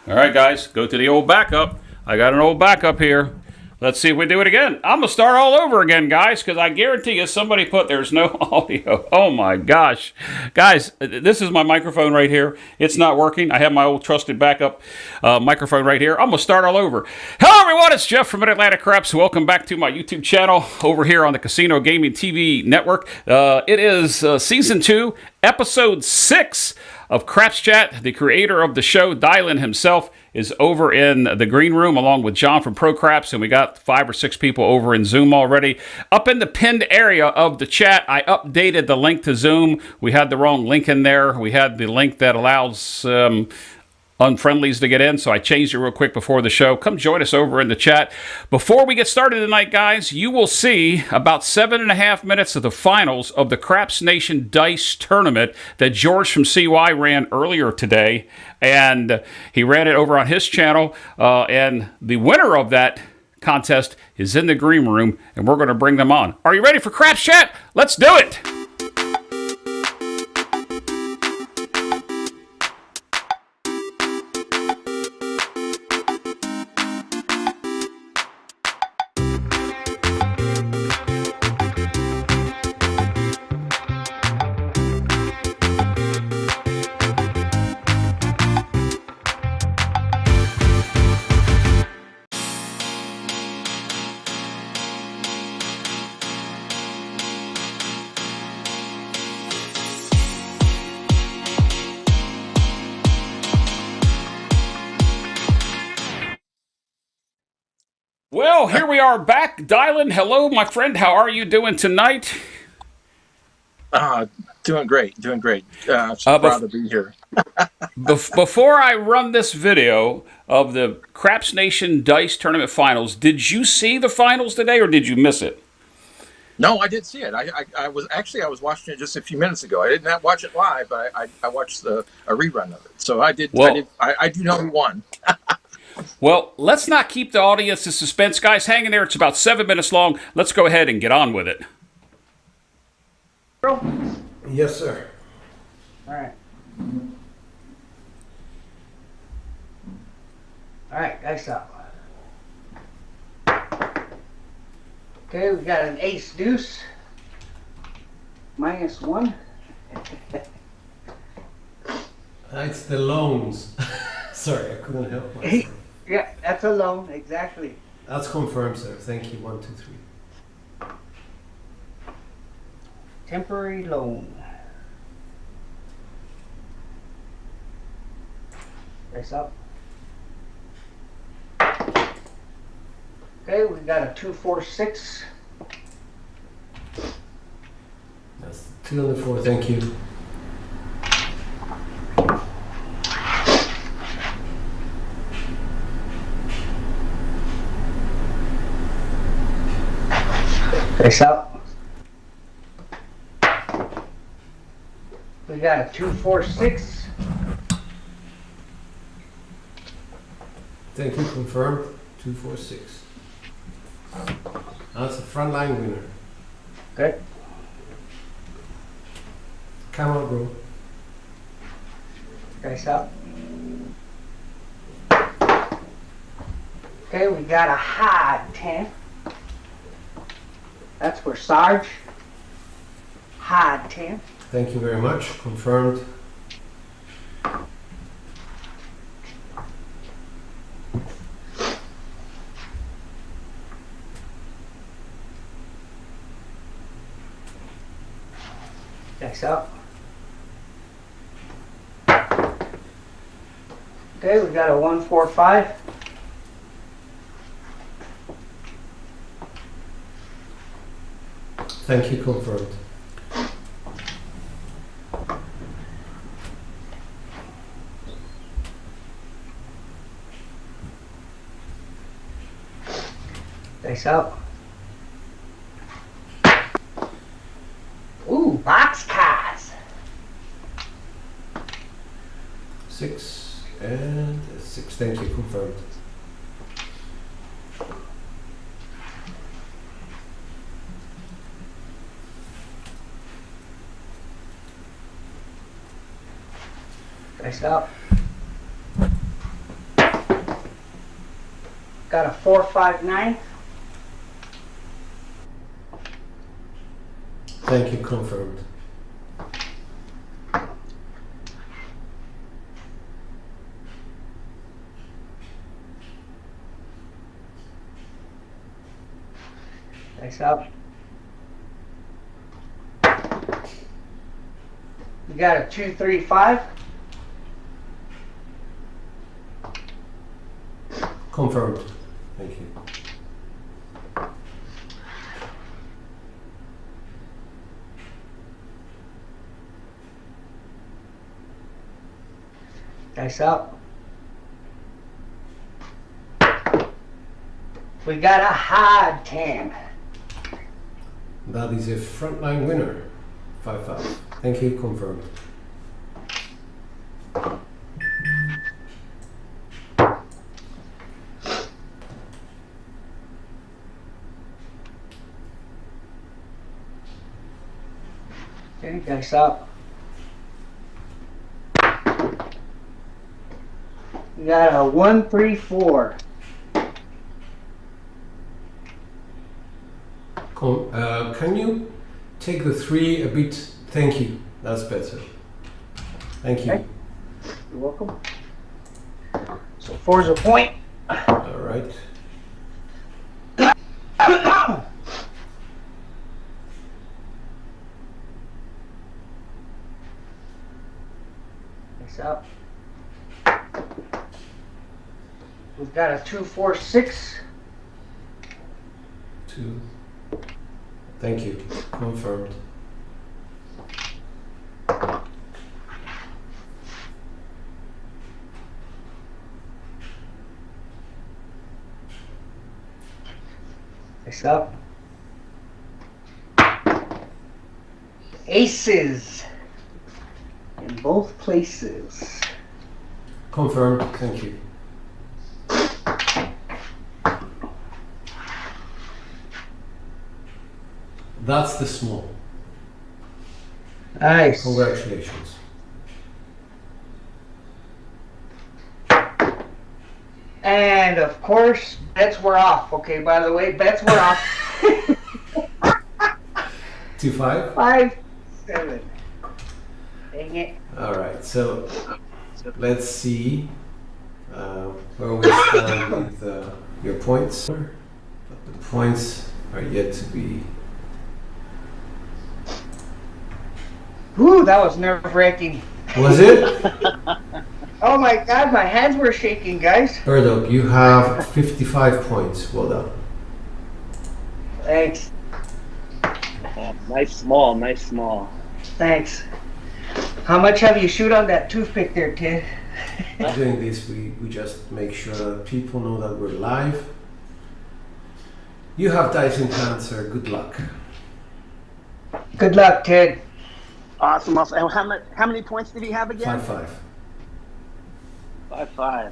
All right, guys, go to the old backup. I got an old backup here. Let's see if we do it again. I'm going to start all over again, guys, because I guarantee you somebody put there's no audio. Oh, my gosh. Guys, this is my microphone right here. It's not working. I have my old trusted backup microphone right here. I'm going to start all over. Hello, everyone. It's Jeff from Mid-Atlantic Craps. Welcome back to my YouTube channel over here on the Casino Gaming TV Network. It is Season 2, Episode 6 of Craps Chat. The creator of the show, Dylan himself, is over in the green room along with John from Pro Craps, and we got 5 or 6 people over in Zoom already. Up in the pinned area of the chat, I updated the link to Zoom. We had the wrong link in there. We had the link that allows unfriendlies to get in, so I changed it real quick before the show. Come join us over in the chat. Before we get started tonight, guys, you will see about 7.5 minutes of the finals of the Craps Nation Dice Tournament that George from CY ran earlier today, and he ran it over on his channel, and the winner of that contest is in the green room, and we're going to bring them on. Are you ready for Craps Chat? Let's do it! Well, here we are back. Dylan, hello, my friend. How are you doing tonight? Doing great. So proud to be here. Before I run this video of the Craps Nation Dice Tournament Finals, did you see the finals today, or did you miss it? No, I did see it. I was watching it just a few minutes ago. I did not watch it live, but I watched a rerun of it. So I did. Well, I do know who won. Well, let's not keep the audience in suspense. Guys, hang in there. It's about 7 minutes long. Let's go ahead and get on with it. Yes, sir. All right. All right, guys up. Okay, we got an ace deuce. -1. It's the loans. Sorry, I couldn't help myself. Yeah, that's a loan, exactly. That's confirmed, sir. Thank you. 1, 2, 3. Temporary loan. Face up. Okay, we got a 2, 4, 6. That's 2 on the 4. Thank you. Face up. We got a 2, 4, 6. Thank you. Confirmed. 2, 4, 6. That's a frontline winner. Good. Come on, bro. Face up. Okay, we got a high 10. That's for Sarge. High 10. Thank you very much. Confirmed. Next up. Okay, we got a 1, 4, 5. Thank you. Confirmed. Face up. Ooh, box cards. 6 and 6. Thank you. Confirmed. Face up. Got a 459. Thank you, confirmed. Dice up. You got a 235. Confirmed. Thank you. Dice up. We got a hard 10. That is a frontline winner. 5-5. Thank you, confirmed. Okay, dice up. We got a 134. Can you take the 3 a bit? Thank you. That's better. Thank you. Okay. You're welcome. So 4's a point. All right. Dice up. We've got a 246. 2. Thank you. Confirmed. Dice up. Aces in both places. Confirmed. Thank you. That's the small. Nice. Congratulations. And of course, bets were off. Okay, by the way, bets were off. 2-5. 5-7. Dang it. All right. So let's see where we stand with your points. But the points are yet to be. Whew, that was nerve-wracking. Was it? Oh my God, my hands were shaking, guys. Erdog, you have 55 points. Well done. Thanks. Nice small, nice small. Thanks. How much have you shoot on that toothpick there, kid? Doing this, we just make sure that people know that we're live. You have dice in hand, sir. Good luck. Good luck, Ted. Awesome. And how many points did he have again? 5-5. 5-5.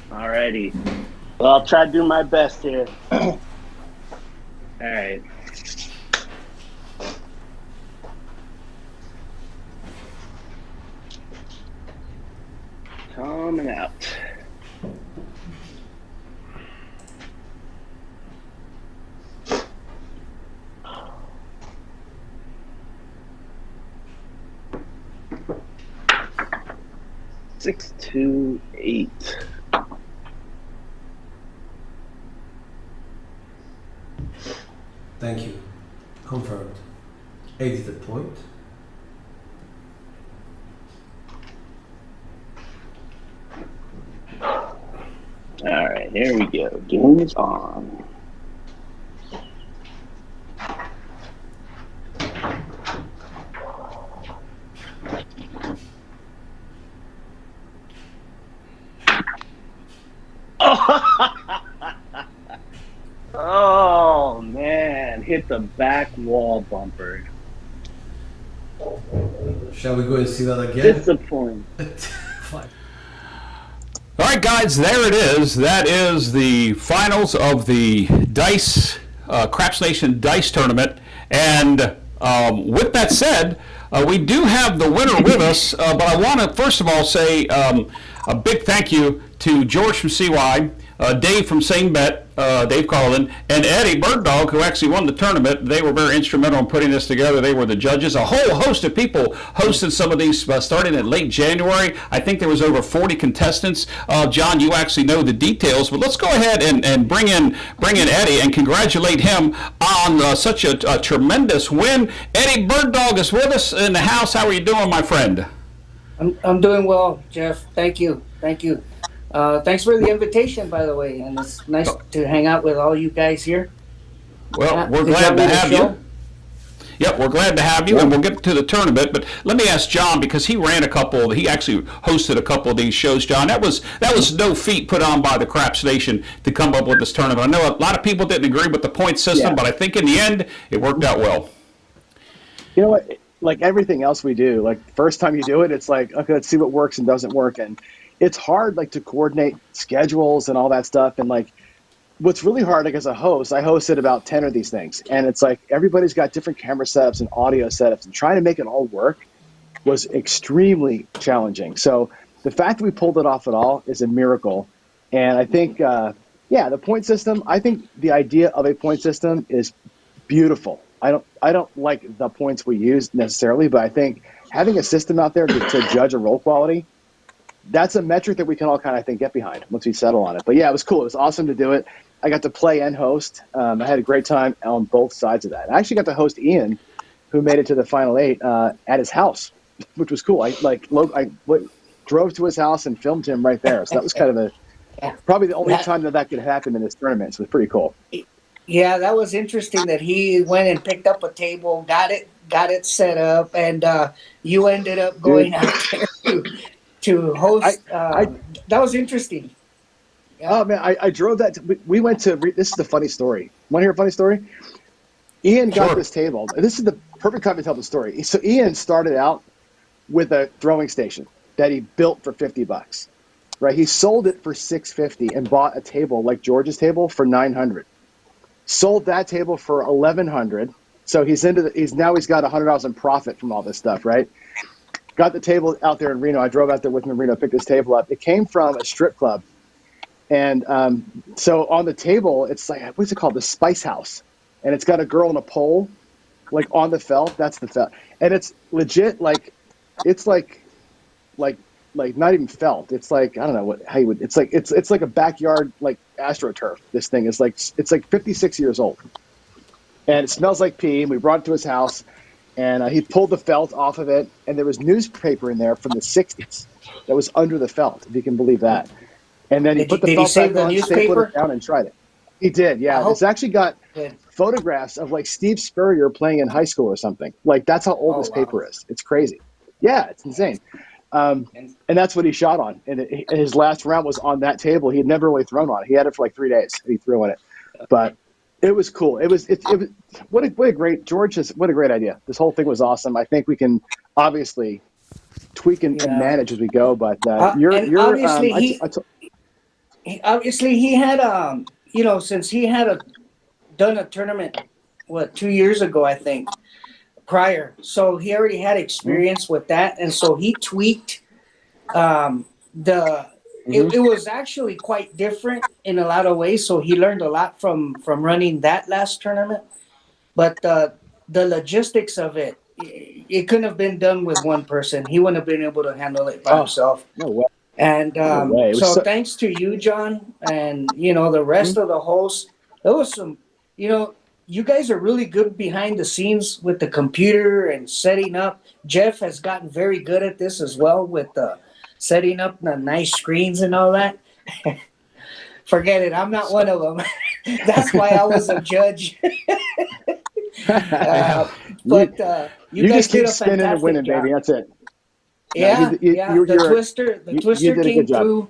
Alrighty. Well, I'll try to do my best here. All right. Coming out. Six, 2, 8. Thank you. Confirmed. 8 is the point. All right, here we go. Game is on. Oh man, hit the back wall bumper. Shall we go and see that again? Disappointing. Fine. All right, guys, there it is. That is the finals of the Dice, Craps Nation Dice Tournament. And with that said, we do have the winner with us, but I want to first of all say a big thank you to George from CY, Dave from Same Bet, Dave Collin, and Eddie Bird Dog, who actually won the tournament. They were very instrumental in putting this together. They were the judges. A whole host of people hosted some of these starting in late January. I think there was over 40 contestants. John, you actually know the details, but let's go ahead and bring in Eddie and congratulate him on such a tremendous win. Eddie Bird Dog is with us in the house. How are you doing, my friend? I'm doing well, Jeff. Thank you. Thanks for the invitation, by the way, and it's nice to hang out with all you guys here. Well, we're glad to have you. Yep, we're glad to have you, and we'll get to the tournament. But let me ask John, because he ran a couple. He actually hosted a couple of these shows. John, that was no feat put on by the Craps Nation to come up with this tournament. I know a lot of people didn't agree with the point system, but I think in the end it worked out well. You know what? Like everything else we do, like first time you do it, it's like, okay, let's see what works and doesn't work, and it's hard, like, to coordinate schedules and all that stuff. And like, what's really hard, like as a host, I hosted about 10 of these things, and it's like everybody's got different camera setups and audio setups, and trying to make it all work was extremely challenging. So the fact that we pulled it off at all is a miracle. And I think, the point system, I think the idea of a point system is beautiful. I don't like the points we use necessarily, but I think having a system out there to judge a roll quality, that's a metric that we can all kind of, I think, get behind once we settle on it. But yeah, it was cool. It was awesome to do it. I got to play and host. I had a great time on both sides of that. I actually got to host Ian, who made it to the final 8 at his house, which was cool. I drove to his house and filmed him right there. So that was kind of probably the only time that could happen in this tournament. So it was pretty cool. Yeah, that was interesting that he went and picked up a table, got it set up, and you ended up going out there to host. That was interesting. Yeah. Oh man, I drove that. We went to. This is the funny story. Want to hear a funny story? Ian got this table. This is the perfect time to tell the story. So Ian started out with a throwing station that he built for $50. Right? He sold it for $650 and bought a table like George's table for $900. Sold that table for $1,100. So he's got $100 in profit from all this stuff, right? Got the table out there in Reno. I drove out there with him in Reno, picked this table up. It came from a strip club. And so on the table, it's like, what's it called? The Spice House. And it's got a girl in a pole, like on the felt. That's the felt. And it's legit, like, it's like not even felt. It's like, I don't know how you would, it's like a backyard, like AstroTurf. This thing is like, it's like 56 years old. And it smells like pee. And we brought it to his house. And he pulled the felt off of it, and there was newspaper in there from the 60s that was under the felt, if you can believe that. And then he put the felt back on, stapled it down, and tried it. He did, yeah. It's actually got photographs of like Steve Spurrier playing in high school or something. Like that's how old this paper is. It's crazy. Yeah, it's insane. And that's what he shot on. And his last round was on that table. He had never really thrown on it. He had it for like 3 days. And he threw on it, but. It was cool. It was what a great what a great idea. This whole thing was awesome. I think we can obviously tweak and manage as we go. But obviously he had since he had done a tournament 2 years ago, I think, prior. So he already had experience with that, and so he tweaked It was actually quite different in a lot of ways. So he learned a lot from running that last tournament. But the logistics of it couldn't have been done with one person. He wouldn't have been able to handle it by himself. No way. And so thanks to you, John, and the rest of the hosts. There was some, you guys are really good behind the scenes with the computer and setting up. Jeff has gotten very good at this as well with setting up the nice screens and all that. Forget it. I'm not one of them. That's why I was a judge. But you guys just keep spinning and winning, job. Baby. That's it. Yeah, The twister came through.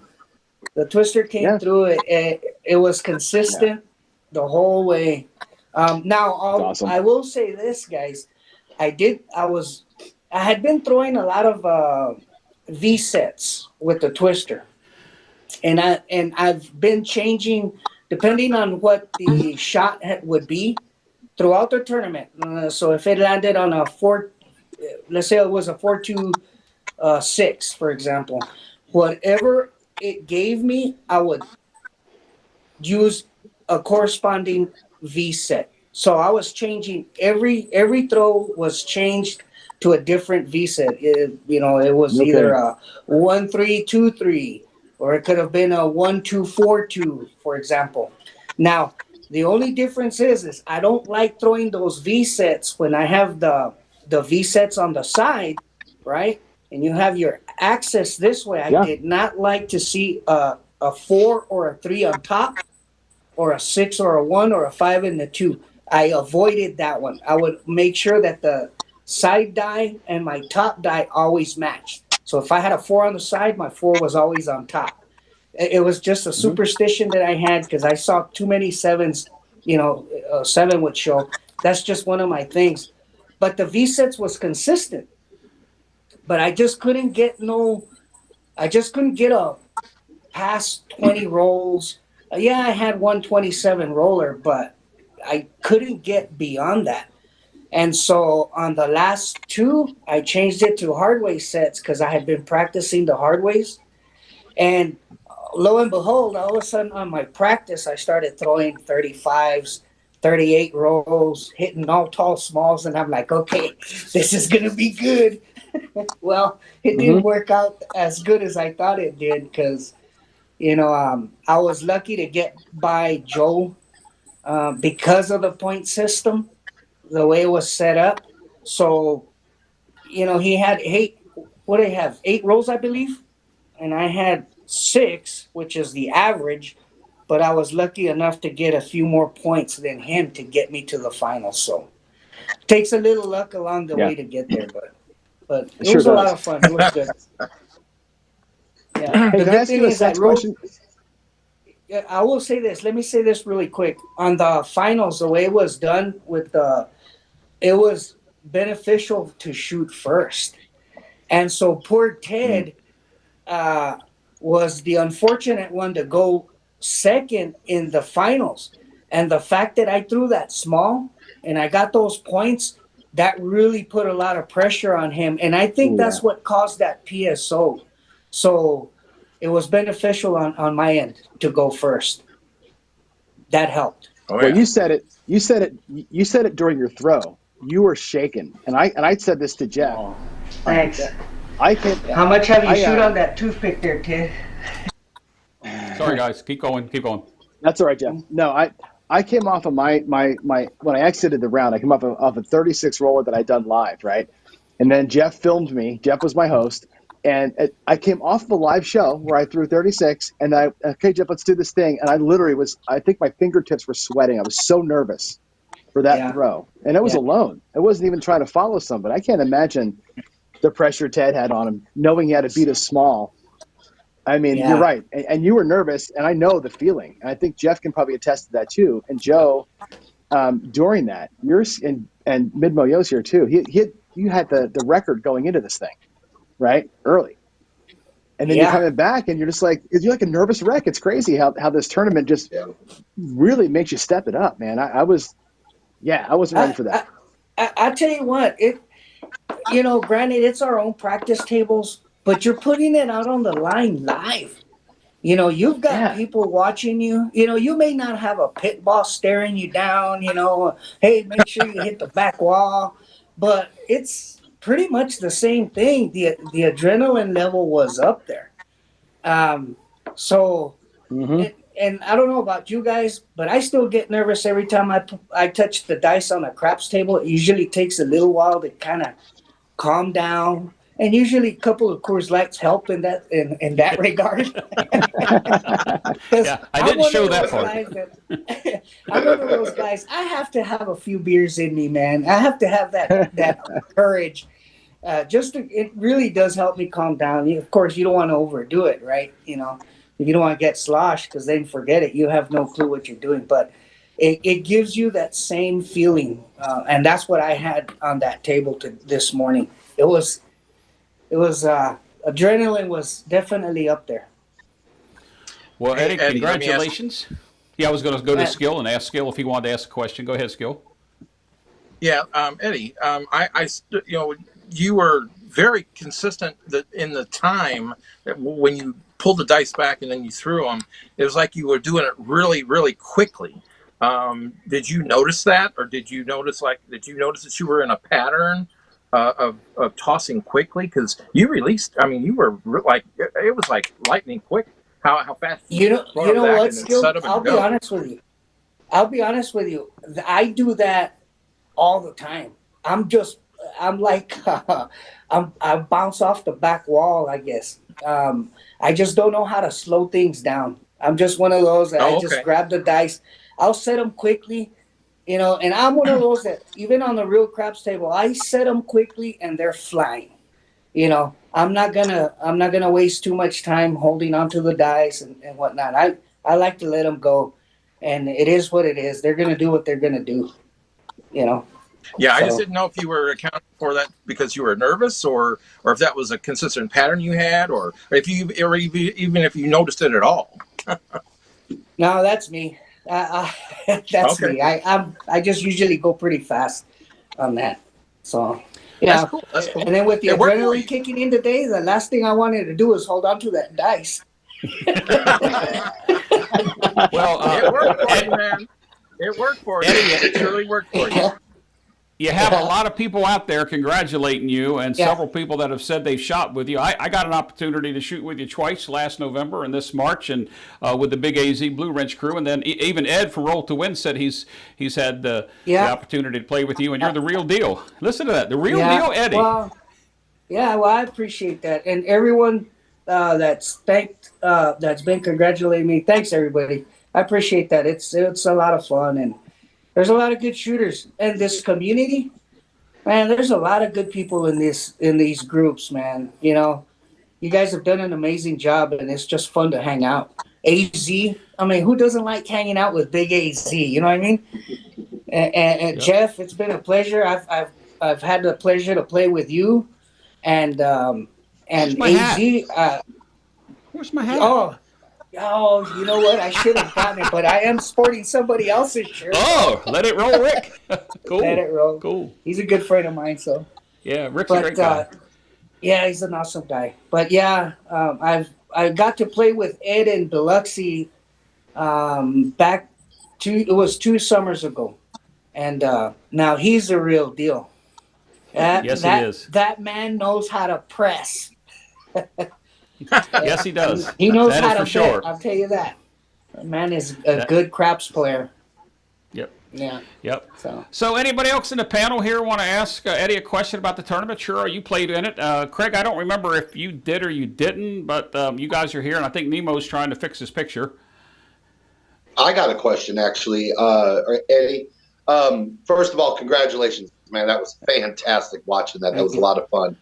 The twister came through. It was consistent the whole way. Now, awesome. I will say this, guys. I had been throwing a lot of V sets with the twister, and I've been changing depending on what the shot would be throughout the tournament. So if it landed on a 4, let's say it was a 4-2-6, for example, whatever it gave me, I would use a corresponding V set. So I was changing every throw was changed to a different V set. It was either a 1-3-2-3, or it could have been a 1-2-4-2, for example. Now, the only difference is I don't like throwing those V sets when I have the V sets on the side, right? And you have your axis this way. I did not like to see a 4 or a 3 on top, or a 6 or a 1 or a 5 and a 2. I avoided that one. I would make sure that the side die and my top die always matched. So if I had a 4 on the side, my 4 was always on top. It was just a superstition that I had because I saw too many 7s, 7 would show. That's just one of my things. But the V-sets was consistent. But I just couldn't get a past 20 rolls. Yeah, I had 127 roller, but I couldn't get beyond that. And so on the last 2, I changed it to hardway sets because I had been practicing the hardways. And lo and behold, all of a sudden on my practice, I started throwing 35s, 38 rolls, hitting all tall smalls. And I'm like, okay, this is going to be good. Well, it didn't work out as good as I thought it did because, I was lucky to get by Joe because of the point system, the way it was set up. So, he had 8 rolls, I believe? And I had 6, which is the average, but I was lucky enough to get a few more points than him to get me to the final. So it takes a little luck along the way to get there, but it was a lot of fun. It was good. Yeah. Hey, The can I good ask thing you a is I sex wrote, question? I will say this. Let me say this really quick. On the finals, the way it was done it was beneficial to shoot first. And so poor Ted was the unfortunate one to go second in the finals. And the fact that I threw that small and I got those points, that really put a lot of pressure on him. And I think that's what caused that PSO. So it was beneficial on my end to go first. That helped. Well, you said it during your throw. You were shaking. And I said this to Jeff. Oh, thanks. How much have you shoot on that toothpick there, Ted? Sorry, guys. Keep going. That's all right, Jeff. No, I came off of my when I exited the round, I came off a 36 roller that I'd done live, right? And then Jeff filmed me. Jeff was my host. And I came off the live show where I threw 36, and okay, Jeff, let's do this thing. And I think my fingertips were sweating. I was so nervous for that throw. And it was alone. I wasn't even trying to follow somebody. I can't imagine the pressure Ted had on him, knowing he had to beat a small. I mean, you're right. And you were nervous, and I know the feeling. And I think Jeff can probably attest to that too. And Joe, during that, and Mid-Mo-Yo's here too, you had the record going into this thing. Right, early, and then you're coming back, and you're like a nervous wreck. It's crazy how this tournament just really makes you step it up, man. I wasn't ready for that. I tell you what, granted it's our own practice tables, but you're putting it out on the line live. You've got people watching you. You may not have a pit boss staring you down. Hey, make sure you hit the back wall, but it's pretty much the same thing. The adrenaline level was up there. And I don't know about you guys, but I still get nervous every time I touch the dice on a craps table. It usually takes a little while to kind of calm down. And usually a couple of Coors Lights help in that regard. I didn't show that part. I'm one of those guys. I have to have a few beers in me, man. I have to have that courage. It really does help me calm down. Of course, you don't want to overdo it, right? You don't want to get sloshed because then forget it. You have no clue what you're doing. But it gives you that same feeling, and that's what I had on that table this morning. It was adrenaline was definitely up there. Well, Eddie, congratulations. I was going to go to Skill and ask Skill if he wanted to ask a question. Go ahead, Skill. Yeah, Eddie, you were very consistent in the time that when you pulled the dice back and then you threw them. It was like you were doing it really, really quickly. Did you notice that, or did you notice that you were in a pattern of tossing quickly? Because you released, I mean, you were like, it was like lightning quick. How fast you know what, Skill? I'll be honest with you. I do that all the time. I'm like I bounce off the back wall, I guess. I just don't know how to slow things down. I'm just one of those that just grab the dice. I'll set them quickly, and I'm one of those that even on the real craps table, I set them quickly and they're flying. I'm not gonna waste too much time holding onto the dice and whatnot. I like to let them go, and it is what it is. They're gonna do what they're gonna do. Yeah, I just didn't know if you were accounting for that because you were nervous, or if that was a consistent pattern you had, or even if you noticed it at all. No, that's me. That's me. I just usually go pretty fast on that. So yeah, that's cool. And then with the adrenaline kicking in today, the last thing I wanted to do was hold on to that dice. Well, it worked for you, man. It worked for you. It really worked for you. You have a lot of people out there congratulating you, and several people that have said they've shot with you. I got an opportunity to shoot with you twice last November and this March, and with the Big AZ Blue Wrench crew. And then even Ed from Roll to Win said he's had the opportunity to play with you, and you're the real deal. Listen to that, the real deal, Eddie. Well, I appreciate that, and everyone that's been congratulating me. Thanks, everybody. I appreciate that. It's a lot of fun, and there's a lot of good shooters in this community, man. There's a lot of good people in these groups, man. You guys have done an amazing job, and it's just fun to hang out. AZ, I mean, who doesn't like hanging out with Big AZ? You know what I mean? And Jeff, it's been a pleasure. I've had the pleasure to play with you, and AZ. Where's my hat? Oh, you know what? I should have gotten it, but I am sporting somebody else's shirt. Oh, let it roll, Rick. Cool. Let it roll. Cool. He's a good friend of mine, so. Yeah, Rick's a great guy. Yeah, he's an awesome guy. But yeah, I got to play with Ed and Biloxi it was 2 summers ago, and now he's the real deal. Yes, he is. That man knows how to press. Yes, he does. He knows how to bet. Sure. I'll tell you that. The man is a good craps player. Yep. Yeah. Yep. So anybody else in the panel here want to ask Eddie a question about the tournament? Sure, you played in it. Craig, I don't remember if you did or you didn't, but you guys are here, and I think Nemo's trying to fix his picture. I got a question, actually, Eddie. First of all, congratulations, man. That was fantastic watching that. That was a lot of fun.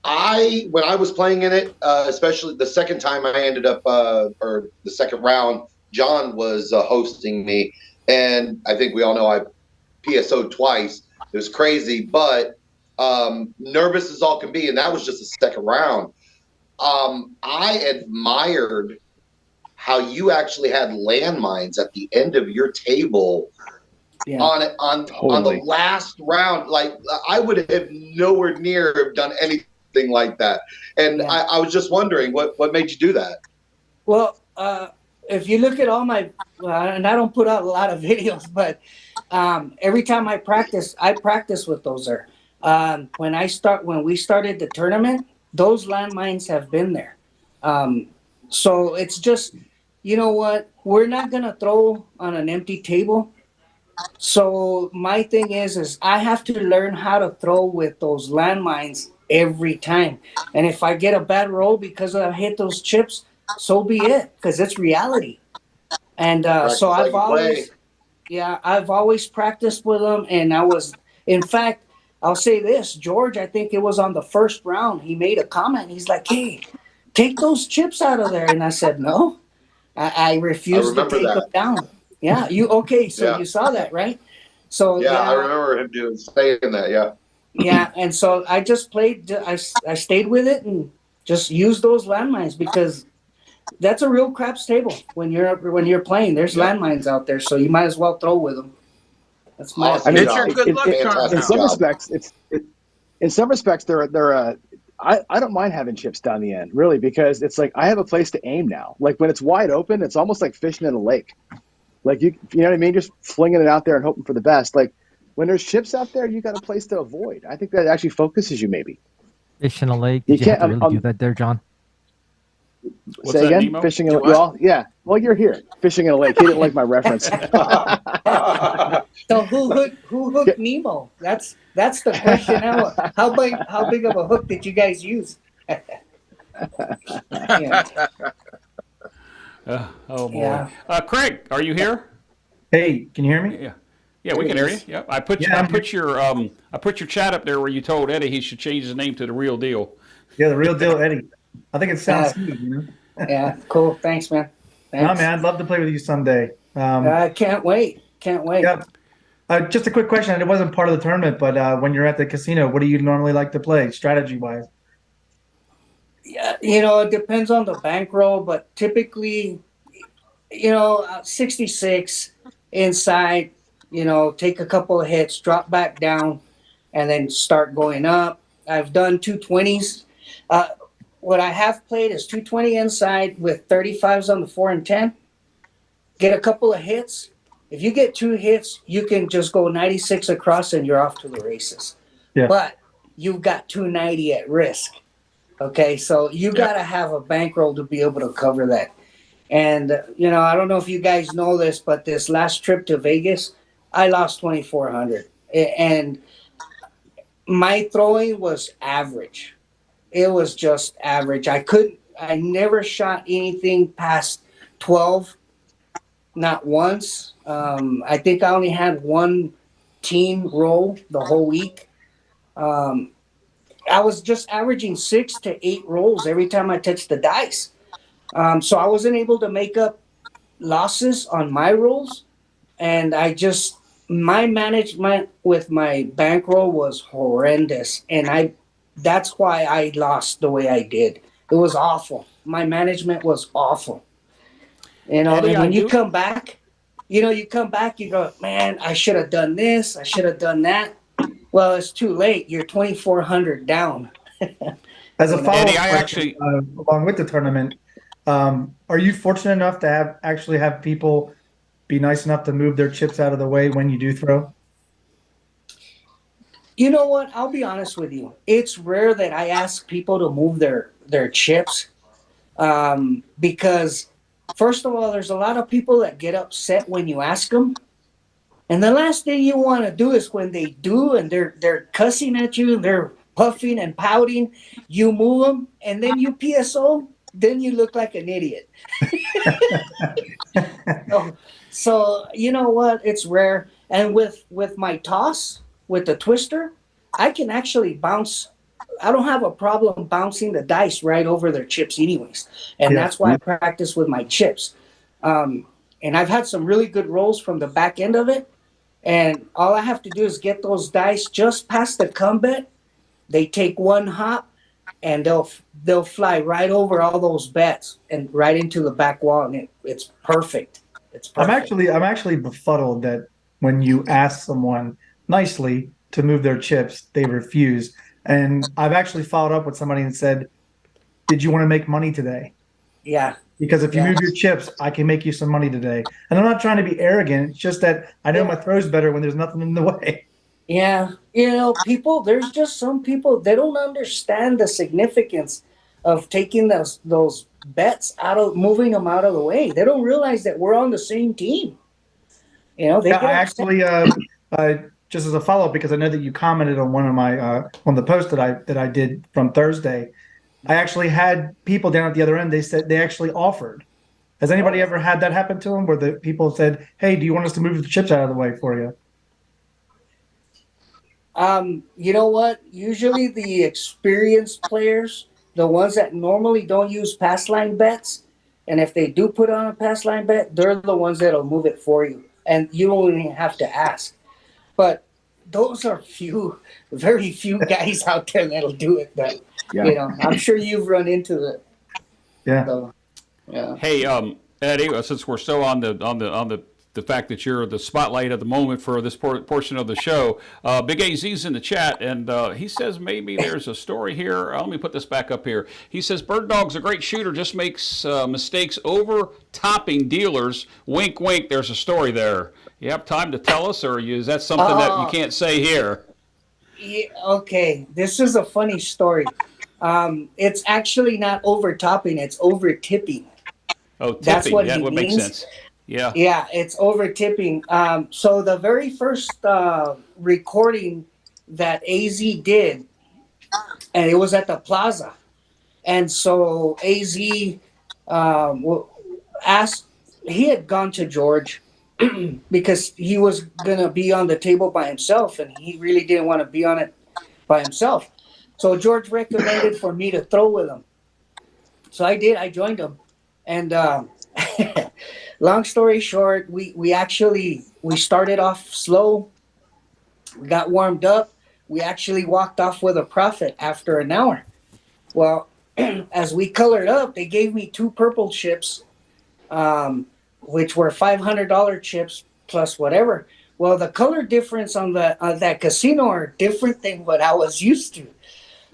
When I was playing in it, especially the second time I ended up, or the second round, John was hosting me, and I think we all know I PSO'd twice. It was crazy, but nervous as all can be, and that was just the second round. I admired how you actually had landmines at the end of your table on the last round. Like, I would have nowhere near have done anything like that, and I was just wondering what made you do that. Well, if you look at all my and I don't put out a lot of videos, but every time I practice with those there. When we started the tournament, those landmines have been there. So it's just, you know what, we're not gonna throw on an empty table. So my thing is I have to learn how to throw with those landmines every time. And if I get a bad roll because I hit those chips, so be it, because it's reality. And so I've always practiced with them. And in fact, I'll say this, George, I think it was on the first round, he made a comment. He's like, hey, take those chips out of there. And I said, no, I refuse to take them down. Yeah, you saw that, right? So I remember him saying that, Yeah, and so I just played. I stayed with it and just used those landmines, because that's a real craps table. When you're playing, there's landmines out there, so you might as well throw with them. That's my. I mean, it's your good luck charm. In some respects, in some respects, I don't mind having chips down the end, really, because it's like I have a place to aim now. Like when it's wide open, it's almost like fishing in a lake. Like you know what I mean? Just flinging it out there and hoping for the best. Like when there's chips out there, you got a place to avoid. I think that actually focuses you, maybe. Fish in a lake. You Did you can't have to really do that there, John? What's say that, again? Nemo? Fishing in a well, yeah. Well, you're here. Fishing in a lake. He didn't like my reference. So who hooked Nemo? That's the question now. How big of a hook did you guys use? Yeah. Oh boy. Yeah. Craig, are you here? Hey, can you hear me? Yeah. Yeah, we can hear you. Yep. I put your chat up there where you told Eddie he should change his name to the real deal. Yeah, the real deal, Eddie. I think it sounds good, you know? Yeah, cool. Thanks, man. Thanks. No, man, I'd love to play with you someday. I can't wait. Yeah. Just a quick question. It wasn't part of the tournament, but when you're at the casino, what do you normally like to play, strategy-wise? Yeah, it depends on the bankroll, but typically, 66 inside, take a couple of hits, drop back down, and then start going up. I've done 220s. What I have played is 220 inside with 35s on the 4 and 10. Get a couple of hits. If you get 2 hits, you can just go 96 across and you're off to the races. Yeah. But you've got 290 at risk. Okay, so you got to have a bankroll to be able to cover that. And, I don't know if you guys know this, but this last trip to Vegas, I lost 2,400. And my throwing was average. It was just average. I never shot anything past 12, not once. I think I only had one team roll the whole week. I was just averaging 6 to 8 rolls every time I touched the dice. So I wasn't able to make up losses on my rolls. And my management with my bankroll was horrendous. And that's why I lost the way I did. It was awful. My management was awful. And when you come back, you go, man, I should have done this. I should have done that. Well, it's too late. You're 2,400 down. As a follow-up question, along with the tournament, are you fortunate enough to actually have people be nice enough to move their chips out of the way when you do throw? You know what? I'll be honest with you. It's rare that I ask people to move their chips because, first of all, there's a lot of people that get upset when you ask them. And the last thing you want to do is when they do and they're cussing at you, they're puffing and pouting, you move them, and then you PSO, then you look like an idiot. So you know what? It's rare. And with my toss, with the twister, I can actually bounce. I don't have a problem bouncing the dice right over their chips anyways. And that's why I practice with my chips. And I've had some really good rolls from the back end of it. And all I have to do is get those dice just past the come bet. They take one hop and they'll fly right over all those bets and right into the back wall. And it's perfect. It's perfect. I'm actually befuddled that when you ask someone nicely to move their chips, they refuse. And I've actually followed up with somebody and said, did you want to make money today? Yeah. Because if you move your chips, I can make you some money today. And I'm not trying to be arrogant. It's just that I know my throw's better when there's nothing in the way. Yeah. There's just some people, they don't understand the significance of taking those bets moving them out of the way. They don't realize that we're on the same team. Just as a follow-up, because I know that you commented on one of my on the post that I did from Thursday, I actually had people down at the other end. They said they actually offered. Has anybody ever had that happen to them, where the people said, "Hey, do you want us to move the chips out of the way for you?" You know what? Usually the experienced players, the ones that normally don't use pass line bets, and if they do put on a pass line bet, they're the ones that'll move it for you, and you don't even have to ask. But those are very few guys out there that'll do it. But I'm sure you've run into it. Yeah. So, yeah. Hey, Eddie, since we're still on the the fact that you're the spotlight at the moment for this portion of the show. Big AZ's in the chat, and he says maybe there's a story here. Let me put this back up here. He says Bird Dog's a great shooter, just makes mistakes over topping dealers. Wink, wink. There's a story there. You have time to tell us, or is that something that you can't say here? Yeah, okay, this is a funny story. It's actually not over topping; it's over tipping. Oh, tipping. That's what that he would make means. sense. Yeah. Yeah, it's over tipping. So the very first recording that AZ did, and it was at the plaza, and so AZ asked. He had gone to George because he was gonna be on the table by himself, and he really didn't want to be on it by himself. So George recommended for me to throw with him. So I did. I joined him, and long story short, we started off slow. We got warmed up. We actually walked off with a profit after an hour. Well, as we colored up, they gave me 2 purple chips, which were $500 chips plus whatever. Well, the color difference on that casino are different than what I was used to.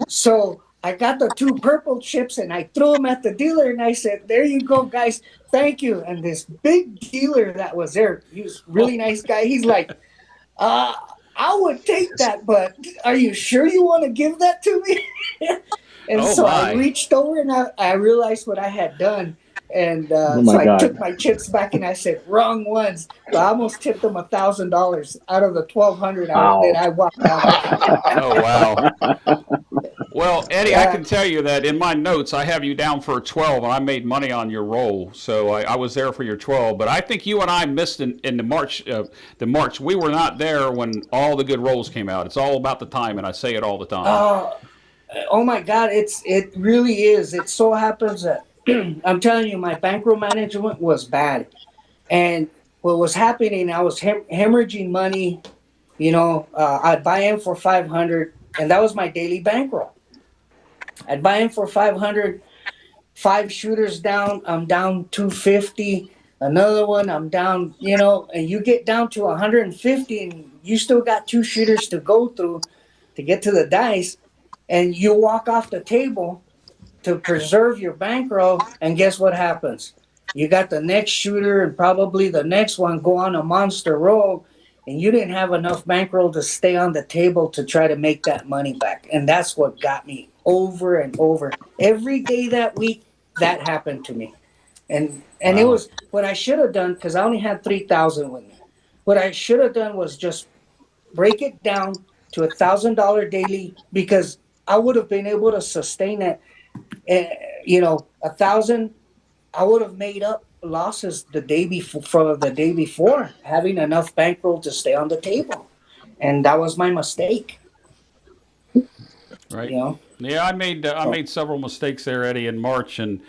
So I got the 2 purple chips and I threw them at the dealer and I said, "There you go, guys. Thank you." And this big dealer that was there, he was a really nice guy. He's like, I would take that, but are you sure you want to give that to me? And so I reached over and I realized what I had done. And so I took my chips back and I said, "Wrong ones." So I almost tipped them $1,000 out of the $1,200 that I walked out. Oh, wow. Well, Eddie, I can tell you that in my notes, I have you down for a 12, and I made money on your roll. So I was there for your 12. But I think you and I missed in the March. We were not there when all the good rolls came out. It's all about the time, and I say it all the time. Oh my God, it really is. It so happens that I'm telling you, my bankroll management was bad. And what was happening, I was hemorrhaging money. You know, I'd buy in for 500, and that was my daily bankroll. I'd buy in for 500, 5 shooters down, I'm down 250. Another one, I'm down, you know, and you get down to 150, and you still got 2 shooters to go through to get to the dice, and you walk off the table to preserve your bankroll, and guess what happens? You got the next shooter and probably the next one go on a monster roll, and you didn't have enough bankroll to stay on the table to try to make that money back. And that's what got me over and over. Every day that week, that happened to me. And it was what I should have done, because I only had 3,000 with me. What I should have done was just break it down to $1,000 daily, because I would have been able to sustain it. You know, 1,000, I would have made up losses the day before, having enough bankroll to stay on the table, and that was my mistake. Right. You know? Yeah, I made several mistakes there, Eddie, in March, and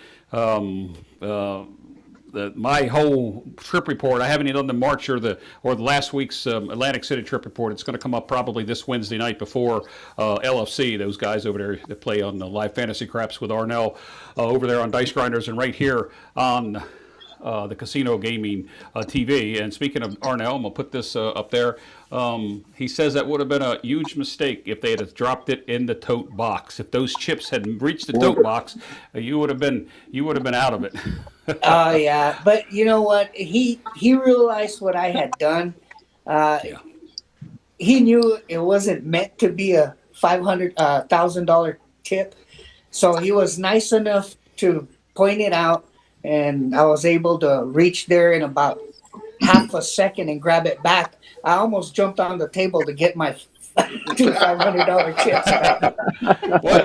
my whole trip report, I haven't even done the March or the last week's Atlantic City trip report. It's going to come up probably this Wednesday night before LFC, those guys over there that play on the Live Fantasy Craps with Arnell over there on Dice Grinders, and right here on the Casino Gaming TV. And speaking of Arnell, I'm going to put this up there. He says that would have been a huge mistake if they had dropped it in the tote box. If those chips had reached the tote box, you would have been out of it. Oh yeah, but you know what? He realized what I had done. He knew it wasn't meant to be a $1,000 tip, so he was nice enough to point it out, and I was able to reach there in about half a second and grab it back. I almost jumped on the table to get my $2 $500 chips.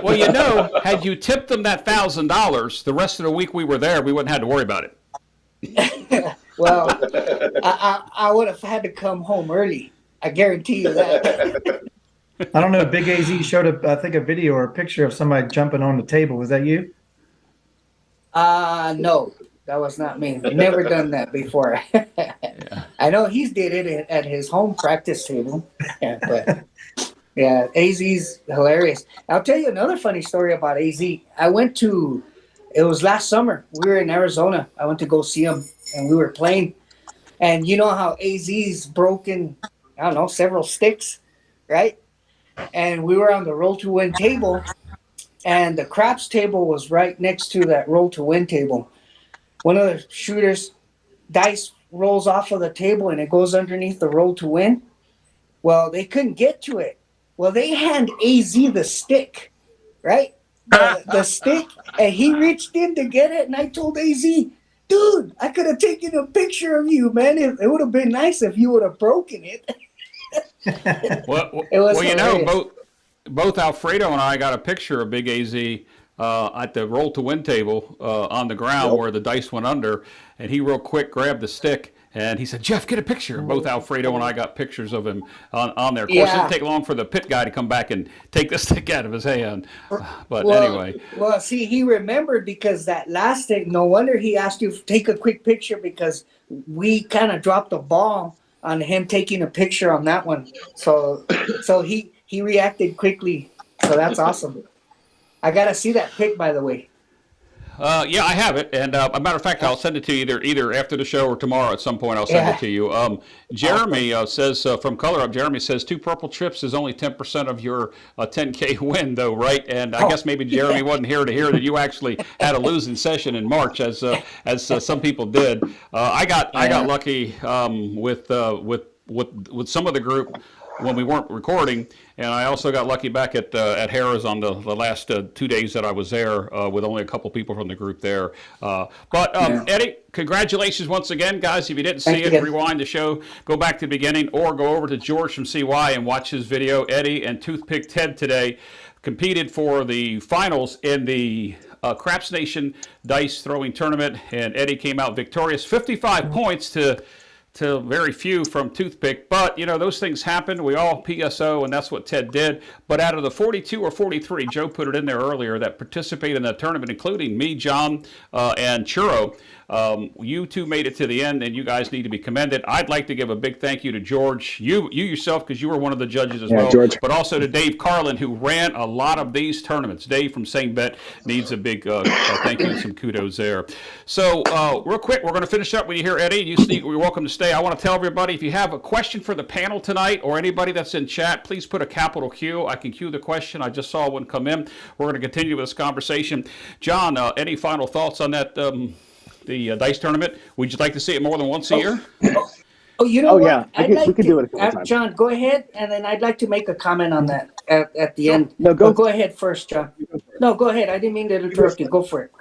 Well, you know, had you tipped them that $1,000, the rest of the week we were there, we wouldn't have had to worry about it. Well, I would have had to come home early. I guarantee you that. I don't know. Big AZ showed I think a video or a picture of somebody jumping on the table. Was that you? No, that was not me. Never done that before. Yeah. I know he's did it at his home practice table. But yeah, AZ's hilarious. I'll tell you another funny story about AZ. It was last summer. We were in Arizona. I went to go see him, and we were playing. And you know how AZ's broken, I don't know, several sticks, right? And we were on the roll to win table, and the craps table was right next to that roll to win table. One of the shooters' dice rolls off of the table and it goes underneath the roll to win. Well, they couldn't get to it. Well, they hand AZ the stick, right? The stick, and he reached in to get it, and I told AZ, dude, I could have taken a picture of you, man. It would have been nice if you would have broken it. Well, you know, both Alfredo and I got a picture of Big AZ at the roll to win table on the ground where the dice went under, and he real quick grabbed the stick. And he said, Jeff, get a picture. Both Alfredo and I got pictures of him on there. Of course, it didn't take long for the pit guy to come back and take the stick out of his hand. But anyway. Well, see, he remembered because that last stick, no wonder he asked you to take a quick picture because we kind of dropped the ball on him taking a picture on that one. So he reacted quickly. So that's awesome. I got to see that pic, by the way. Yeah, I have it, and a matter of fact, I'll send it to you either after the show or tomorrow at some point. I'll send it to you. Jeremy says from Color Up. Jeremy says 2 purple chips is only 10% of your 10K win, though, right? And I guess maybe Jeremy wasn't here to hear that you actually had a losing session in March, as some people did. I got lucky with some of the group when we weren't recording, and I also got lucky back at Harrah's on the last 2 days that I was there with only a couple people from the group there. But Eddie, congratulations once again, guys. If you didn't see it, rewind the show, go back to the beginning, or go over to George from CY and watch his video. Eddie and Toothpick Ted today competed for the finals in the Craps Nation Dice Throwing Tournament, and Eddie came out victorious, 55 points to very few from Toothpick. But, you know, those things happen. We all PSO, and that's what Ted did. But out of the 42 or 43, Joe put it in there earlier, that participated in the tournament, including me, John, and Churro, you two made it to the end, and you guys need to be commended. I'd like to give a big thank you to George, you yourself, because you were one of the judges as well, George. But also to Dave Carlin, who ran a lot of these tournaments. Dave from Same Bet needs a big thank you and some kudos there. So real quick, we're going to finish up when you hear Eddie. You're welcome to stay. I want to tell everybody, if you have a question for the panel tonight or anybody that's in chat, please put a capital Q. I can cue the question. I just saw one come in. We're going to continue with this conversation. John, any final thoughts on that? The dice tournament? Would you like to see it more than once a year? Oh, you know what? Yeah, we can do it a couple times. John, go ahead, and then I'd like to make a comment on that at the end. No, go ahead first, John. No, go ahead. I didn't mean to interrupt you. Go for it.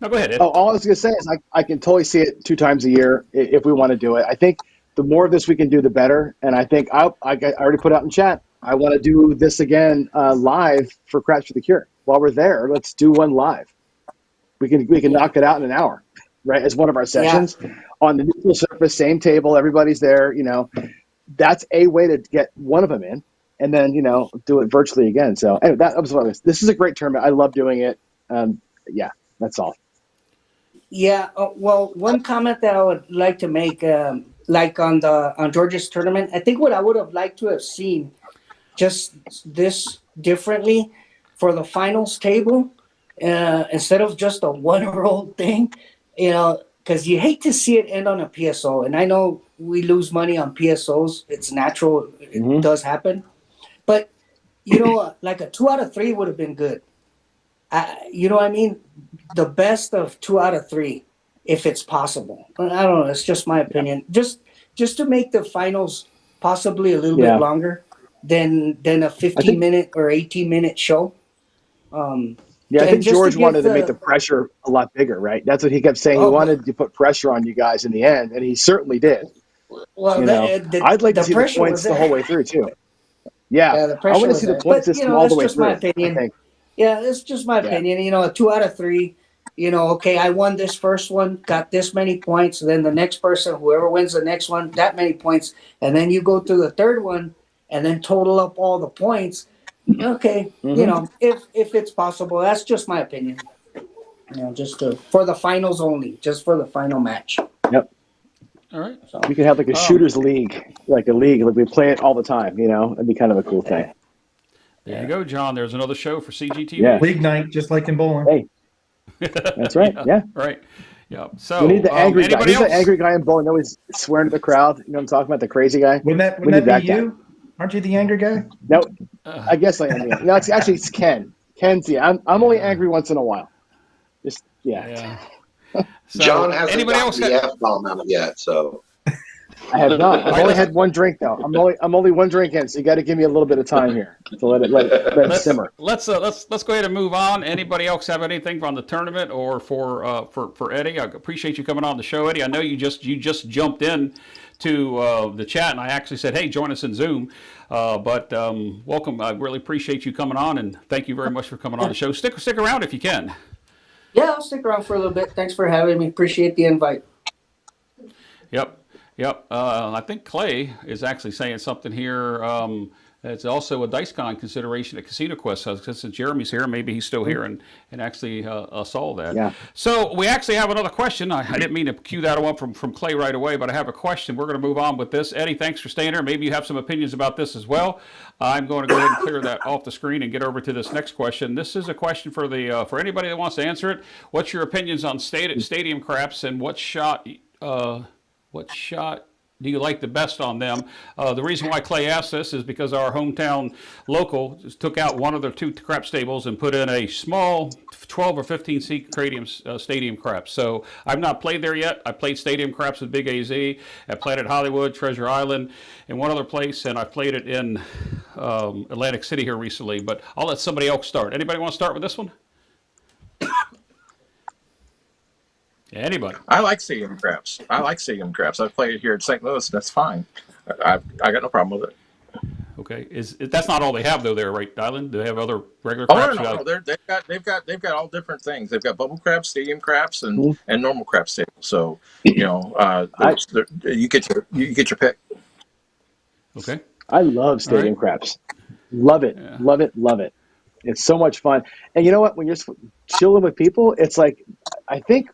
No, go ahead, Ed. Oh, all I was going to say is I can totally see it 2 times a year if we want to do it. I think the more of this we can do, the better. And I think I already put out in chat, I want to do this again live for Craps for the Cure. While we're there, let's do one live. We can knock it out in an hour. Right, as one of our sessions on the neutral surface, same table, everybody's there. You know, that's a way to get one of them in, and then do it virtually again. So anyway, that was what it was. This is a great tournament. I love doing it. Yeah, that's all. Yeah. Well, one comment that I would like to make, like on George's tournament, I think what I would have liked to have seen just this differently for the finals table, instead of just a one-roll thing. Because you hate to see it end on a PSO. And I know we lose money on PSOs. It's natural. It does happen. But, like a 2 out of 3 would have been good. You know what I mean? The best of 2 out of 3, if it's possible. I don't know. It's just my opinion. Just to make the finals possibly a little bit longer than a 15-minute or 18-minute show. Yeah, I think George wanted to make the pressure a lot bigger, right? That's what he kept saying. He wanted to put pressure on you guys in the end, and he certainly did. Well, I'd like to see the points the whole way through, too. Yeah, I want to see the point system all the way through. That's just my opinion. Yeah, it's just my opinion. A 2 out of 3, okay, I won this first one, got this many points, then the next person, whoever wins the next one, that many points, and then you go to the third one, and then total up all the points. Okay, if it's possible, that's just my opinion. Just for the finals only, just for the final match. Yep. All right. So we could have like a shooters league, like we play it all the time. It'd be kind of a cool thing. There you go, John. There's another show for CGTV. Yeah. League night, just like in bowling. Hey, that's right. Yeah. Right. Yep. So we need the angry guy. anybody Who's else? the angry guy in bowling? Always swearing to the crowd. You know what I'm talking about? The crazy guy. Wouldn't We need that be that guy. you? Aren't you the angry guy? No, I guess I am. Yeah. No, it's Ken. Ken's I'm only angry once in a while. Just Yeah. So, John hasn't anybody gotten else the F-bomb out yet, so. I have not. I've only had one drink though. I'm only one drink in, so you got to give me a little bit of time here to let it simmer. Let's go ahead and move on. Anybody else have anything from the tournament or for Eddie? I appreciate you coming on the show, Eddie. I know you just jumped in to the chat, and I actually said, hey, join us in Zoom. But welcome. I really appreciate you coming on, and thank you very much for coming on the show. Stick around if you can. Yeah, I'll stick around for a little bit. Thanks for having me. Appreciate the invite. Yep. I think Clay is actually saying something here. It's also a DiceCon consideration at Casino Quest. So since Jeremy's here, maybe he's still here and actually saw that. Yeah. So we actually have another question. I didn't mean to cue that up from Clay right away, but I have a question. We're going to move on with this. Eddie, thanks for staying there. Maybe you have some opinions about this as well. I'm going to go ahead and clear that off the screen and get over to this next question. This is a question for the for anybody that wants to answer it. What's your opinions on stadium craps, and what shot do you like the best on them? The reason why Clay asked this is because our hometown local took out one of their two crap stables and put in a small 12 or 15 seat stadium craps. So I've not played there yet. I played stadium craps with Big AZ. I played at Hollywood, Treasure Island, and one other place, and I played it in Atlantic City here recently. But I'll let somebody else start. Anybody want to start with this one? Anybody? I like stadium craps. I've played it here in St. Louis. That's fine. I got no problem with it. Okay, that's not all they have though there, right, Dylan? Do they have other regular Oh craps? no. They've got all different things. They've got bubble craps, stadium craps, and normal craps tables. So you get your pick. Okay. I love stadium craps. Love it. Yeah. Love it. It's so much fun. And you know what? When you're chilling with people, it's like, I think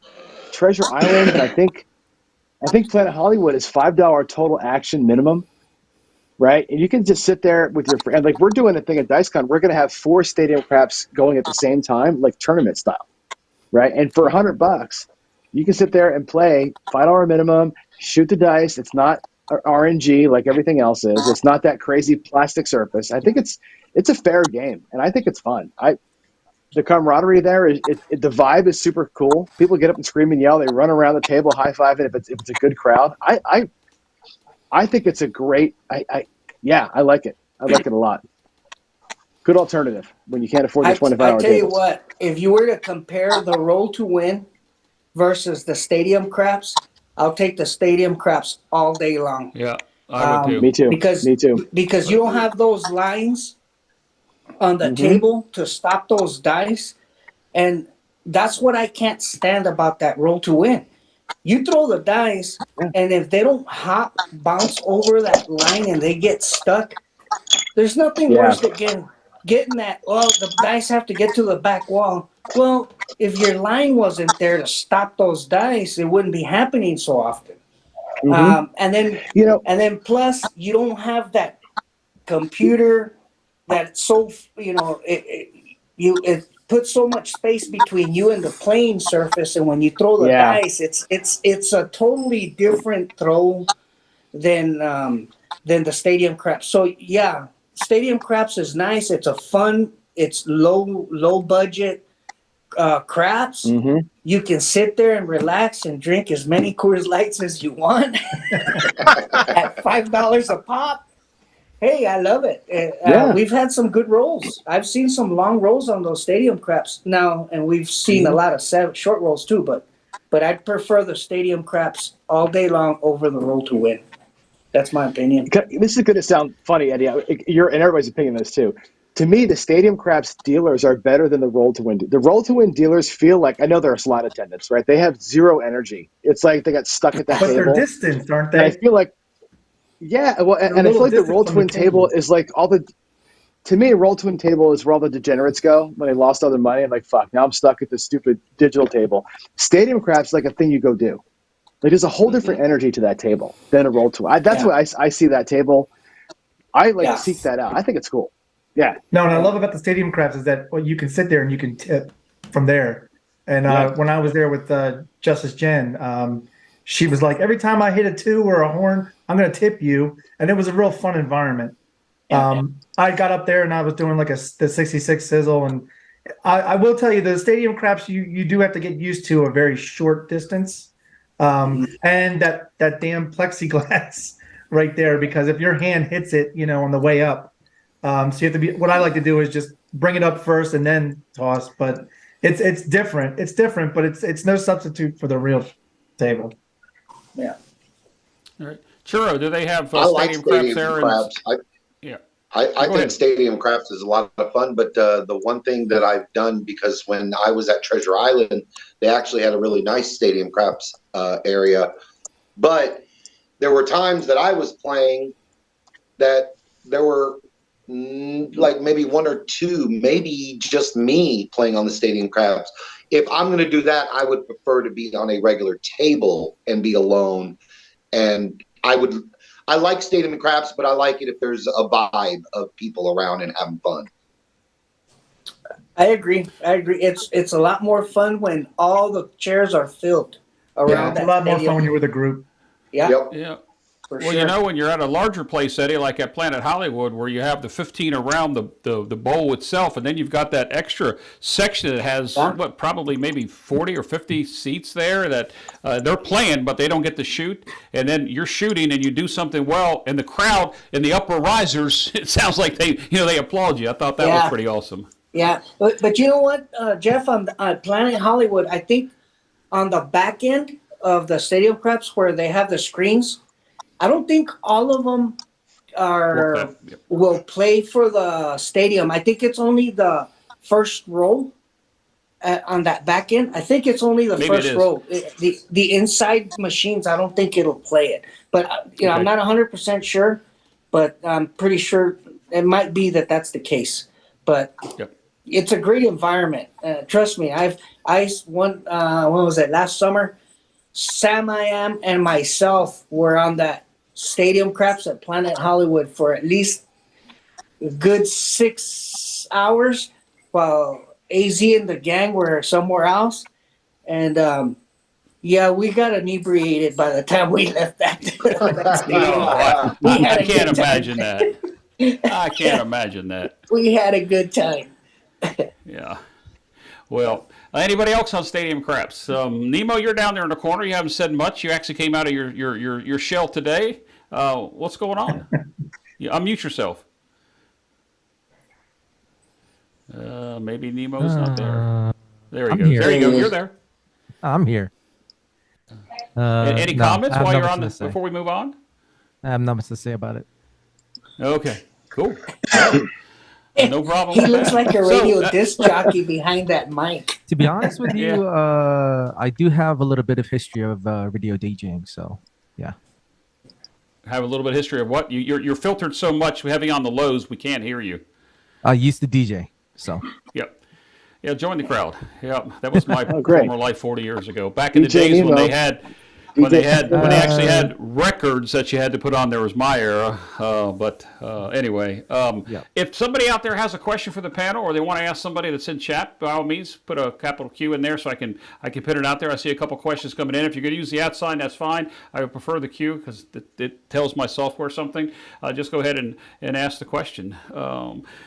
Treasure Island and I think Planet Hollywood is $5 total action minimum, right? And you can just sit there with your friend. Like, we're doing a thing at DiceCon. We're going to have 4 stadium craps going at the same time, like tournament style, right? And for $100, you can sit there and play $5 minimum, shoot the dice. It's not RNG like everything else is. It's not that crazy plastic surface. I think it's a fair game, and I think it's fun. The camaraderie there is the vibe is super cool. People get up and scream and yell. They run around the table high-fiving if it's a good crowd. I think it's a great. I like it. I like it a lot. Good alternative when you can't afford the 25-hour tables. I tell you what, if you were to compare the roll to win versus the stadium craps, I'll take the stadium craps all day long. Yeah, I would too. Me too. Me too. Because you don't have those lines on the table to stop those dice, and that's what I can't stand about that roll to win. You throw the dice, and if they don't bounce over that line and they get stuck, there's nothing worse than getting that. Well, the dice have to get to the back wall. Well, if your line wasn't there to stop those dice, it wouldn't be happening so often. And then plus you don't have that computer that it puts so much space between you and the playing surface, and when you throw the dice, it's a totally different throw than the stadium craps. So yeah, stadium craps is nice. It's it's low budget craps. You can sit there and relax and drink as many Coors Lights as you want at $5 a pop. Hey, I love it. We've had some good rolls. I've seen some long rolls on those stadium craps now, and we've seen a lot of short rolls too. But I'd prefer the stadium craps all day long over the roll to win. That's my opinion. This is going to sound funny, Eddie. And everybody's opinion is too. To me, the stadium craps dealers are better than the roll to win. The roll to win dealers feel like, I know they're slot attendants, right? They have zero energy. It's like they got stuck at that table. But they're distanced, aren't they? And I feel like. Yeah, well, and I feel like the roll to win table is like to me, a roll to win table is where all the degenerates go when they lost all their money and like, fuck, now I'm stuck at this stupid digital table. Stadium craps is like a thing you go do. Like, there's a whole different energy to that table than a roll to win. That's what I see that table. I seek that out. I think it's cool. Yeah. No, and I love about the stadium craps is that you can sit there and you can tip from there. And when I was there with Justice Jen, she was like, every time I hit a 2 or a horn, I'm going to tip you. And it was a real fun environment. I got up there and I was doing like the 66 sizzle. And I will tell you, the stadium craps, you do have to get used to a very short distance. And that damn plexiglass right there, because if your hand hits it, on the way up, so you have to be, what I like to do is just bring it up first and then toss. But it's different. It's different, but it's no substitute for the real table. Yeah. All right. Churro, do they have I like stadium craps there? Craps. I think stadium craps is a lot of fun, but the one thing that I've done, because when I was at Treasure Island, they actually had a really nice stadium craps area. But there were times that I was playing that there were like maybe 1 or 2, maybe just me playing on the stadium craps. If I'm going to do that, I would prefer to be on a regular table and be alone. And I like stadium craps, but I like it if there's a vibe of people around and having fun. I agree. It's a lot more fun when all the chairs are filled around. It's a lot more fun when you're with a group. Yeah. Yep. Yeah. For Well, sure. when you're at a larger place, Eddie, like at Planet Hollywood, where you have the 15 around the bowl itself, and then you've got that extra section that has, probably maybe 40 or 50 seats there that they're playing, but they don't get to shoot. And then you're shooting and you do something well, and the crowd in the upper risers, it sounds like they applaud you. I thought that was pretty awesome. Yeah. But you know what, Jeff, on Planet Hollywood, I think on the back end of the stadium craps where they have the screens, I don't think all of them will play for the stadium. I think it's only the first row on that back end. I think it's only the first row. The inside machines, I don't think it'll play it. But I'm not 100% sure, but I'm pretty sure it might be that's the case. But it's a great environment. Trust me. When was it? Last summer, Sam I Am and myself were on that stadium craps at Planet Hollywood for at least a good 6 hours, while AZ and the gang were somewhere else. And we got inebriated by the time we left that stadium. I can't imagine that. I can't imagine that. We had a good time. Yeah. Well, anybody else on stadium craps? Nemo, you're down there in the corner. You haven't said much. You actually came out of your shell today. What's going on? Unmute yourself. Maybe Nemo's not there. There he goes. Here. There you go. You're there. I'm here. Any comments while you're on this before we move on? I have nothing to say about it. Okay. Cool. No problem. He looks like a radio disc jockey behind that mic. To be honest with you, I do have a little bit of history of radio DJing, so yeah. Have a little bit of history of what? You're filtered so much, we have you on the lows, we can't hear you. I used to DJ, so. Yep. Yeah, join the crowd. Yeah, that was my former life 40 years ago. Back in the days when they had when they actually had records that you had to put on. There was my era, but anyway, if somebody out there has a question for the panel, or they want to ask somebody that's in chat, by all means, put a capital Q in there so I can put it out there. I see a couple questions coming in. If you're going to use the @ sign, that's fine. I would prefer the Q because it tells my software something. Just go ahead and ask the question.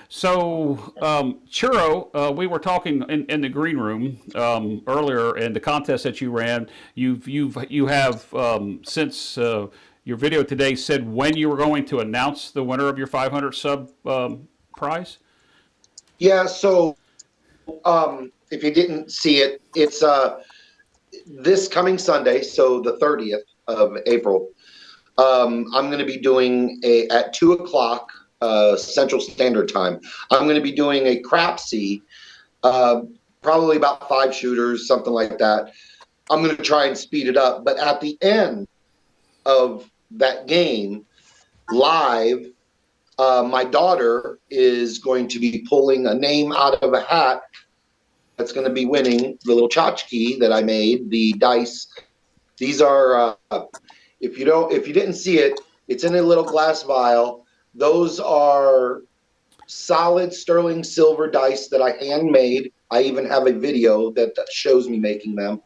Churro, we were talking in the green room earlier in the contest that you ran. You have since your video today said when you were going to announce the winner of your 500 sub prize. Yeah. So if you didn't see it, it's this coming Sunday, so the 30th of April. I'm going to be doing at 2:00 Central Standard Time. I'm going to be doing a crapsy, probably about 5 shooters, something like that. I'm going to try and speed it up. But at the end of that game, live, my daughter is going to be pulling a name out of a hat that's going to be winning the little tchotchke that I made, the dice. These are, if you didn't see it, it's in a little glass vial. Those are solid sterling silver dice that I handmade I even have a video that shows me making them.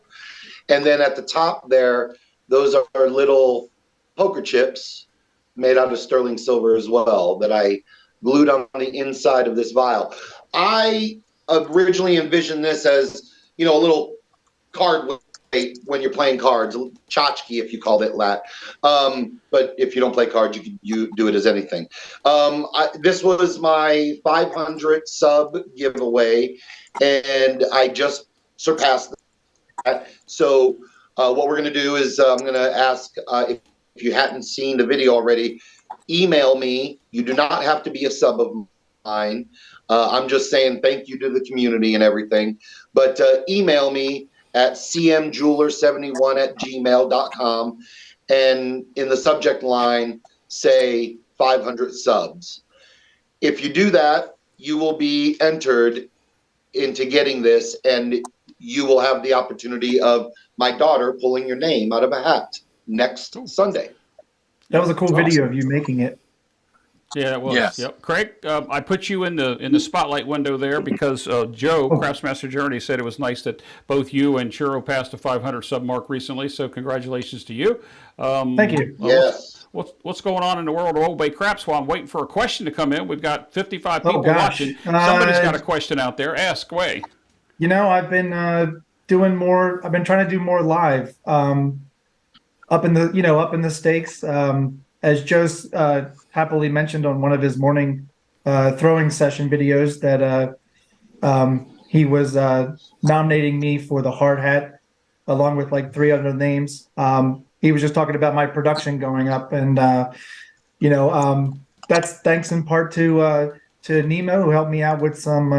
And then at the top there, those are little poker chips made out of sterling silver as well that I glued on the inside of this vial. I originally envisioned this as, a little card weight when you're playing cards, tchotchke if you called it that. But if you don't play cards, you do it as anything. This was my 500 sub giveaway, and I just surpassed that. So what we're going to do is I'm going to ask if you hadn't seen the video already, email me. You do not have to be a sub of mine. I'm just saying thank you to the community and everything. But email me at cmjeweler71@gmail.com, and in the subject line say 500 subs. If you do that, you will be entered into getting this, and you will have the opportunity of my daughter pulling your name out of a hat next Sunday. That was a cool video of you making it. Yeah, it was. Yes. Yep. Craig, I put you in the spotlight window there because Joe, Craftsmaster Journey, said it was nice that both you and Churro passed the 500 sub mark recently. So congratulations to you. Thank you. Yes. What's going on in the world of Old Bay Craps? While I'm waiting for a question to come in, we've got 55 people watching. Somebody's got a question out there. Ask away. I've been doing more. I've been trying to do more live up in the stakes. As Joe's happily mentioned on one of his morning throwing session videos, that he was nominating me for the hard hat along with like 3 other names. He was just talking about my production going up, and that's thanks in part to Nemo, who helped me out with some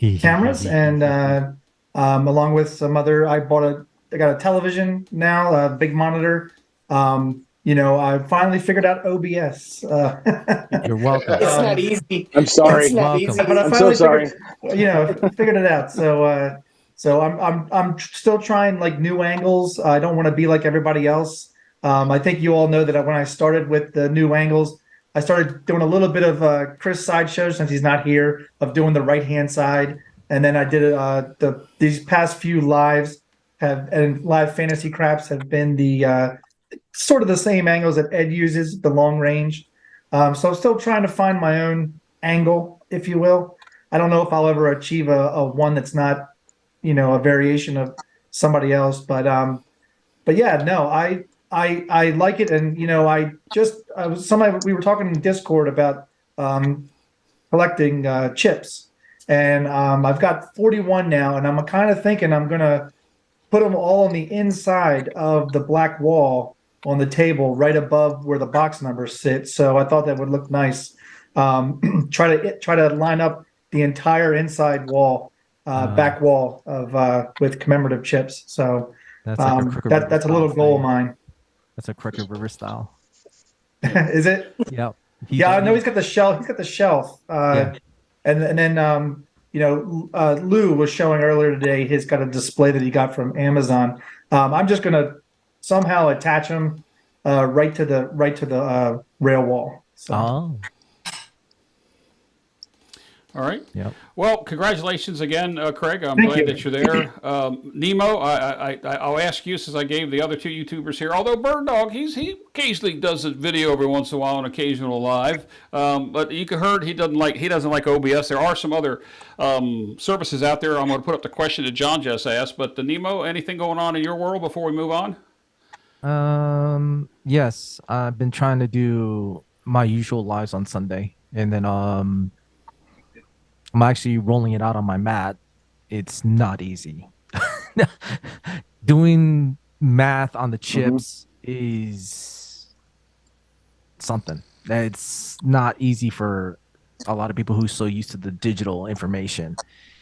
cameras, and along with some other. I got a television now, a big monitor. I finally figured out OBS. You're welcome. It's not easy. I'm sorry. It's not easy. But I I'm finally so sorry. figured it out. So I'm still trying like new angles. I don't want to be like everybody else. I think you all know that when I started with the new angles, I started doing a little bit of Chris sideshow since he's not here, of doing the right hand side, and then I did these past few lives and live fantasy craps have been the sort of the same angles that Ed uses, the long range. So I'm still trying to find my own angle, if you will. I don't know if I'll ever achieve a one that's not, a variation of somebody else. But yeah, no, I like it. And, we were talking in Discord about collecting chips. And I've got 41 now, and I'm kind of thinking I'm going to put them all on the inside of the black wall on the table right above where the box numbers sit. So I thought that would look nice. Try to line up the entire inside wall, back wall of with commemorative chips. So that's like that's a little goal of mine. That's a Crooked River style. Is it? Yep. Yeah, I know he's got the shelf. He's got the shelf. And then Lou was showing earlier today. He's got a display that he got from Amazon. I'm just gonna somehow attach them right to the rail wall. So. Oh. All right. Yep. Well, congratulations again, Craig. I'm Thank glad you. that you're there. Nemo, I'll ask you, since I gave the other 2 YouTubers here. Although Bird Dog, he occasionally does a video every once in a while, an occasional live. But you heard he doesn't like OBS. There are some other services out there. I'm going to put up the question that John just asked. But Nemo, anything going on in your world before we move on? Yes, I've been trying to do my usual lives on Sunday, and then I'm actually rolling it out on my mat. It's not easy. Doing math on the chips is something. It's not easy for a lot of people who's so used to the digital information.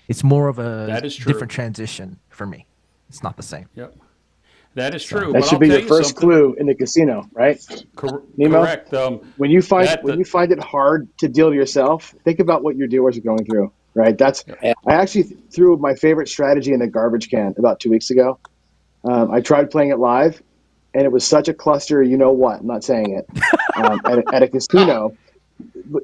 It's more of a different transition for me. It's not the same. Yep. That is true. That should be your first clue in the casino, right? Nemo? Correct. When you find it hard to deal to yourself, think about what your dealers are going through, right? I actually threw my favorite strategy in the garbage can about 2 weeks ago. I tried playing it live, and it was such a cluster. You know what? I'm not saying it. At a casino,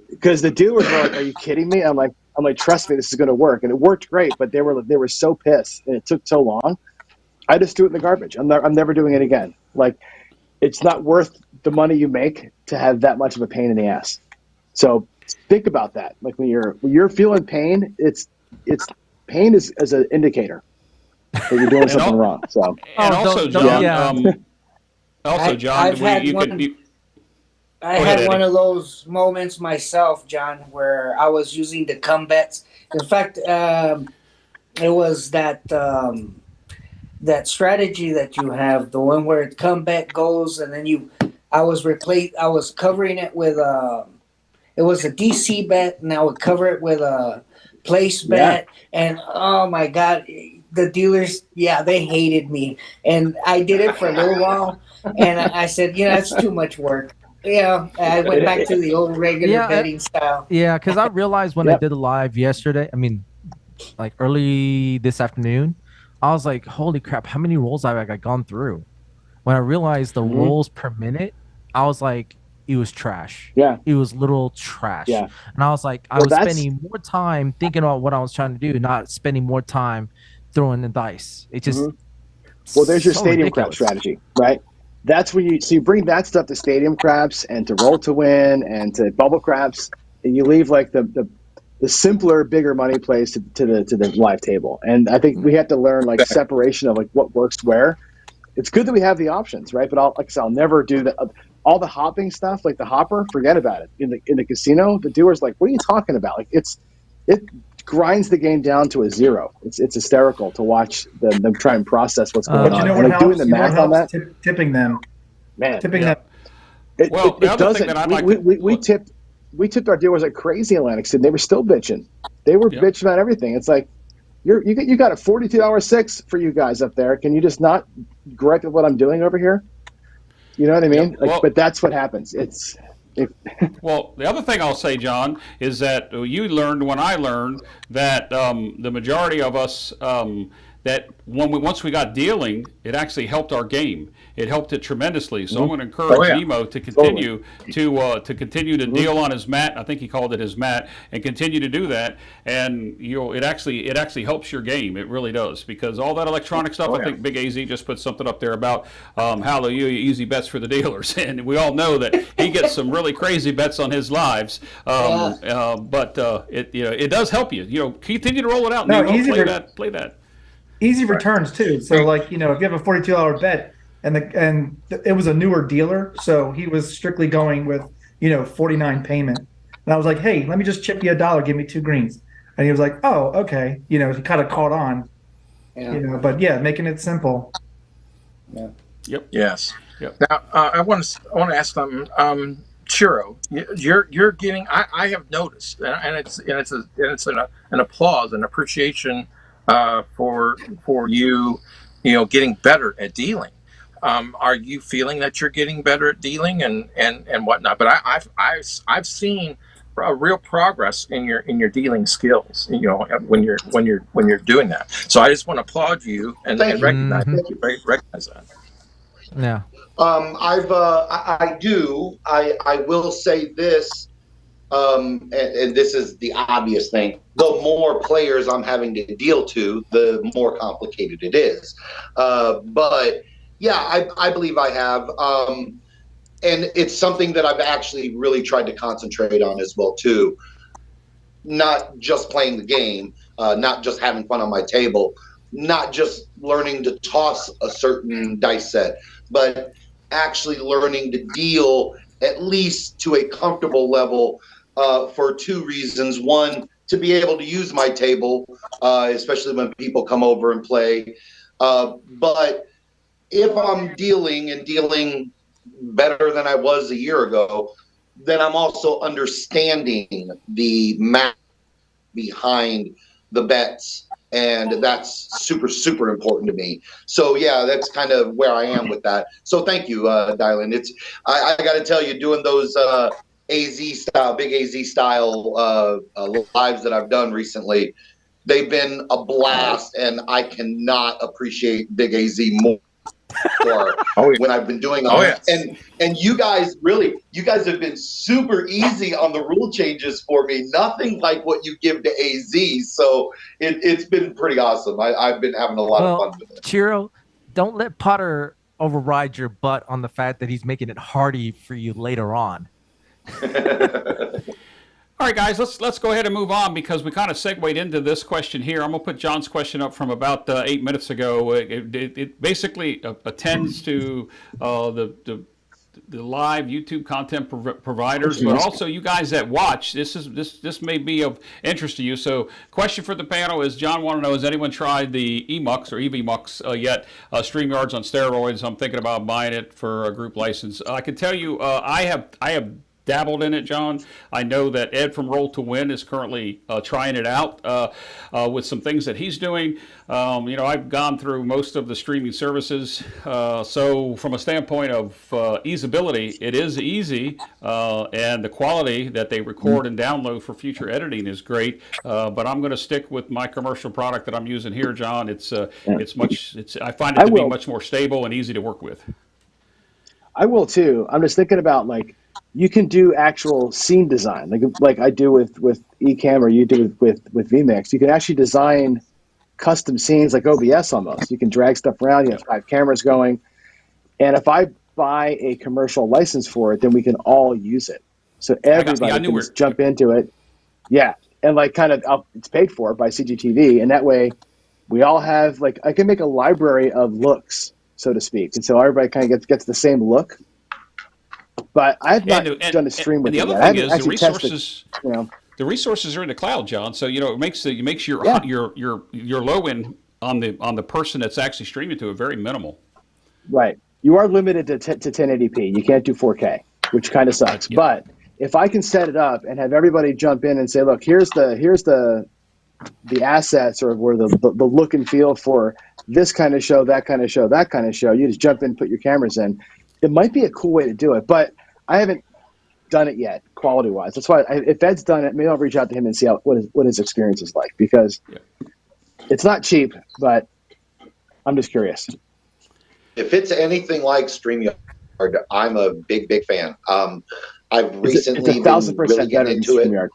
because the dealers were like, "Are you kidding me?" I'm like, I'm like, trust me, this is going to work. And it worked great, but they were so pissed and it took so long. I just threw it in the garbage. I'm never doing it again. Like, it's not worth the money you make to have that much of a pain in the ass. So think about that. Like when you're feeling pain, it's pain is as an indicator that you're doing something wrong. So and also, John, I've had one of those moments myself, John, where I was using the come bets. In fact, it was that strategy that you have, the one where the come bet goes, and then I was covering it with it was a DC bet, and I would cover it with a place bet, and oh my God, the dealers, they hated me, and I did it for a little while, and I said, it's too much work. I went back to the old regular betting style. Yeah, because I realized when I did a live yesterday, I mean, like early this afternoon, I was like, holy crap, how many rolls have I gone through? When I realized the rolls per minute, I was like, it was trash. Yeah. It was literal trash. Yeah. And I was like, I was spending more time thinking about what I was trying to do, not spending more time throwing the dice. It just Well, there's your so stadium ridiculous. crap strategy, right? That's when you bring that stuff to stadium craps and to roll to win and to bubble craps, and you leave like the simpler, bigger money plays to the live table. And I think we have to learn like separation of like what works where. It's good that we have the options, right? But I'll never do that. All the hopping stuff, like the hopper, forget about it. In the casino, the dealer's like, what are you talking about? Like it grinds the game down to a zero. It's hysterical to watch them try and process what's going on. But you know what like helps? doing the math on that, tipping them. Man, tipping them. It doesn't. We tipped our dealers like crazy in Atlantic City. They were still bitching. They were bitching about everything. It's like you got a 42-hour 6 for you guys up there. Can you just not correct what I'm doing over here? You know what I mean? But that's what happens. Well, the other thing I'll say, John, is that you learned when I learned that the majority of us that once we got dealing, it actually helped our game. It helped it tremendously. So I'm going to encourage Nemo to continue to continue to deal on his mat. I think he called it his mat, and continue to do that. And it actually helps your game. It really does, because all that electronic stuff. I think Big AZ just put something up there about hallelujah easy bets for the dealers, and we all know that he gets some really crazy bets on his lives. But it does help you. Continue to roll it out. No, Nemo, play that. Easy returns too. So like, if you have a $42 bet and it was a newer dealer, so he was strictly going with, 49 payment. And I was like, hey, let me just chip you $1, give me 2 greens. And he was like, oh, okay. He kind of caught on. But making it simple. Yeah. Yep. Yes. Yep. Now I want to ask them, Chiro, you're getting. I have noticed, and it's an applause and appreciation for you, getting better at dealing. Are you feeling that you're getting better at dealing and whatnot? But I've seen a real progress in your dealing skills. When you're doing that. So I just want to applaud you and recognize that. Yeah. I do. I will say this, and this is the obvious thing. The more players I'm having to deal to, the more complicated it is. But yeah, I believe I have. And it's something that I've actually really tried to concentrate on as well too. Not just playing the game, not just having fun on my table, not just learning to toss a certain dice set, but actually learning to deal at least to a comfortable level for 2 reasons. One, to be able to use my table, especially when people come over and play. But if I'm dealing better than I was a year ago, then I'm also understanding the math behind the bets. And that's super, super important to me. So yeah, that's kind of where I am with that. So thank you, Dylan. I got to tell you, doing those big AZ style lives that I've done recently, they've been a blast, and I cannot appreciate Big AZ more for when I've been doing all that. And you guys have been super easy on the rule changes for me. Nothing like what you give to AZ. So it's been pretty awesome. I've been having a lot of fun with it. Chiro, don't let Potter override your butt on the fact that he's making it hardy for you later on. All right, guys, let's go ahead and move on because we kind of segued into this question here. I'm going to put John's question up from about 8 minutes ago. It basically attends to the live YouTube content providers, but also you guys that watch. This may be of interest to you. So, question for the panel is: John want to know, has anyone tried the eMux or EVMux yet? StreamYard's on steroids. I'm thinking about buying it for a group license. I can tell you, I have dabbled in it, John. I know that Ed from Roll to Win is currently trying it out with some things that he's doing. I've gone through most of the streaming services. So from a standpoint of easeability, it is easy, and the quality that they record and download for future editing is great. But I'm going to stick with my commercial product that I'm using here, John. I find it to be much more stable and easy to work with. I will too. I'm just thinking about you can do actual scene design, like I do with Ecamm or you do with vMix. You can actually design custom scenes like OBS almost. You can drag stuff around. You have 5 cameras going, and if I buy a commercial license for it, then we can all use it. So everybody can just jump into it. Yeah, and it's paid for by CGTV, and that way we all have I can make a library of looks, so to speak, and so everybody kind of gets the same look. But I've not done a stream with it. The other thing is the resources are in the cloud, John. So it makes your low end on the person that's actually streaming to it very minimal. Right. You are limited to 1080p. You can't do 4K, which kind of sucks. Yeah. But if I can set it up and have everybody jump in and say, look, here's the assets or where the look and feel for this kind of show, that kind of show, that kind of show. You just jump in, put your cameras in. It might be a cool way to do it, but I haven't done it yet, quality-wise. That's why if Ed's done it, maybe I'll reach out to him and see what his experience is like, because it's not cheap, but I'm just curious. If it's anything like StreamYard, I'm a big fan. I've recently been really getting into it.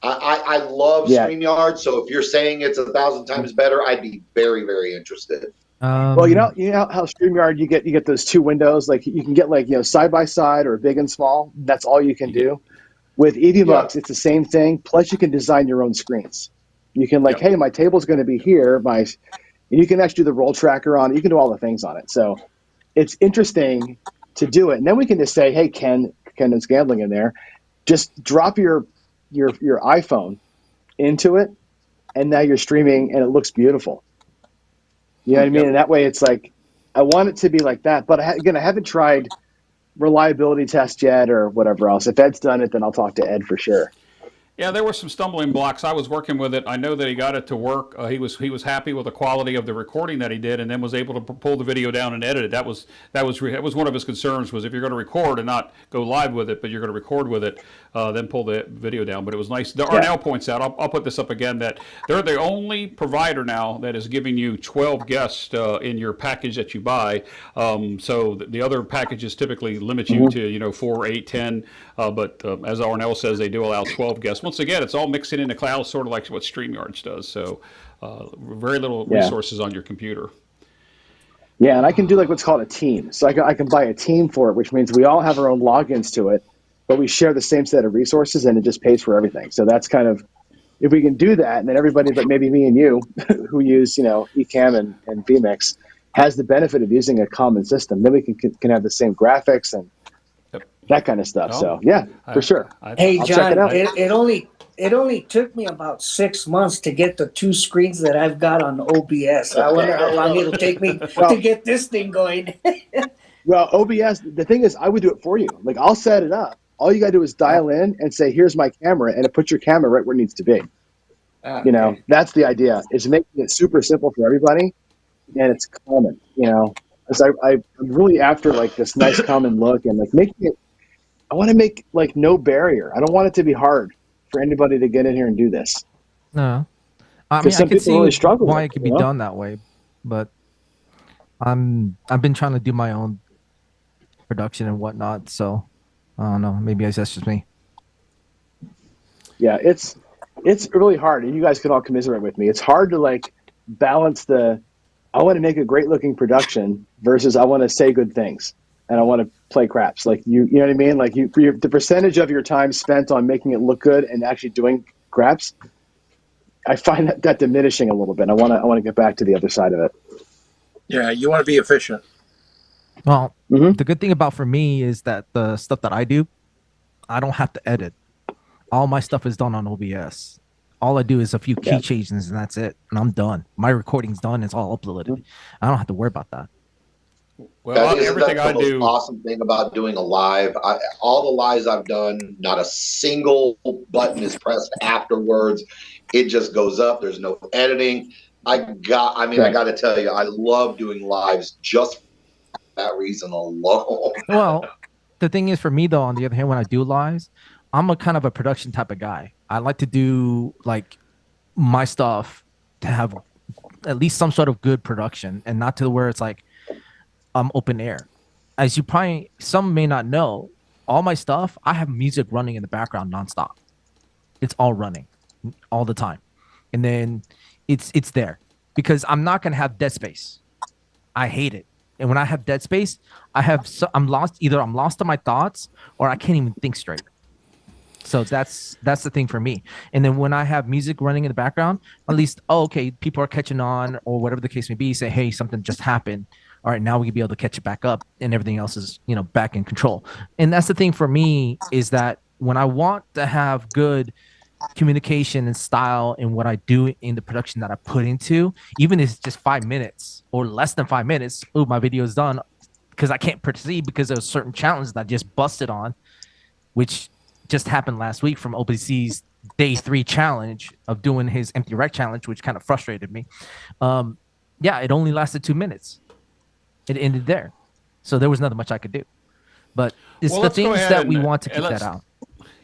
I love StreamYard, so if you're saying it's 1,000 times better, I'd be very, very interested. Well, you know how StreamYard you get those 2 windows, you can get side by side or big and small. That's all you can do. With EVMux, it's the same thing. Plus, you can design your own screens. You can hey, my table's going to be here. And you can actually do the roll tracker on it. You can do all the things on it. So it's interesting to do it. And then we can just say, hey, Ken is gambling in there. Just drop your iPhone into it, and now you're streaming, and it looks beautiful. You know what I mean? And that way it's I want it to be like that. But I haven't tried reliability test yet or whatever else. If Ed's done it, then I'll talk to Ed for sure. Yeah, there were some stumbling blocks. I was working with it. I know that he got it to work. He was happy with the quality of the recording that he did, and then was able to pull the video down and edit it. That was one of his concerns, was if you're going to record and not go live with it, but you're going to record with it, then pull the video down. But it was nice. Arnell points out, I'll put this up again, that they're the only provider now that is giving you 12 guests in your package that you buy. So the other packages typically limit you to 4, 8, 10. But as Arnell says, they do allow 12 guests. Once again, it's all mixing in the cloud, sort of like what StreamYard does. So very little resources on your computer. Yeah, and I can do what's called a team. So I can buy a team for it, which means we all have our own logins to it, but we share the same set of resources, and it just pays for everything. So that's kind of, if we can do that, and then everybody but maybe me and you who use Ecamm and vMix has the benefit of using a common system, then we can have the same graphics and that kind of stuff. So for sure. Hey, John, it only took me about 6 months to get the 2 screens that I've got on OBS. I wonder how long it'll take me to get this thing going. Well, OBS, the thing is, I would do it for you. I'll set it up. All you got to do is dial in and say, here's my camera, and it puts your camera right where it needs to be. That's the idea, is making it super simple for everybody, and it's common, Because I'm really after this nice common look, and making it, I want to make no barrier. I don't want it to be hard for anybody to get in here and do this. No, I mean, I can see really struggle why it could be done that way, but I've been trying to do my own production and whatnot, so I don't know. Maybe that's just me. Yeah, it's really hard, and you guys can all commiserate with me. It's hard to like balance I want to make a great looking production versus I want to say good things and I want to play craps. Like you know what I mean? Like the percentage of your time spent on making it look good and actually doing craps, I find that diminishing a little bit. I want to get back to the other side of it. Yeah, you want to be efficient. Well, the good thing about for me is that the stuff that I do, I don't have to edit. All my stuff is done on OBS. All I do is a few key changes and that's it. And I'm done. My recording's done. It's all uploaded. I don't have to worry about that. Well, everything I do. The awesome thing about doing a live, all the lives I've done, not a single button is pressed afterwards. It just goes up. There's no editing. I got to tell you, I love doing lives just for that reason alone. Well, the thing is for me though, on the other hand, when I do lives, I'm a kind of a production type of guy. I like to do like my stuff to have at least some sort of good production and not to where it's like open air. As you probably, some may not know, all my stuff, I have music running in the background nonstop. It's all running all the time. And then it's there because I'm not going to have dead space. I hate it. And when I have dead space, I'm lost. Either I'm lost in my thoughts or I can't even think straight. So that's the thing for me. And then when I have music running in the background, at least, okay, people are catching on or whatever the case may be, say, hey, something just happened. All right, now we can be able to catch it back up and everything else is, back in control. And that's the thing for me is that when I want to have good communication and style in what I do in the production that I put into, even if it's just 5 minutes or less than 5 minutes, my video is done because I can't proceed because there's certain challenges that I just busted on, which just happened last week from OpenC's day 3 challenge of doing his empty rec challenge, which kind of frustrated me. It only lasted 2 minutes. It ended there. So there was nothing much I could do. But it's the things that we want to keep that out.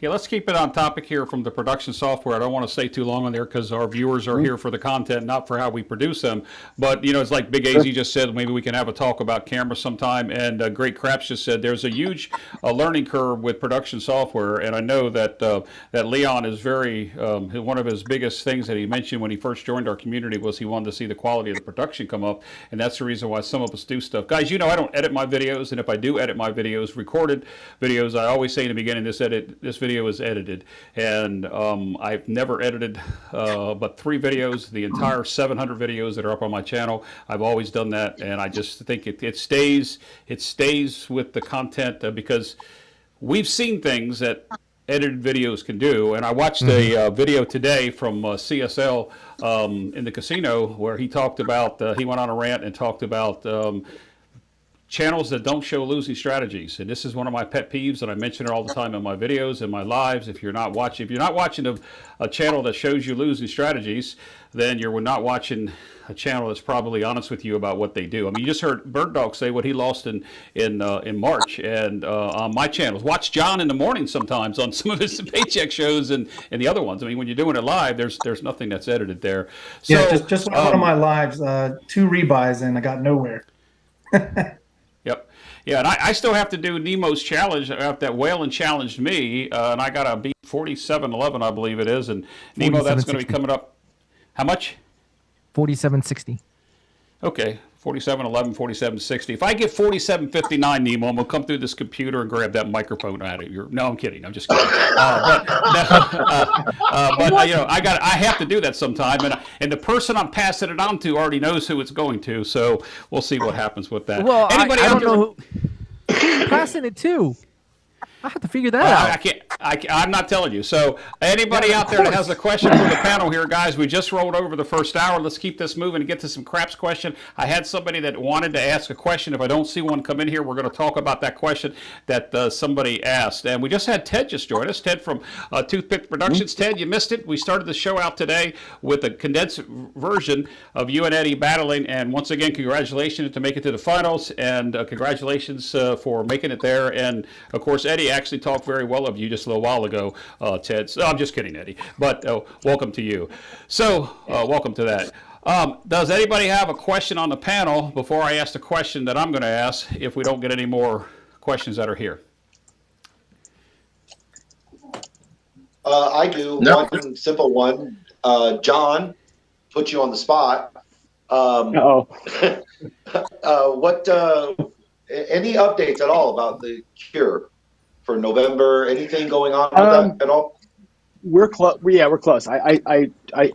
Yeah, let's keep it on topic here from the production software. I don't want to stay too long on there because our viewers are here for the content, not for how we produce them. But, it's like Big AZ just said, maybe we can have a talk about cameras sometime. And Great Craps just said there's a huge learning curve with production software. And I know that that Leon is very, one of his biggest things that he mentioned when he first joined our community was he wanted to see the quality of the production come up. And that's the reason why some of us do stuff. Guys, I don't edit my videos. And if I do edit my videos, recorded videos, I always say in the beginning, this video is edited, and I've never edited but 3 videos. The entire 700 videos that are up on my channel, I've always done that, and I just think it stays with the content because we've seen things that edited videos can do. And I watched a video today from CSL in the casino where he talked about he went on a rant and talked about channels that don't show losing strategies. And this is one of my pet peeves, and I mention it all the time in my videos and my lives. If you're not watching a channel that shows you losing strategies, then you're not watching a channel that's probably honest with you about what they do. I mean, you just heard Bird Dog say what he lost in March, and on my channels. Watch John in the morning sometimes on some of his paycheck shows and the other ones. I mean, when you're doing it live, there's nothing that's edited there. So, yeah, just one of my lives, 2 rebuys, and I got nowhere. Yep. Yeah, and I still have to do Nemo's challenge that Whalen challenged me, and I got to beat 4711, I believe it is. And Nemo, that's going to be coming up. How much? 4760. Okay, 4711, 4760. If I get 4759, Nemo, I'm going to come through this computer and grab that microphone out of your. No, I'm kidding. I'm just kidding. But I have to do that sometime, and the person I'm passing it on to already knows who it's going to. So we'll see what happens with that. Well, anybody I don't know who passing it to. I have to figure that out. I'm not telling you. So anybody out there that has a question for the panel here, guys, we just rolled over the first hour. Let's keep this moving and get to some craps question. I had somebody that wanted to ask a question. If I don't see one come in here, we're going to talk about that question that somebody asked. And we just had Ted just join us. Ted from Toothpick Productions. Ted, you missed it. We started the show out today with a condensed version of you and Eddie battling. And once again, congratulations to make it to the finals. And congratulations for making it there. And, of course, Eddie actually talked very well of you just a little while ago, Ted. So, I'm just kidding, Eddie. But welcome to you. So welcome to that. Does anybody have a question on the panel before I ask the question that I'm going to ask if we don't get any more questions that are here? I do. Nope. One simple one. John, put you on the spot. What? Any updates at all about the cure for November? Anything going on with that at all? We're close. Yeah, we're close. I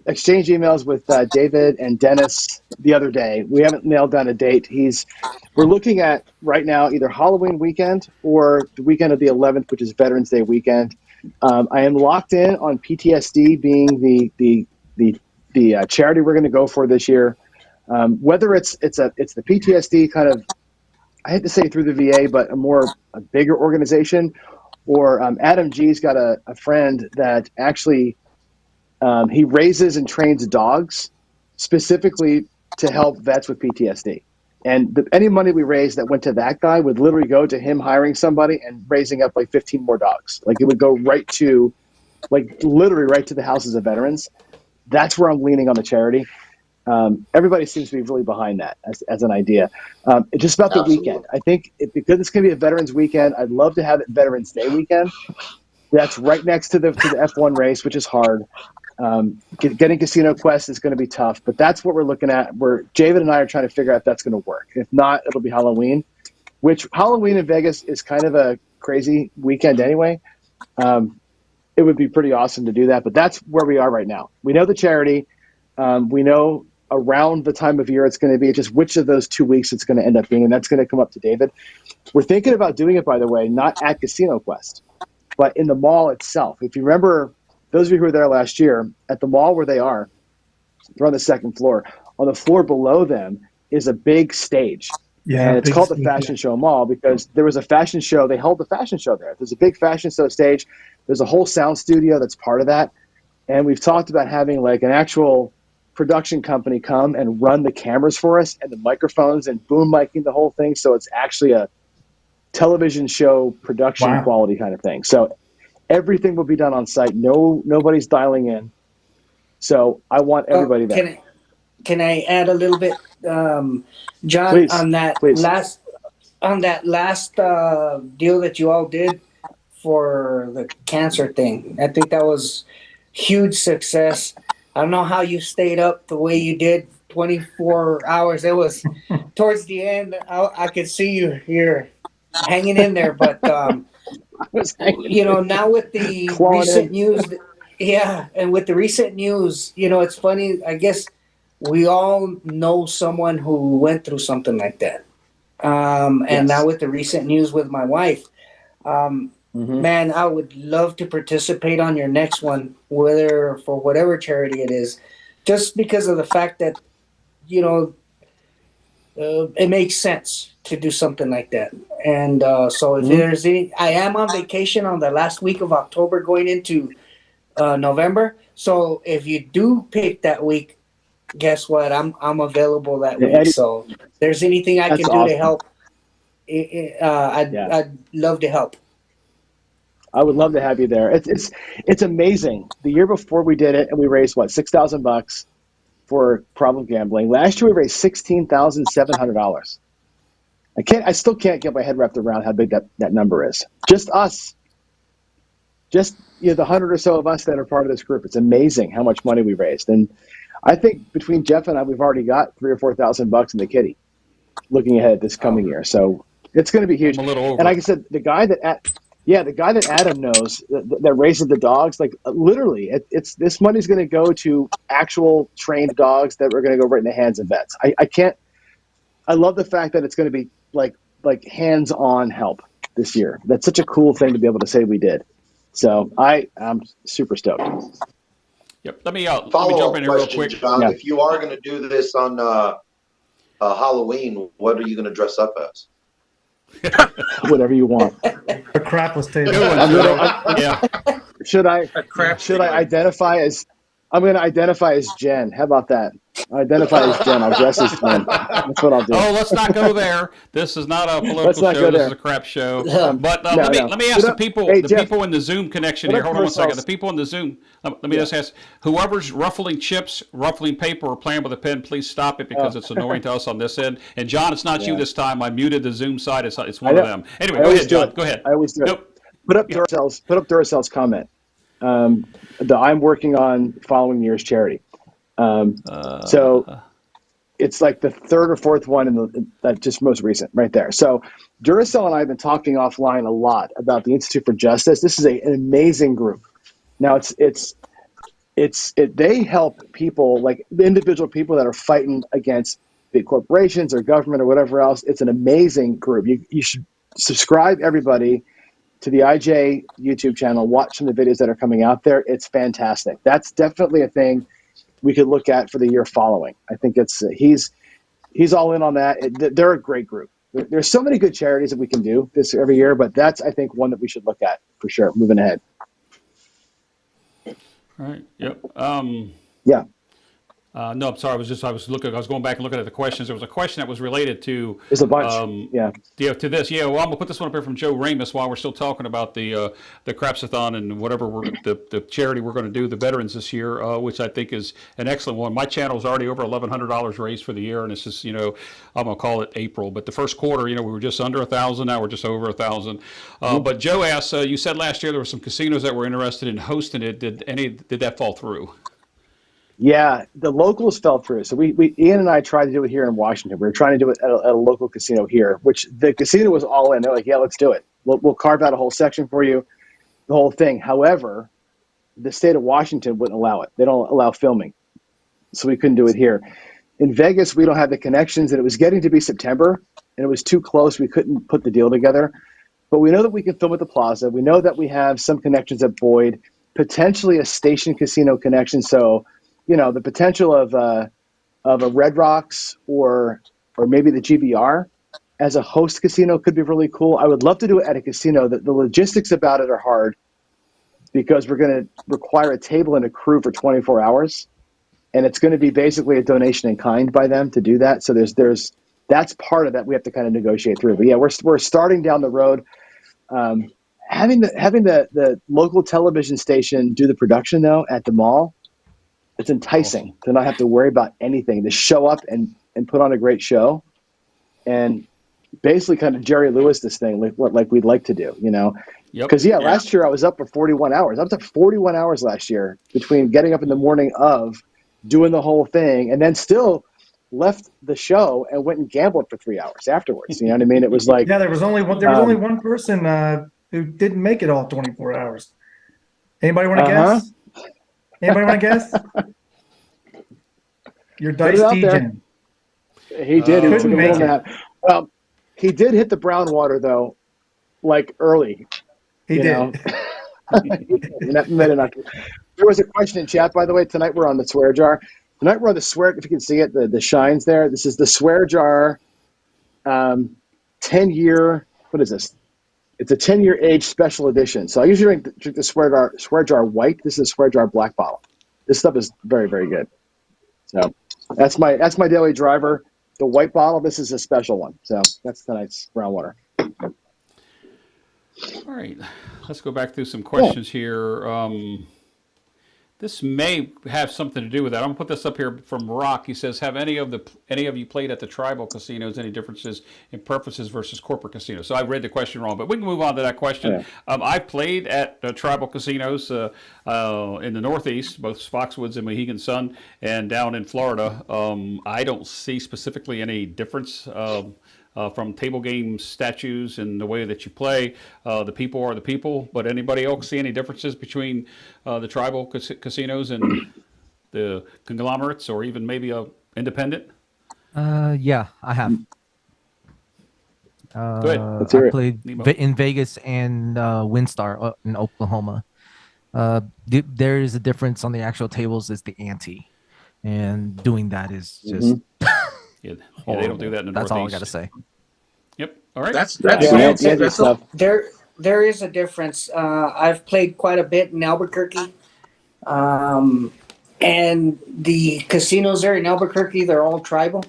exchanged emails with David and Dennis the other day. We haven't nailed down a date. We're looking at right now either Halloween weekend or the weekend of the 11th, which is Veterans Day weekend. I am locked in on PTSD being the charity we're going to go for this year. Whether it's the PTSD kind of, I hate to say through the VA, but a bigger organization, or Adam G's got a friend that actually he raises and trains dogs specifically to help vets with PTSD. And any money we raised that went to that guy would literally go to him hiring somebody and raising up like 15 more dogs. Like it would go right to, like literally right to the houses of veterans. That's where I'm leaning on the charity. Everybody seems to be really behind that as an idea. It's just about the weekend. I think because it's going to be a Veterans weekend, I'd love to have it Veterans Day weekend. That's right next to the F1 race, which is hard. Getting Casino Quest is going to be tough, but that's what we're looking at. David and I are trying to figure out if that's going to work. If not, it'll be Halloween, which Halloween in Vegas is kind of a crazy weekend anyway. It would be pretty awesome to do that, but that's where we are right now. We know the charity. We know around the time of year it's going to be, just which of those 2 weeks it's going to end up being, and that's going to come up to David. We're thinking about doing it, by the way, not at Casino Quest, but in the mall itself. If you remember, those of you who were there last year, at the mall where they're on the second floor. On the floor below them is a big stage. Yeah, and it's called the Fashion Show Mall because there was a fashion show. They held the fashion show there. There's a big fashion show stage. There's a whole sound studio that's part of that. And we've talked about having like an actual production company come and run the cameras for us and the microphones and boom micing the whole thing. So it's actually a television show production quality kind of thing. So everything will be done on site. Nobody's dialing in. So I want everybody there. Can I add a little bit, John, please, on that last deal that you all did for the cancer thing? I think that was huge success. I don't know how you stayed up the way you did, 24 hours. It was towards the end. I could see you here hanging in there, but now with the recent news, and with the recent news, it's funny. I guess we all know someone who went through something like that. And now with the recent news with my wife, man, I would love to participate on your next one, whether for whatever charity it is, just because of the fact that, it makes sense to do something like that. And so if there's I am on vacation on the last week of October going into November. So if you do pick that week, guess what? I'm available that week. So if there's anything I can do to help, I'd love to help. I would love to have you there. It's amazing. The year before we did it, and we raised $6,000 for Problem Gambling. Last year we raised $16,700. I still can't get my head wrapped around how big that number is. Just us. Just the 100 or so of us that are part of this group. It's amazing how much money we raised. And I think between Jeff and I, we've already got $3,000 or $4,000 in the kitty looking ahead this coming year. So it's going to be huge. I'm a little over. And like I said, the guy that Adam knows that raises the dogs, like literally, this money's going to go to actual trained dogs that are going to go right in the hands of vets. I love the fact that it's going to be like hands-on help this year. That's such a cool thing to be able to say we did. So I'm super stoked. Yep. Let me jump in here real quick, John. Yeah. If you are going to do this on Halloween, what are you going to dress up as? Whatever you want. A crap was taken. Should I identify as I'm going to identify as Jen. How about that? I'll identify as Jen. I'll dress as Jen. That's what I'll do. Oh, let's not go there. This is not a political show. This is a crap show. But let me ask the people people in the Zoom connection here. Hold on one second. The people in the Zoom. Let me just ask: whoever's ruffling chips, ruffling paper, or playing with a pen, please stop it because it's annoying to us on this end. And John, it's not you this time. I muted the Zoom side. It's one of them. Anyway, go ahead, John. Go ahead. I always do it. Put up Duracell's comment. That I'm working on following year's charity. So it's like the third or fourth one in that just most recent right there. So Duracell and I have been talking offline a lot about the Institute for Justice. This is an amazing group. Now they help people, like individual people that are fighting against big corporations or government or whatever else. It's an amazing group. You should subscribe, everybody, to the IJ YouTube channel. Watch some of the videos that are coming out there. It's fantastic. That's definitely a thing we could look at for the year following. I think he's all in on that. They're a great group. There's so many good charities that we can do this every year, but that's, I think, one that we should look at for sure moving ahead. All right. Yep. Yeah. No, I'm sorry. I was going back and looking at the questions. There was a question that was related to. There's a bunch. To this. Yeah. Well, I'm gonna put this one up here from Joe Ramus while we're still talking about the Crapsathon and whatever the charity we're going to do, the veterans this year, which I think is an excellent one. My channel is already over $1,100 raised for the year, and this is I'm gonna call it April, but the first quarter, we were just under 1,000. Now we're just over 1,000. But Joe asked, you said last year there were some casinos that were interested in hosting it. Did that fall through? Yeah, the locals fell through. So Ian and I tried to do it here in Washington. We were trying to do it at a local casino here, which the casino was all in. They're like, yeah, let's do it. We'll carve out a whole section for you, the whole thing. However, the state of Washington wouldn't allow it. They don't allow filming. So we couldn't do it here. In Vegas, we don't have the connections, and it was getting to be September, and it was too close. We couldn't put the deal together. But we know that we can film at the Plaza. We know that we have some connections at Boyd, potentially a station casino connection. So the potential of a Red Rocks or maybe the GBR as a host casino could be really cool. I would love to do it at a casino. The logistics about it are hard because we're going to require a table and a crew for 24 hours, and it's going to be basically a donation in kind by them to do that. So that's part of that we have to kind of negotiate through. But yeah, we're starting down the road. Having the local television station do the production though at the mall. It's enticing to not have to worry about anything, to show up and put on a great show and basically kind of Jerry Lewis this thing like we'd like to do, Because last year I was up for 41 hours. I was up 41 hours last year between getting up in the morning of doing the whole thing and then still left the show and went and gambled for 3 hours afterwards. You know what I mean? It was like there was only one person who didn't make it all 24 hours. Anybody want to guess? Anybody want to guess? Your dice DJ. He did. He took a little nap. Well, he did hit the brown water though, like early. He did. There was a question in chat, by the way. Tonight we're on the swear jar. Tonight we're on the swear. If you can see it, the shines there. This is the swear jar. 10-year. What is this? It's a 10-year age special edition. So I usually drink the swear jar white. This is a swear jar black bottle. This stuff is very, very good. So that's my daily driver. The white bottle. This is a special one. So that's tonight's brown water. All right, let's go back through some questions here. This may have something to do with that. I'm gonna put this up here from Rock. He says, "Have any of you played at the tribal casinos? Any differences in preferences versus corporate casinos?" So I read the question wrong, but we can move on to that question. Yeah. I've played at tribal casinos in the Northeast, both Foxwoods and Mohegan Sun, and down in Florida. I don't see specifically any difference. From table game statues and the way that you play. The people are the people, but anybody else see any differences between the tribal casinos and the conglomerates or even maybe a independent? Yeah, I have. Good. I played in Vegas and WinStar in Oklahoma. There is a difference on the actual tables. It's the ante, and doing that is just... Yeah, they don't do that in the That's Northeast. all I got to say. Yep. All right. That's There is a difference. I've played quite a bit in Albuquerque. And the casinos there in Albuquerque, they're all tribal.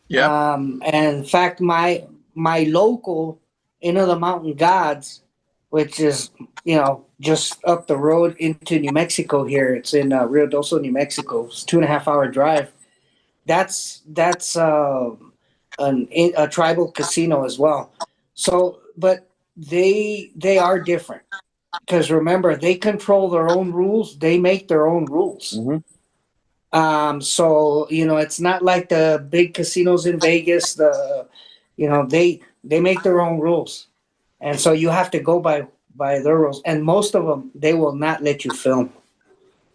Yeah. And in fact, my local Inn of the Mountain Gods, which is, just up the road into New Mexico here. It's in Rio Doso, New Mexico. It's 2.5-hour drive. That's a tribal casino as well. So, but they are different because remember, they control their own rules. They make their own rules. So it's not like the big casinos in Vegas. They make their own rules, and so you have to go by their rules. And most of them, they will not let you film.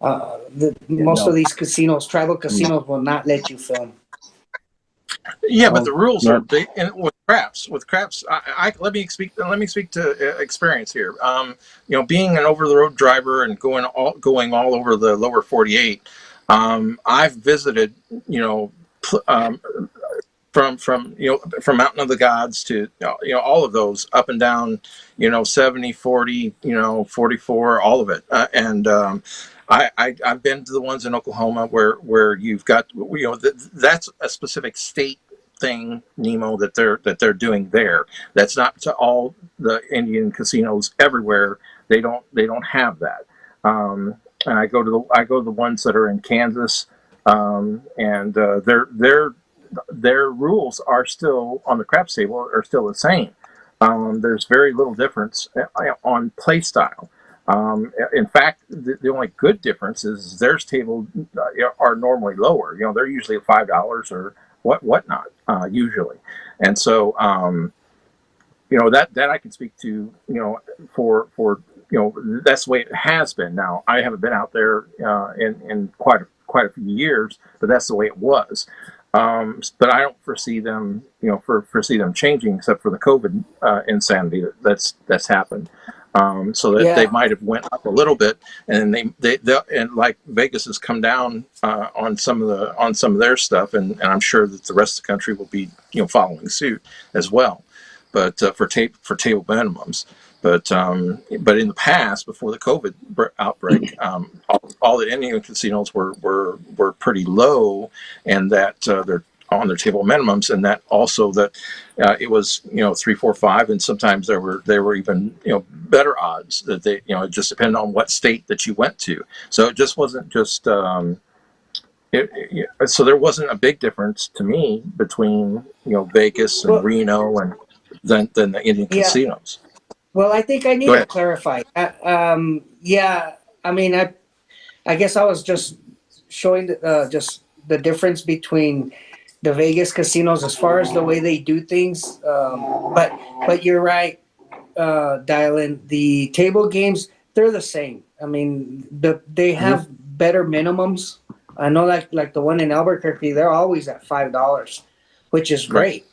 Most of these casinos, tribal casinos, will not let you film. Yeah, but the rules are big, and with craps, let me speak to experience here. Being an over-the-road driver and going all over the lower 48, I've visited, from Mountain of the Gods to all of those up and down, 70, 40, 44, all of it, and I've been to the ones in Oklahoma where you've got that's a specific state thing, Nemo, that they're doing there. That's not to all the Indian casinos everywhere. They don't have that. And I go to the ones that are in Kansas, and their rules are still on the craps table are still the same. There's very little difference on play style. In fact, the only good difference is theirs table are normally lower. They're usually at $5 or whatnot usually, and so that I can speak to. For that's the way it has been. Now I haven't been out there in quite a few years, but that's the way it was. But I don't foresee them, foresee them changing, except for the COVID insanity that's happened. So that they might have went up a little bit, and they and like Vegas has come down on some of their stuff, and I'm sure that the rest of the country will be following suit as well. But for table minimums. But in the past, before the COVID outbreak, all the Indian casinos were pretty low, and that they're on their table minimums, and that also that it was 3, 4, 5, and sometimes there were even better odds that they it just depended on what state that you went to. So it just wasn't just so there wasn't a big difference to me between Vegas and Reno and than the Indian casinos. Well, I think I need to clarify. I mean, I guess I was just showing just the difference between the Vegas casinos as far as the way they do things. But you're right, Dylan. The table games, they're the same. I mean, they have better minimums. I know like the one in Albuquerque, they're always at $5, which is great.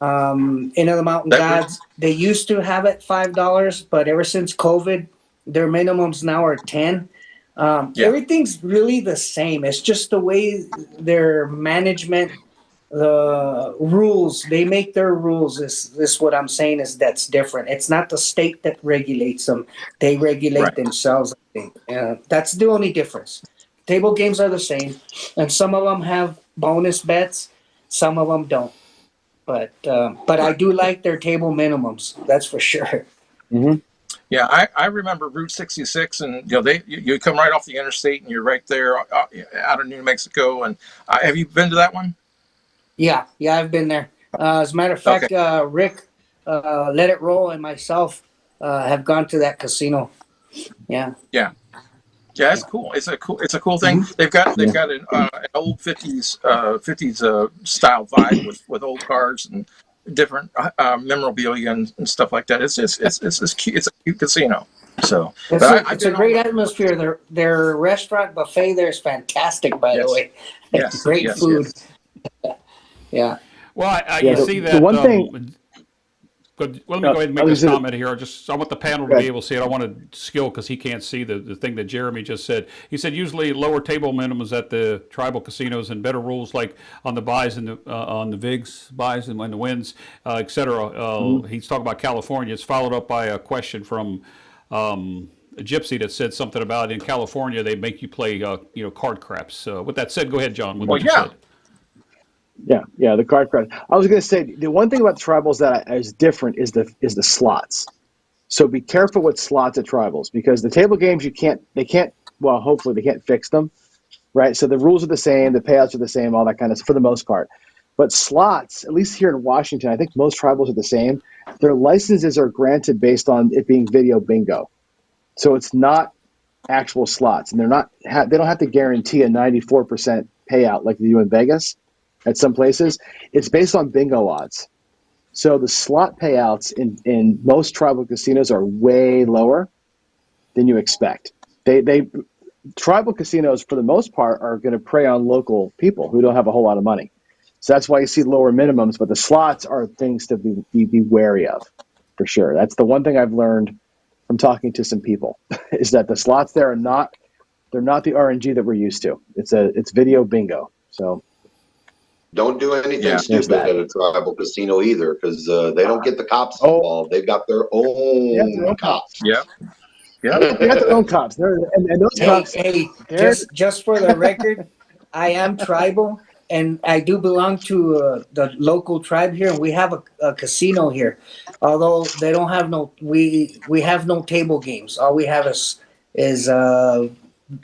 Inn of the Mountain Gods, they used to have it $5, but ever since COVID, their minimums now are 10. Everything's really the same. It's just the way their management, the rules, they make their rules. This what I'm saying is that's different. It's not the state that regulates them. They regulate themselves, I think. That's the only difference. Table games are the same, and some of them have bonus bets, some of them don't. But I do like their table minimums. That's for sure. Mm-hmm. Yeah, I remember Route 66, and you come right off the interstate, and you're right there out of New Mexico. And have you been to that one? Yeah, I've been there. As a matter of fact, Rick, Let It Roll, and myself have gone to that casino. Yeah. Yeah, it's cool. It's a cool thing. Mm-hmm. They've got an old 50s style vibe with old cars and different memorabilia and stuff like that. It's cute. It's a cute casino. So it's a great atmosphere. Their restaurant buffet there is fantastic. By the way, it's great food. Yes. Yeah. Well, you see that. The one thing. Let me go ahead and make this comment here. I want the panel to be able to see it. I want to skill because he can't see the thing that Jeremy just said. He said usually lower table minimums at the tribal casinos and better rules like on the buys and on the VIGs buys and when the wins, etc. He's talking about California. It's followed up by a question from Gypsy that said something about in California they make you play card craps. With that said, go ahead, John. With what you said. Yeah, the card craps. I was going to say the one thing about the tribals that is different is the slots. So be careful with slots at tribals because the table games hopefully they can't fix them, right? So the rules are the same, the payouts are the same, all that kind of stuff for the most part. But slots, at least here in Washington, I think most tribals are the same. Their licenses are granted based on it being video bingo. So it's not actual slots, and they don't have to guarantee a 94% payout like they do in Vegas at some places. It's based on bingo odds. So the slot payouts in most tribal casinos are way lower than you expect. Tribal casinos, for the most part, are going to prey on local people who don't have a whole lot of money. So that's why you see lower minimums, but the slots are things to be wary of, for sure. That's the one thing I've learned from talking to some people, is that the slots there are not the RNG that we're used to. It's video bingo. So don't do anything stupid at a tribal casino either, because they don't get the cops involved. They've got their own cops. Yeah. Yeah, they got their own cops. And those cops. Hey, just for the record, I am tribal, and I do belong to the local tribe here, and we have a casino here. Although they don't have we have no table games. All we have is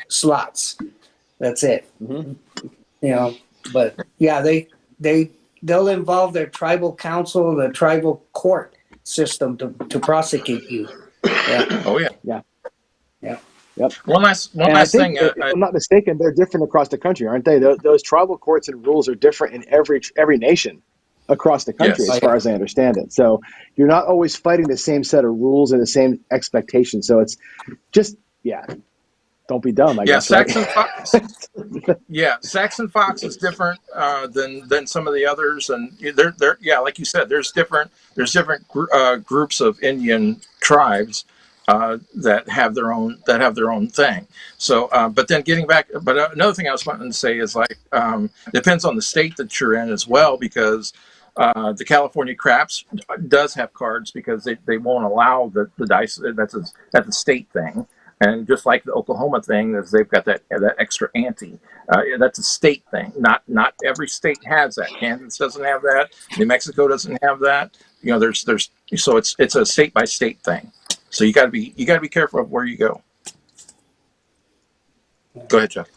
slots. That's it. Mm-hmm. But yeah, they'll involve their tribal council, the tribal court system to prosecute you. Yeah. Oh yeah. Yeah. Yep. One last thing. If I'm not mistaken, they're different across the country, aren't they? Those tribal courts and rules are different in every nation across the country, as far as I understand it. So you're not always fighting the same set of rules and the same expectations. So it's just, don't be dumb, I guess. Saxon Fox. Saxon Fox is different than some of the others, and they're like you said, there's different groups of Indian tribes that have their own thing. So, but then getting back, another thing I was wanting to say is depends on the state that you're in as well, because the California craps does have cards because they won't allow the dice. That's a state thing. And just like the Oklahoma thing, is they've got that extra ante. That's a state thing. Not every state has that. Kansas doesn't have that. New Mexico doesn't have that. So it's a state by state thing. So you got to be careful of where you go. Go ahead, Jeff.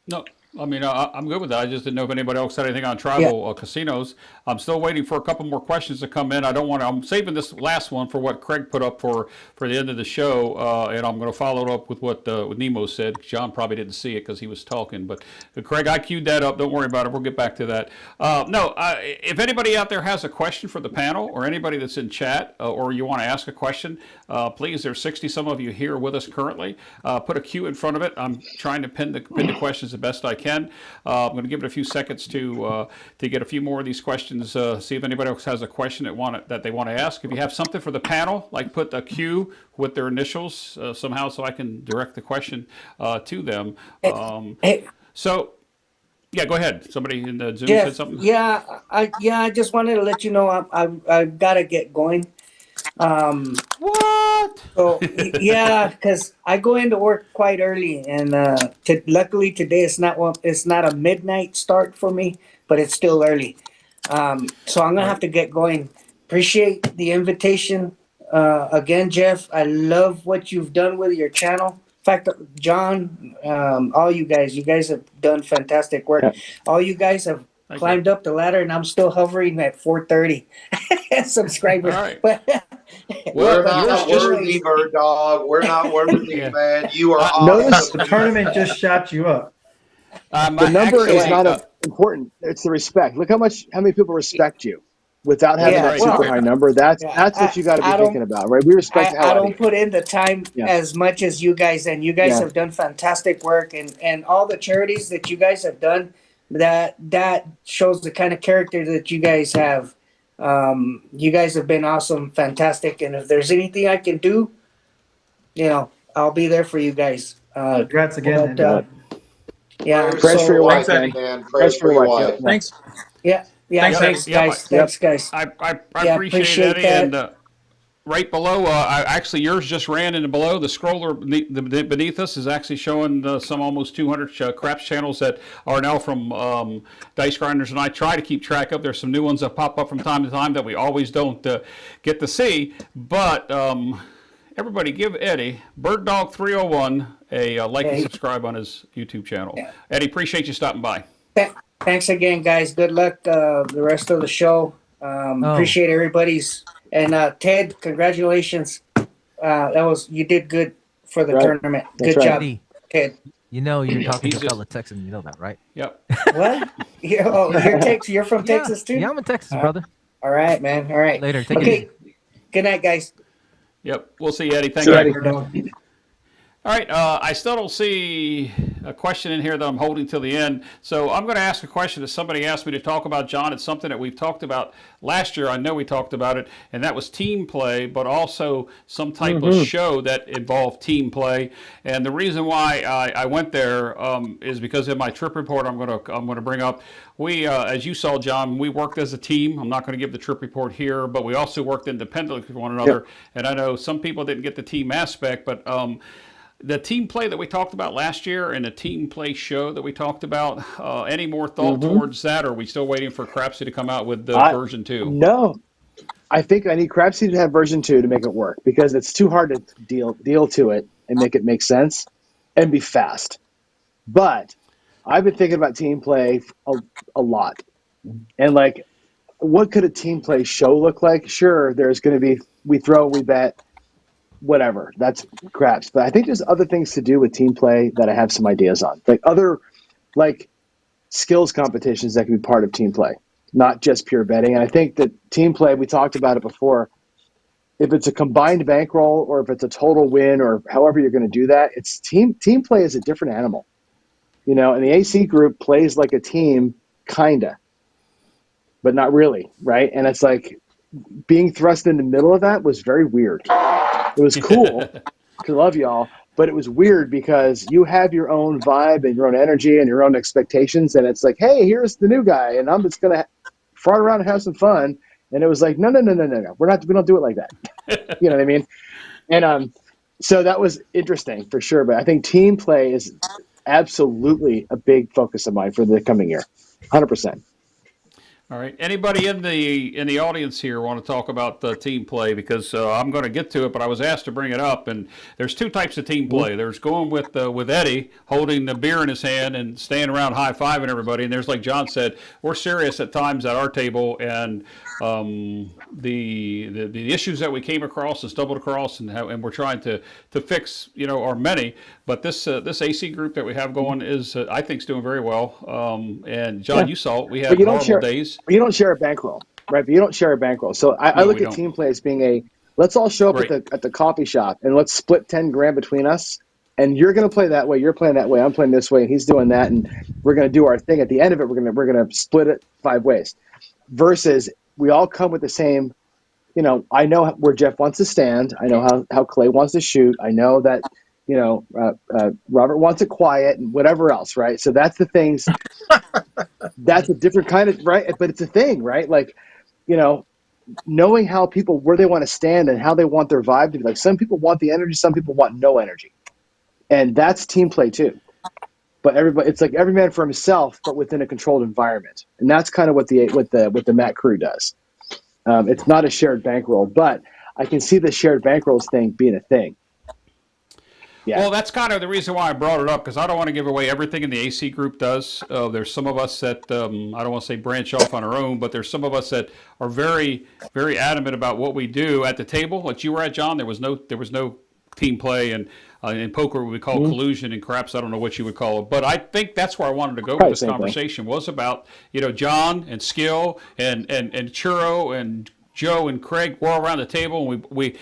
No, I mean, I'm good with that. I just didn't know if anybody else had anything on tribal casinos. I'm still waiting for a couple more questions to come in. I'm saving this last one for what Craig put up for the end of the show, and I'm going to follow it up with what Nemo said. John probably didn't see it because he was talking, but Craig, I queued that up. Don't worry about it. We'll get back to that. If anybody out there has a question for the panel, or anybody that's in chat, or you want to ask a question, please, there's 60 some of you here with us currently. Put a Q in front of it. I'm trying to pin the questions the best I can. I'm going to give it a few seconds to get a few more of these questions. See if anybody else has a question that they want to ask. If you have something for the panel, like put a Q with their initials somehow, so I can direct the question to them. So, yeah, go ahead. Somebody in the Zoom said something. I just wanted to let you know I've got to get going. What? So because I go into work quite early, and luckily today it's not a midnight start for me, but it's still early. So I'm gonna have to get going. Appreciate the invitation again, Jeff. I love what you've done with your channel. In fact, John, all you guys have done fantastic work. All you guys have climbed up the ladder, and I'm still hovering at 430 subscribers. All right. We're not worthy, Bird Dog. We're not worthy, man. You are awesome. Notice the tournament just shot you up. The number is not important. It's the respect. Look how many people respect you without having that super high number. That's what you got to be thinking about, right? We respect. I don't put in the time as much as you guys, and you guys have done fantastic work, and all the charities that you guys have done. That shows the kind of character that you guys have. You guys have been awesome, fantastic, and if there's anything I can do, I'll be there for you guys. Congrats again. Prayers for your wife, man. Prayers for your wife. Thanks. Thanks, guys. Thanks, guys. I appreciate it, that. right below. Actually, yours just ran into below. The scroller beneath us is actually showing some almost 200 craps channels that are now from Dice Grinders, and I try to keep track of. There's some new ones that pop up from time to time that we always don't get to see. But everybody, give Eddie BirdDog301 a like and subscribe on his YouTube channel. Yeah. Eddie, appreciate you stopping by. Thanks again, guys. Good luck the rest of the show. Appreciate everybody's. And Ted, congratulations. You did good for the tournament. Good job, Ted. You know you're talking to a fellow Texan. You know that, right? Yep. What? You're from Texas too? Yeah, I'm in Texas, brother. All right, man. All right. Later. Take it easy. Good night, guys. Yep. We'll see you, Eddie. Thank you. All right, I still don't see a question in here that I'm holding till the end, so I'm going to ask a question that somebody asked me to talk about, John. It's something that we've talked about last year. I know we talked about it, and that was team play, but also some type of show that involved team play. And the reason why I went there is because in my trip report I'm going to bring up, we, as you saw, John, we worked as a team. I'm not going to give the trip report here, but we also worked independently with one another. Yep. And I know some people didn't get the team aspect, but the team play that we talked about last year and the team play show that we talked about, any more thought towards that, or are we still waiting for Crapsy to come out with version 2? No. I think I need Crapsy to have version 2 to make it work, because it's too hard to deal to it and make it make sense and be fast. But I've been thinking about team play a lot. And, like, what could a team play show look like? Sure, there's going to be we throw, we bet, whatever, that's craps. But I think there's other things to do with team play that I have some ideas on, like other skills competitions that can be part of team play, not just pure betting. And I think that team play, we talked about it before, if it's a combined bankroll or if it's a total win or however you're going to do that, it's team play is a different animal, you know. And the AC group plays like a team, kinda, but not really, right? And it's like being thrust in the middle of that was very weird. It was cool, I love y'all, but it was weird because you have your own vibe and your own energy and your own expectations, and it's like, hey, here's the new guy, and I'm just gonna fart around and have some fun. And it was like, no, we don't do it like that. You know what I mean? And so that was interesting for sure. But I think team play is absolutely a big focus of mine for the coming year, 100%. All right. Anybody in the audience here want to talk about team play? Because I'm going to get to it, but I was asked to bring it up. And there's two types of team play. There's going with Eddie holding the beer in his hand and staying around high-fiving everybody. And there's, like John said, we're serious at times at our table. And the issues that we came across and stumbled across and we're trying to fix, are many. But this AC group that we have going is, I think, is doing very well. And John, you saw it. We had horrible days. You don't share a bankroll, right? But you don't share a bankroll. So I look at team play as being let's all show up at the coffee shop and let's split 10 grand between us. And you're going to play that way. You're playing that way. I'm playing this way. And he's doing that. And we're going to do our thing. At the end of it, we're going to split it 5 ways. Versus we all come with the same, I know where Jeff wants to stand. I know how Clay wants to shoot. I know that, Robert wants it quiet and whatever else, right? So that's the things. That's a different kind of, right? But it's a thing, right? Like, knowing how people, where they want to stand and how they want their vibe to be. Like, some people want the energy, some people want no energy. And that's team play too. But everybody, it's like every man for himself, but within a controlled environment. And that's kind of what the Matt crew does. It's not a shared bankroll, but I can see the shared bankrolls thing being a thing. Yeah. Well, that's kind of the reason why I brought it up, because I don't want to give away everything in the AC group does. There's some of us that, I don't want to say branch off on our own, but there's some of us that are very, very adamant about what we do at the table. Like you were at, John, there was no team play, and in poker we call collusion, and craps I don't know what you would call it. But I think that's where I wanted to go with this conversation was about, John and Skill and Churro and Joe and Craig were around the table, and we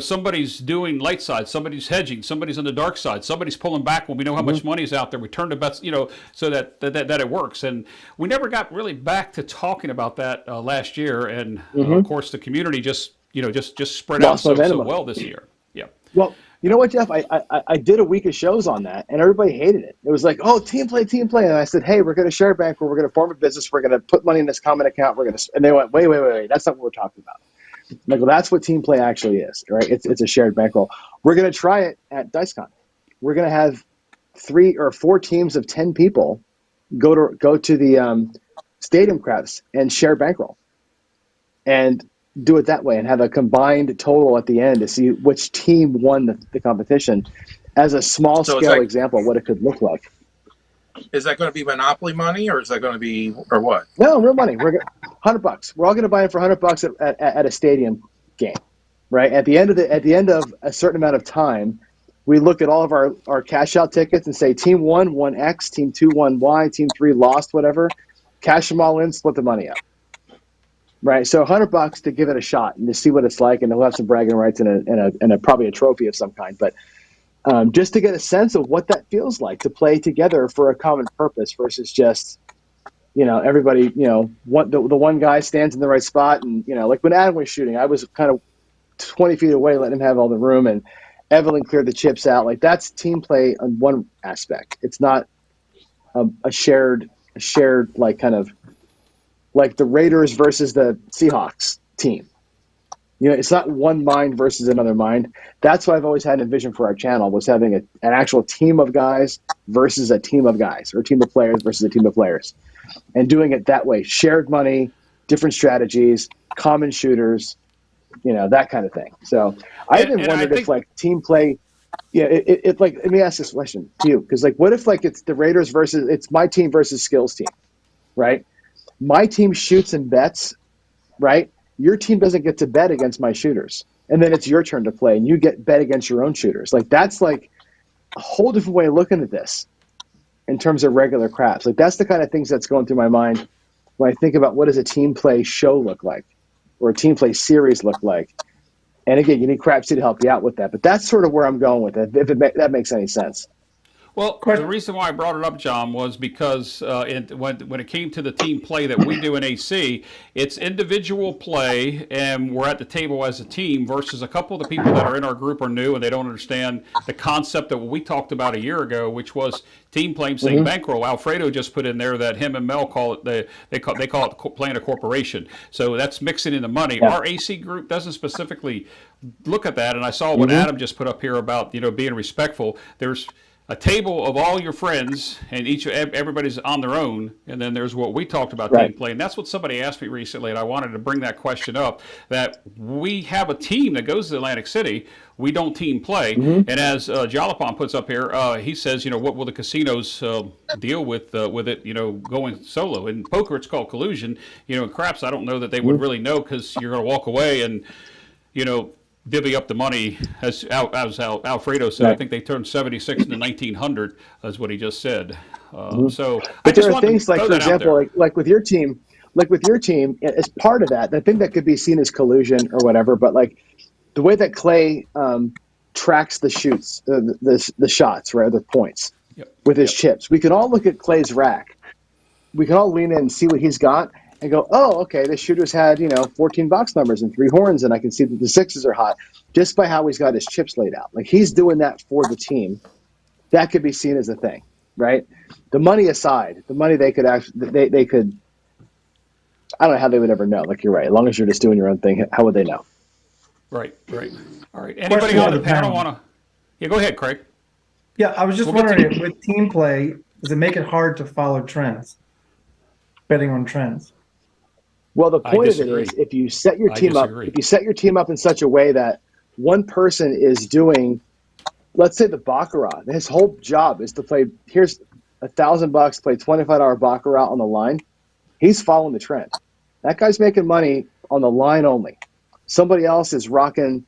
somebody's doing light side, somebody's hedging, somebody's on the dark side, somebody's pulling back when we know how much money is out there. We turn to bets, so that it works. And we never got really back to talking about that last year. And of course, the community just spread out so well this year. Yeah. Well, you know what, Jeff? I did a week of shows on that, and everybody hated it. It was like, oh, team play. And I said, hey, we're going to share a bankroll. We're going to form a business. We're going to put money in this common account. And they went, wait. That's not what we're talking about. Like, well, that's what team play actually is, right? It's a shared bankroll. We're going to try it at DiceCon. We're going to have 3 or 4 teams of 10 people go to the stadium craps and share bankroll, and do it that way, and have a combined total at the end to see which team won the competition, as a small scale example of what it could look like. Is that going to be Monopoly money, or is that going to be, or what? No, real money. We're $100. We're all going to buy it for $100 at a stadium game, right? At the end of a certain amount of time, we look at all of our cash out tickets and say, team 1 won X, team 2 won Y, team 3 lost whatever. Cash them all in, split the money up, right? So $100 to give it a shot and to see what it's like, and we'll have some bragging rights and probably a trophy of some kind, but. Just to get a sense of what that feels like to play together for a common purpose versus just, everybody, the one guy stands in the right spot. And, like when Adam was shooting, I was kind of 20 feet away, letting him have all the room, and Evelyn cleared the chips out. Like, that's team play on one aspect. It's not a shared, like, kind of like the Raiders versus the Seahawks team. It's not one mind versus another mind. That's what I've always had a vision for our channel, was having an actual team of guys versus a team of guys, or a team of players versus a team of players, and doing it that way. Shared money, different strategies, common shooters, that kind of thing. So I've been wondered if like team play, it like, let me ask this question to you, because like, what if like it's the Raiders versus, it's my team versus Skills team, right? My team shoots and bets, right? Your team doesn't get to bet against my shooters. And then it's your turn to play, and you get bet against your own shooters. Like, that's like a whole different way of looking at this in terms of regular craps. Like, that's the kind of things that's going through my mind when I think about what does a team play show look like, or a team play series look like. And again, you need Crapsy to help you out with that. But that's sort of where I'm going with it, if that makes any sense. Well, the reason why I brought it up, John, was because when it came to the team play that we do in AC, it's individual play, and we're at the table as a team, versus a couple of the people that are in our group are new and they don't understand the concept that we talked about a year ago, which was team play, saying bankroll. Alfredo just put in there that him and Mel call it they call it playing a corporation. So that's mixing in the money. Yeah. Our AC group doesn't specifically look at that, and I saw what Adam just put up here about being respectful. There's a table of all your friends, and everybody's on their own, and then there's what we talked about, team play. And that's what somebody asked me recently, and I wanted to bring that question up, that we have a team that goes to Atlantic City. We don't team play. And as Jalapon puts up here, he says, what will the casinos deal with it, going solo? In poker, it's called collusion. In craps, I don't know that they would really know, because you're going to walk away and, divvy up the money, as Alfredo said. I think they turned 76 into 1900, is what he just said. So, but there are things like, for example, like with your team, as part of that, I think that could be seen as collusion or whatever. But like the way that Clay tracks the shoots, the shots, right, the points with his chips, we can all look at Clay's rack. We can all lean in and see what he's got, and go, oh, okay, this shooter's had, 14 box numbers and 3 horns, and I can see that the 6s are hot just by how he's got his chips laid out. Like, he's doing that for the team. That could be seen as a thing, right? The money aside, the money they could actually, they could, I don't know how they would ever know. Like, you're right. As long as you're just doing your own thing, how would they know? Right. All right. Anybody on the panel want to? Yeah, go ahead, Craig. Yeah, I was just wondering, with team play, does it make it hard to follow trends? Betting on trends. Well, the point of it is, if you set your team up in such a way that one person is doing, let's say the Baccarat, his whole job is to play, here's $1,000, play $25 Baccarat on the line. He's following the trend. That guy's making money on the line only. Somebody else is rocking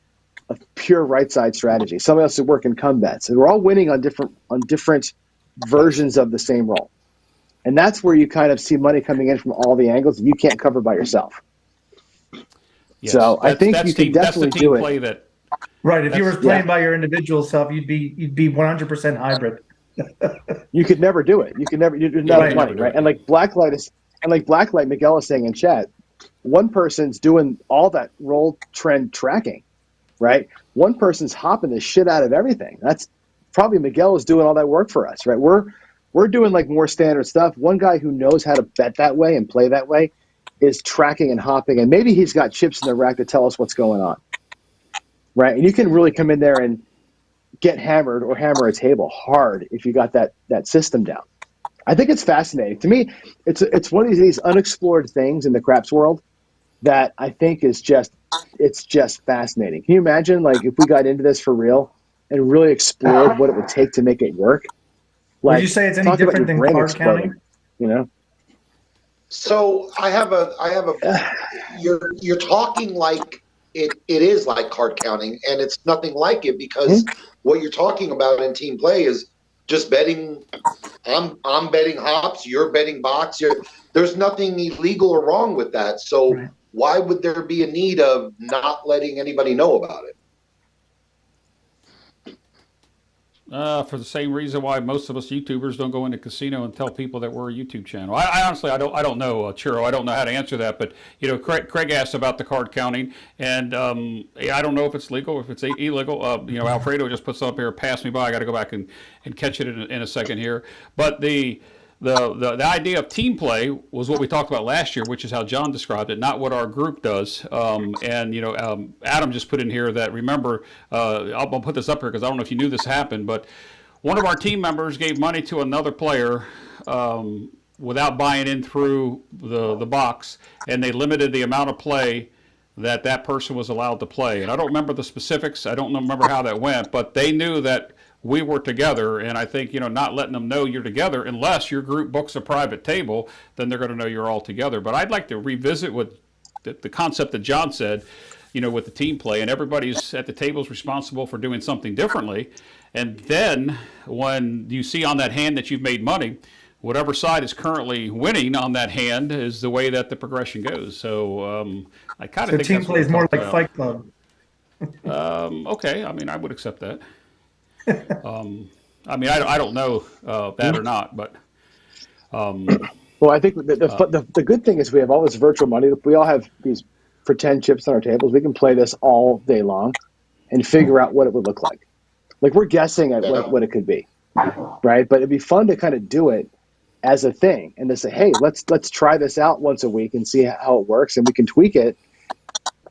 a pure right side strategy. Somebody else is working come bets. And we're all winning on different versions of the same role. And that's where you kind of see money coming in from all the angles that you can't cover by yourself. Yes, so I think you can definitely do it. Right. If you were playing by your individual self, you'd be 100% hybrid. You could never do it. You could never. You'd not have money, right? And like Blacklight, Miguel is saying in chat, one person's doing all that roll trend tracking, right? One person's hopping the shit out of everything. That's probably Miguel is doing all that work for us, right? We're doing like more standard stuff. One guy who knows how to bet that way and play that way, is tracking and hopping, and maybe he's got chips in the rack to tell us what's going on, right? And you can really come in there and get hammered or hammer a table hard if you got that system down. I think it's fascinating. To me, it's one of these unexplored things in the craps world that I think is just fascinating. Can you imagine, like, if we got into this for real and really explored what it would take to make it work? Like, would you say it's any different than card counting? You know. So I have a. You're talking like it is like card counting, and it's nothing like it, because what you're talking about in team play is just betting. I'm betting hops. You're betting box. There's nothing illegal or wrong with that. So why would there be a need of not letting anybody know about it? For the same reason why most of us YouTubers don't go into casino and tell people that we're a YouTube channel. I honestly, I don't know, Churro. I don't know how to answer that. But Craig asked about the card counting, and I don't know if it's legal, if it's illegal. Alfredo just puts up here, pass me by. I got to go back and catch it in a second here. But the idea of team play was what we talked about last year, which is how John described it, not what our group does. Adam just put in here that, remember, I'll put this up here because I don't know if you knew this happened, but one of our team members gave money to another player without buying in through the box, and they limited the amount of play that person was allowed to play. And I don't remember the specifics. I don't remember how that went, but they knew that we were together, and I think, not letting them know you're together unless your group books a private table, then they're going to know you're all together. But I'd like to revisit what the concept that John said, with the team play, and everybody's at the table is responsible for doing something differently. And then when you see on that hand that you've made money, whatever side is currently winning on that hand is the way that the progression goes. So I kind of think team play is more like Fight Club. Okay, I would accept that. I don't know that or not, but well, I think the good thing is we have all this virtual money. We all have these pretend chips on our tables. We can play this all day long and figure out what it would look like. Like, we're guessing at what it could be, right? But it'd be fun to kind of do it as a thing and to say, hey, let's try this out once a week and see how it works, and we can tweak it.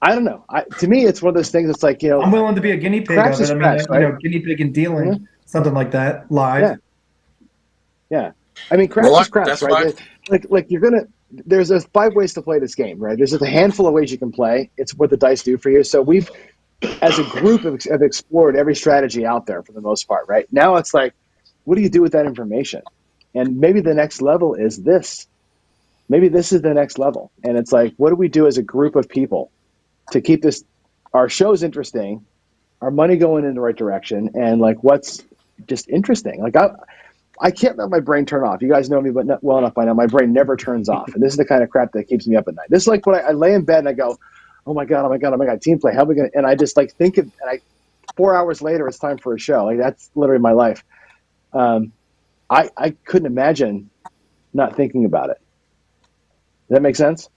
I don't know. To me, it's one of those things that's like, I'm willing to be a guinea pig of it. Right? Guinea pig and dealing, something like that, live. Yeah. Craps is craps, right? Like there's 5 ways to play this game, right? There's just a handful of ways you can play. It's what the dice do for you. So we've, as a group, have explored every strategy out there for the most part, right? Now it's like, what do you do with that information? And maybe the next level is this. Maybe this is the next level. And it's like, what do we do as a group of people to keep our shows interesting, our money going in the right direction, and like what's just interesting? Like, I can't let my brain turn off. You guys know me but not well enough by now. My brain never turns off. And this is the kind of crap that keeps me up at night. This is like when I lay in bed and I go, oh my God, team play. How are we going to, and I just like think of, and 4 hours later, it's time for a show. Like, that's literally my life. I couldn't imagine not thinking about it. Does that make sense?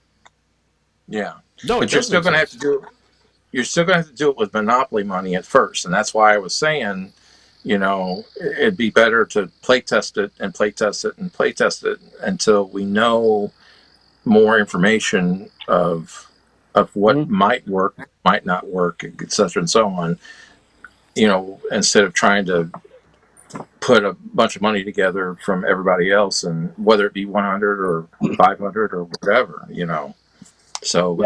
Yeah. No, but you're still going to have to do it. You're still going to have to do it with Monopoly money at first, and that's why I was saying, it'd be better to play test it and play test it and play test it until we know more information of what might work, might not work, etc., and so on. Instead of trying to put a bunch of money together from everybody else, and whether it be 100 or 500 or whatever, So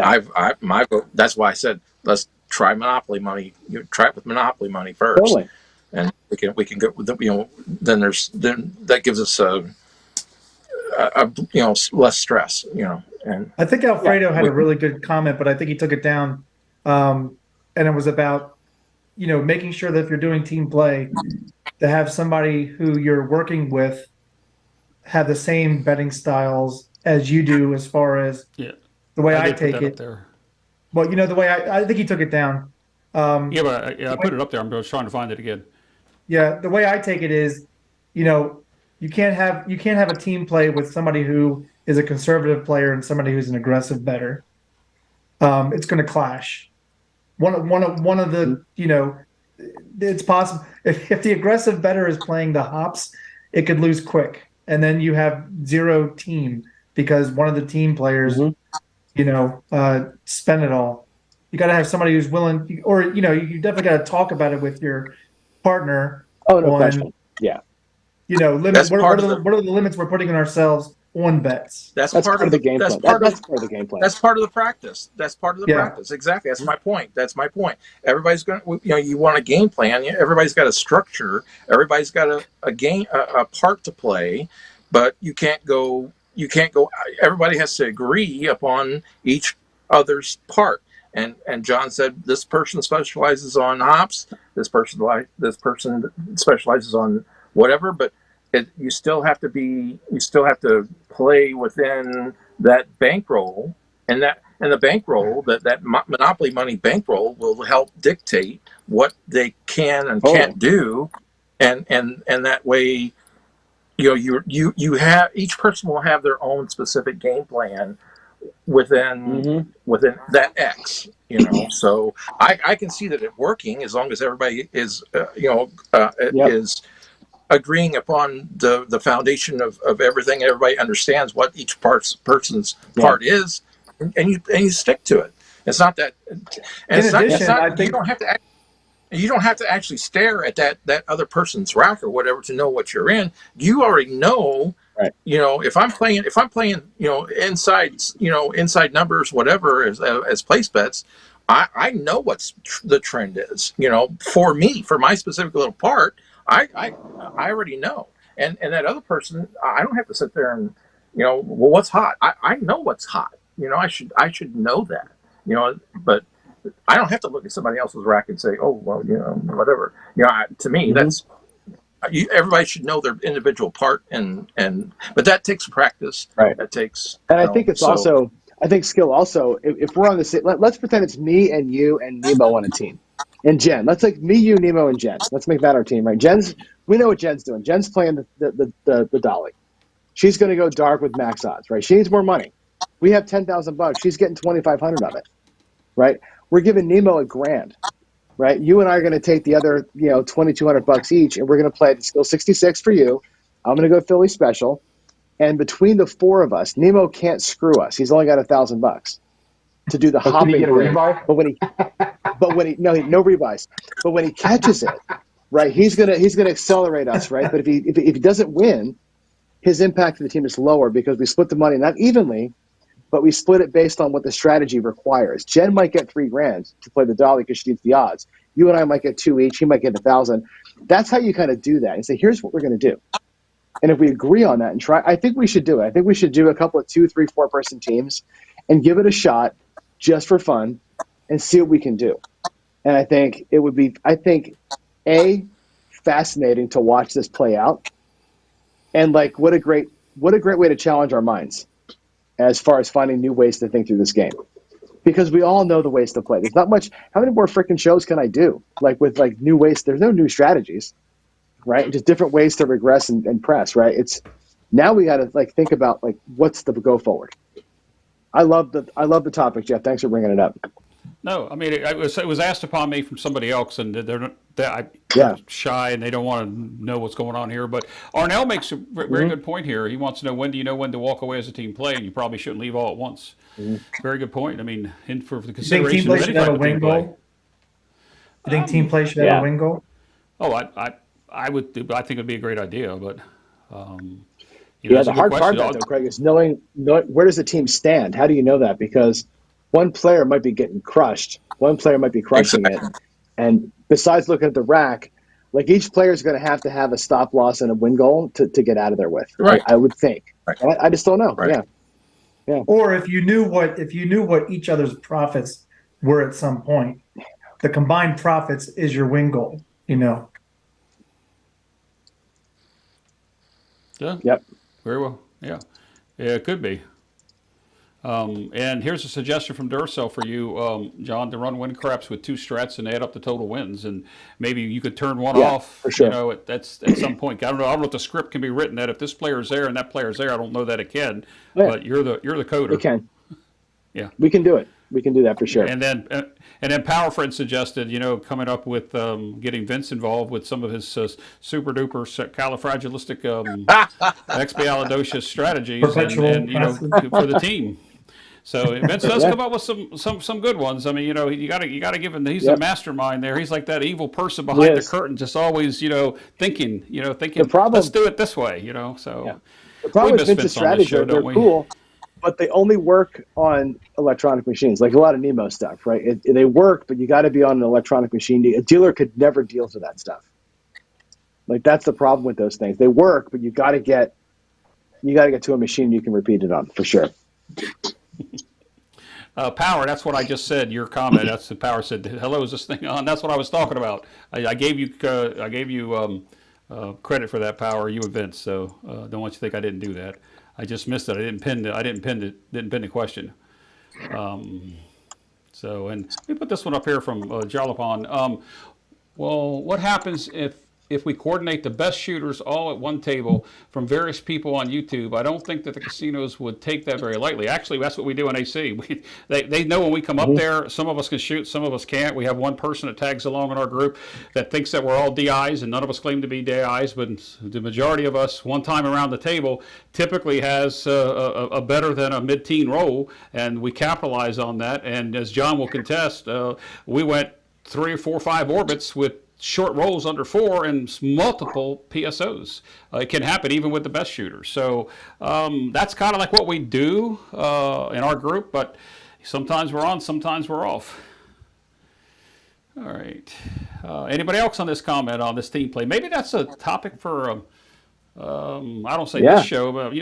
my vote. That's why I said let's try Monopoly money. Try it with Monopoly money first, totally. And we can go. Then that gives us a less stress. And I think Alfredo had a really good comment, but I think he took it down, and it was about making sure that if you're doing team play, to have somebody who you're working with have the same betting styles as you do, as far as the way I take it. Well, the way I think he took it down. I put it up there. I'm just trying to find it again. Yeah, the way I take it is, you can't have a team play with somebody who is a conservative player and somebody who's an aggressive bettor. It's going to clash. One of the it's possible if the aggressive bettor is playing the hops, it could lose quick, and then you have zero team because one of the team players spend it all. You got to have somebody who's willing, or you definitely got to talk about it with your partner. Oh, no question. Yeah. Limits. What are the limits we're putting on ourselves on bets? That's part of the game plan. That's part of the game plan. That's part of the practice. That's part of the practice. Exactly. That's my point. Everybody's going to, you want a game plan. Everybody's got a structure. Everybody's got a part to play, but you can't go, everybody has to agree upon each other's part. And John said, this person specializes on hops. This person specializes on whatever, but you still have to play within that bankroll, and the bankroll, that monopoly money bankroll will help dictate what they can and can't do, and that way, you have, each person will have their own specific game plan within that X, so I can see that it working as long as everybody is is agreeing upon the foundation of everything. Everybody understands what each person's part is, and you stick to it. It's not that, and you don't have to actually stare at that other person's rack or whatever to know what you're in. You already know. Right. If I'm playing, inside numbers, whatever, as place bets, I know what's the trend is. For me, for my specific little part, I already know. And that other person, I don't have to sit there and, well, what's hot? I know what's hot. I should know that. But I don't have to look at somebody else's rack and say, oh, well, whatever. To me, that's. Everybody should know their individual part, but that takes practice. Right. That takes. And I think it's also, I think skill also. If we're on the same, let's pretend it's me and you and Nemo on a team, and Jen. Let's like me, you, Nemo, and Jen. Let's make that our team, right? We know what Jen's doing. Jen's playing the dolly. She's going to go dark with max odds, right? She needs more money. We have $10,000. She's getting 2,500 of it, right? We're giving Nemo $1,000. Right, you and I are going to take the other, $2,200 each, and we're going to play the skill 66 for you. I'm going to go Philly special, and between the four of us, Nemo can't screw us. He's only got $1,000 to do the hopping. Can he get a rebuy? No rebuys. But when he catches it, right, he's gonna accelerate us, right? But if he doesn't win, his impact to the team is lower because we split the money not evenly, but we split it based on what the strategy requires. Jen might get $3,000 to play the dolly because she needs the odds. You and I might get $2,000 each. He might get $1,000. That's how you kind of do that and say, here's what we're going to do. And if we agree on that and try, I think we should do it. I think we should do a couple of 2, 3, 4 person teams and give it a shot just for fun and see what we can do. And I think it would be, fascinating to watch this play out. And like, what a great way to challenge our minds as far as finding new ways to think through this game, because we all know the ways to play. There's not much. How many more freaking shows can I do? Like with like new ways. There's no new strategies, right? Just different ways to regress and press, right? It's now we got to like think about like what's the go forward. I love the topic, Jeff. Thanks for bringing it up. No, I mean it was asked upon me from somebody else, and they're shy and they don't want to know what's going on here. But Arnell makes a very good point here. He wants to know, when do you know when to walk away as a team play, and you probably shouldn't leave all at once. Very good point. I mean, for the consideration, team play should have a win goal. You think team play should have a win goal? Oh, I would. I think it'd be a great idea, but. The hard part of that, though, Craig, is knowing where does the team stand. How do you know that? Because one player might be getting crushed. One player might be crushing it. And besides looking at the rack, like each player is going to have a stop loss and a win goal to get out of there with. Right. I would think. Right. I just don't know. Right. Yeah. Or if you knew what each other's profits were at some point, the combined profits is your win goal. Yeah. Yep. Very well. Yeah, it could be. And here's a suggestion from Duracell for you, John, to run win craps with 2 strats and add up the total wins, and maybe you could turn one off. For sure. At some point. I don't know if the script can be written that if this player's there and that player's there. I don't know that it can, but you're the coder. It can. Yeah, we can do it. We can do that for sure. And then Power Friend suggested, coming up with getting Vince involved with some of his super duper califragilistic expialidocious strategies and for the team. So Vince does come up with some good ones. I mean, you got to give him. He's a mastermind there. He's like that evil person behind the curtain, just always thinking. The problem, let's do it this way. So the problem with Vince's strategies are they're cool, but they only work on electronic machines, like a lot of Nemo stuff, right? They work, but you got to be on an electronic machine. A dealer could never deal with that stuff. Like that's the problem with those things. They work, but you got to get to a machine you can repeat it on for sure. Power, that's what I just said. Your comment. That's the Power said. Hello, is this thing on? That's what I was talking about. I gave you credit for that, Power. You and Vince. So don't want you to think I didn't do that. I just missed it. I didn't pin the question. So and let me put this one up here from Jalapon. Well, what happens if we coordinate the best shooters all at one table from various people on YouTube? I don't think that the casinos would take that very lightly. Actually, that's what we do in AC. They know when we come up there, some of us can shoot, some of us can't. We have one person that tags along in our group that thinks that we're all DIs, and none of us claim to be DIs, but the majority of us, one time around the table, typically has a better than a mid-teen roll, and we capitalize on that. And as John will contest, we went 3 or 4 or 5 orbits with short rolls under 4 and multiple PSOs. It can happen even with the best shooters. So that's kind of like what we do in our group, but sometimes we're on, sometimes we're off. All right. Anybody else on this comment on this team play? Maybe that's a topic for I don't say this show, but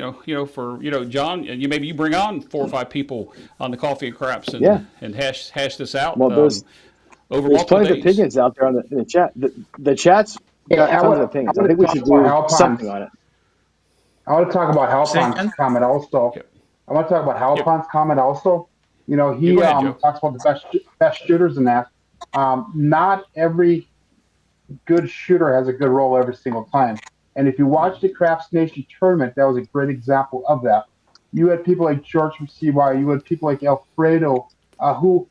for John, maybe you bring on 4 or 5 people on the Coffee and Craps and hash this out. Well, there's plenty of opinions out there in the chat. The chat's got tons of opinions. I think we should do something on it. I want to talk about Halpon's comment also. I want to talk about Halpon's comment also. He talks about the best shooters and that. Not every good shooter has a good roll every single time. And if you watch the Craps Nation tournament, that was a great example of that. You had people like George from CY. You had people like Alfredo who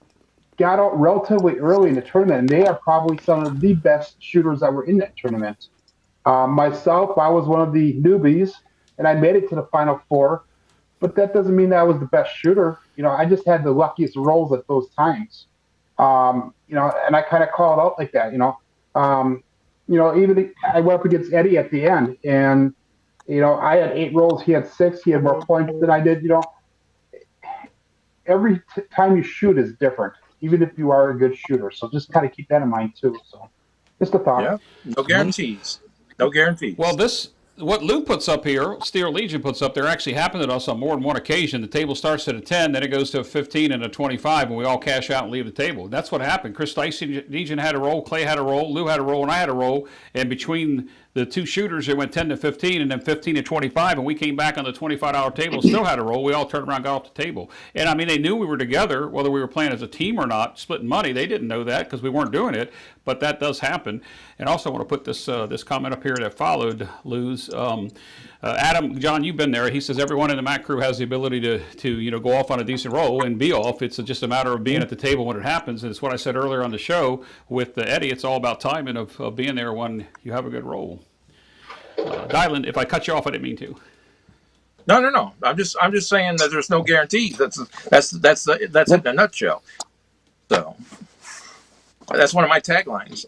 got out relatively early in the tournament, and they are probably some of the best shooters that were in that tournament. Myself, I was one of the newbies, and I made it to the Final 4, but that doesn't mean that I was the best shooter. I just had the luckiest rolls at those times. And I kind of call it out like that. Even I went up against Eddie at the end, and I had 8 rolls, he had 6, he had more points than I did. Every time you shoot is different, even if you are a good shooter. So just kind of keep that in mind too. So just a thought. Yeah, no guarantees. No guarantees. Well, what Lou puts up here, Steel Legion puts up there, actually happened to us on more than one occasion. The table starts at a 10, then it goes to a 15 and a 25, and we all cash out and leave the table. That's what happened. Chris Legion had a roll, Clay had a roll, Lou had a roll, and I had a roll. And between the 2 shooters, it went 10 to 15 and then 15 to 25, and we came back on the $25 table, still had a roll. We all turned around, got off the table. And I mean, they knew we were together, whether we were playing as a team or not, splitting money. They didn't know that because we weren't doing it, but that does happen. And also I want to put this comment up here that followed Lou's. Adam, John, you've been there. He says everyone in the Mac crew has the ability to go off on a decent roll and be off. It's just a matter of being at the table when it happens. And it's what I said earlier on the show with Eddie. It's all about timing of being there when you have a good roll. Dylan, if I cut you off, I didn't mean to. No. I'm just saying that there's no guarantees. That's it in a nutshell. So that's one of my taglines.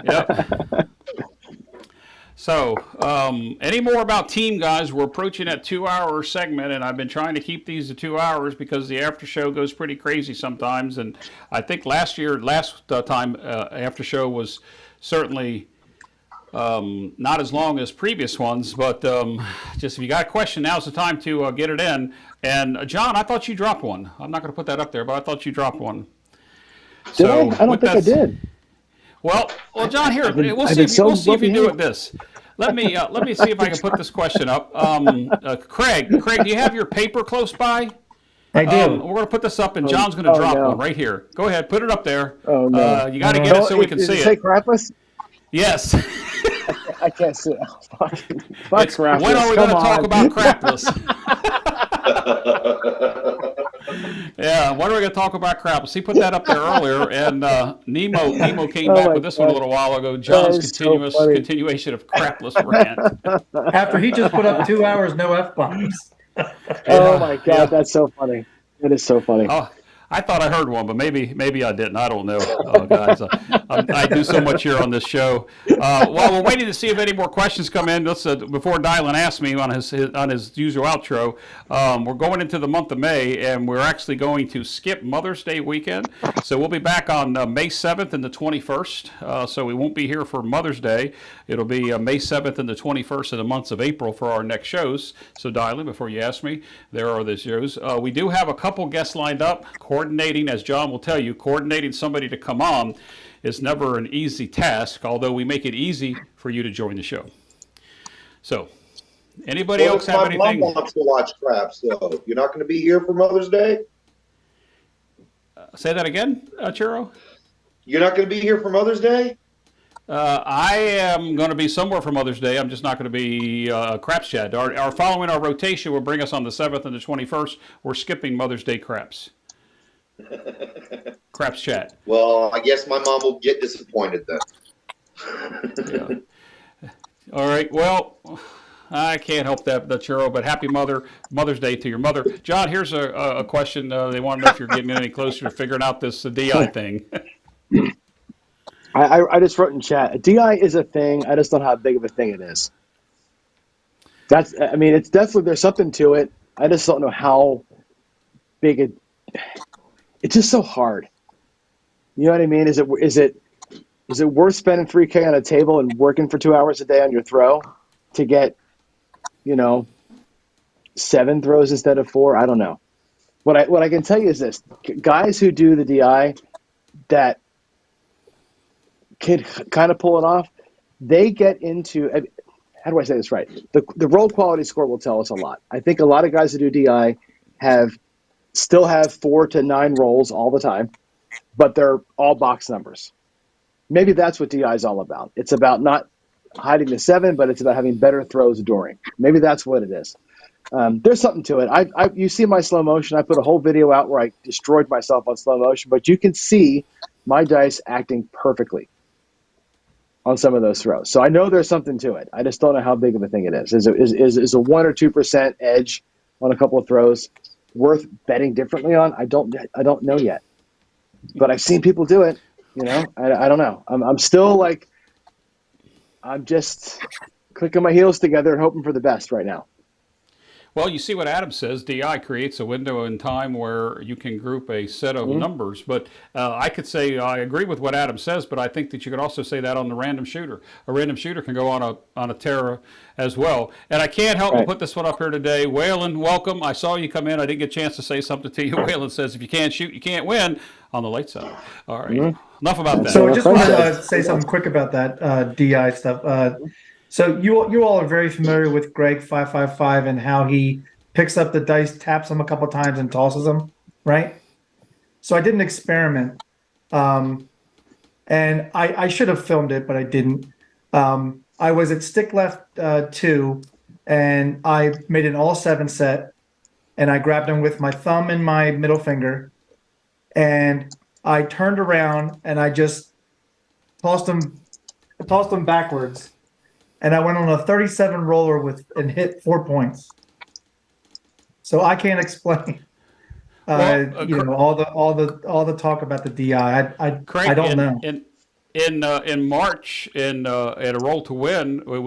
Yep. So, any more about team, guys? We're approaching that 2-hour segment, and I've been trying to keep these to 2 hours because the after show goes pretty crazy sometimes. And I think last time after show was certainly not as long as previous ones. But just if you got a question, now's the time to get it in. And John, I thought you dropped one. I'm not going to put that up there, but I thought you dropped one. Did I? I don't think I did. Well, John, here we'll see if you do it this. Let me see if I can put this question up. Craig, do you have your paper close by? I do. We're going to put this up, and John's going to drop one right here. Go ahead, put it up there. Oh no! You got to get it so we can see it. Say crapless? Yes. I can't see it. Fuck crapless. When are we going to talk about crapless? Yeah, when are we going to talk about crapless? He put that up there earlier, and Nemo came back with this one a little while ago. John's continuation of crapless rant. After he just put up 2 hours, no F-bombs. Oh my God, that's so funny. That is so funny. Oh, I thought I heard one, but maybe I didn't. I don't know, guys. I do so much here on this show. While we're waiting to see if any more questions come in, let's before Dylan asks me on his usual outro, we're going into the month of May, and we're actually going to skip Mother's Day weekend. So we'll be back on May 7th and the 21st. So we won't be here for Mother's Day. It'll be May 7th and the 21st of the months of April for our next shows. So Dylan, before you ask me, there are the shows. We do have a couple guests lined up. Coordinating, as John will tell you, coordinating somebody to come on is never an easy task, although we make it easy for you to join the show. So, anybody else have anything? My mom wants to watch craps, so you're not going to be here for Mother's Day? Say that again, Churro? You're not going to be here for Mother's Day? I am going to be somewhere for Mother's Day. I'm just not going to be Craps Chat. Our following our rotation will bring us on the 7th and the 21st. We're skipping Mother's Day Craps. Craps Chat. Well, I guess my mom will get disappointed then. Yeah. All right. Well, I can't help that, Churro, but happy Mother's Day to your mother. John, here's a question. They want to know if you're getting any closer to figuring out this DI thing. I just wrote in chat. DI is a thing. I just don't know how big of a thing it is. It's definitely, there's something to it. I just don't know how big it. It's just so hard. You know what I mean? Is it worth spending $3K on a table and working for 2 hours a day on your throw to get, 7 throws instead of 4? I don't know. What I can tell you is this: guys who do the DI that can kind of pull it off, they get into. How do I say this right? The roll quality score will tell us a lot. I think a lot of guys who do DI still have 4 to 9 rolls all the time, but they're all box numbers. Maybe that's what DI is all about. It's about not hiding the 7, but it's about having better throws during. Maybe that's what it is. There's something to it. You see my slow motion. I put a whole video out where I destroyed myself on slow motion, but you can see my dice acting perfectly on some of those throws. So I know there's something to it. I just don't know how big of a thing it is. Is a 1 or 2% edge on a couple of throws worth betting differently on? I don't know yet, but I've seen people do it. I don't know. I'm still like, I'm just clicking my heels together and hoping for the best right now. Well, you see what Adam says. DI creates a window in time where you can group a set of numbers. But I could say I agree with what Adam says, but I think that you could also say that on the random shooter. A random shooter can go on a Terra as well. And I can't help but put this one up here today. Waylon, welcome. I saw you come in. I didn't get a chance to say something to you. Waylon says, if you can't shoot, you can't win on the light side. All right. Enough about that. So I just want to say something quick about that DI stuff. So you all are very familiar with Greg 555 and how he picks up the dice, taps them a couple times, and tosses them, right? So I did an experiment, and I should have filmed it, but I didn't. I was at stick left 2, and I made an all 7 set, and I grabbed them with my thumb and my middle finger, and I turned around and I just tossed them backwards. And I went on a 37 roller and hit 4 points. So I can't explain, all the talk about the DI. I don't know. In March, at a roll to win, it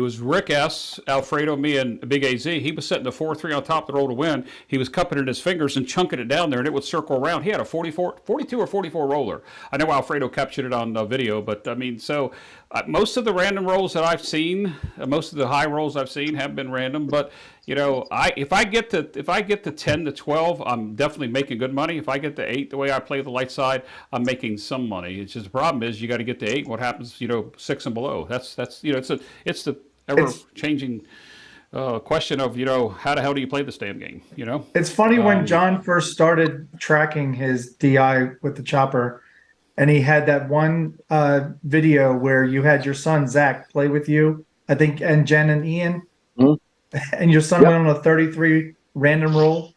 was Rick S., Alfredo, me, and Big AZ. He was setting the 4-3 on top of the roll to win. He was cupping it in his fingers and chunking it down there, and it would circle around. He had a 42 or 44 roller. I know Alfredo captured it on video, but most of the random rolls that I've seen, most of the high rolls I've seen have been random. But if I get to 10 to 12, I'm definitely making good money. If I get to 8, the way I play the light side, I'm making some money. It's just the problem is you got to get to 8. What happens, 6 and below? That's it's the ever changing question of how the hell do you play this damn game? It's funny when John first started tracking his DI with the chopper, and he had that one video where you had your son Zach play with you, I think, and Jen and Ian, and your son went on a 33 random roll.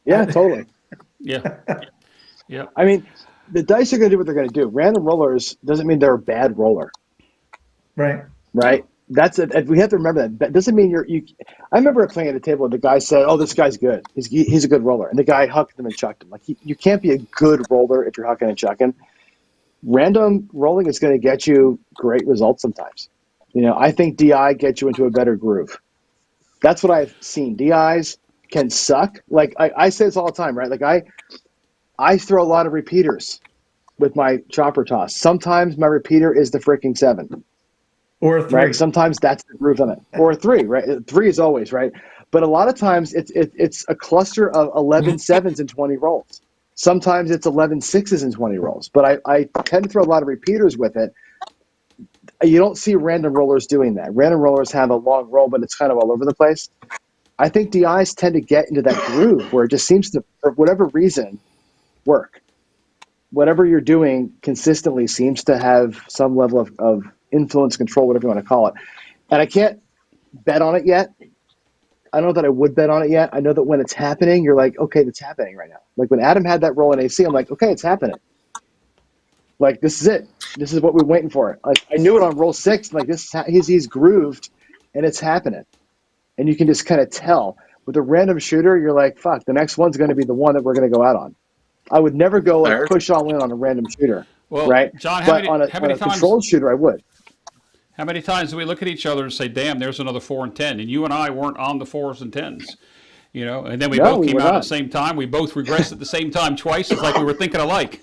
Yeah, totally. Yeah. I mean, the dice are going to do what they're going to do. Random rollers doesn't mean they're a bad roller. Right. we have to remember that. That doesn't mean I remember playing at a table and the guy said, "Oh, this guy's good. He's a good roller," and the guy hucked him and chucked him. Like you can't be a good roller if you're hucking and chucking. Random rolling is going to get you great results sometimes. I think DI gets you into a better groove. That's what I've seen. DIs can suck. Like I say this all the time, right? Like I throw a lot of repeaters with my chopper toss. Sometimes my repeater is the freaking 7. Or a 3. Right? Sometimes that's the groove on it. Or a 3, right? 3 is always, right? But a lot of times it's a cluster of 11 7s and 20 rolls. Sometimes it's 11 6s and 20 rolls. But I tend to throw a lot of repeaters with it. You don't see random rollers doing that. Random rollers have a long roll, but it's kind of all over the place. I think DIs tend to get into that groove where it just seems to, for whatever reason, work. Whatever you're doing consistently seems to have some level of influence, control, whatever you want to call it. And I can't bet on it yet. I don't know that I would bet on it yet. I know that when it's happening, you're like, okay, that's happening right now. Like when Adam had that roll in AC, I'm like, okay, it's happening. Like, this is it. This is what we're waiting for. Like, I knew it on roll 6. Like, he's grooved, and it's happening. And you can just kind of tell. With a random shooter, you're like, fuck, the next one's going to be the one that we're going to go out on. I would never go like push all in on a random shooter, right? John, on a controlled shooter, I would. How many times do we look at each other and say, damn, there's another 4 and 10? And you and I weren't on the 4s and 10s. And then we both came out at the same time. We both regressed at the same time twice. It's like we were thinking alike.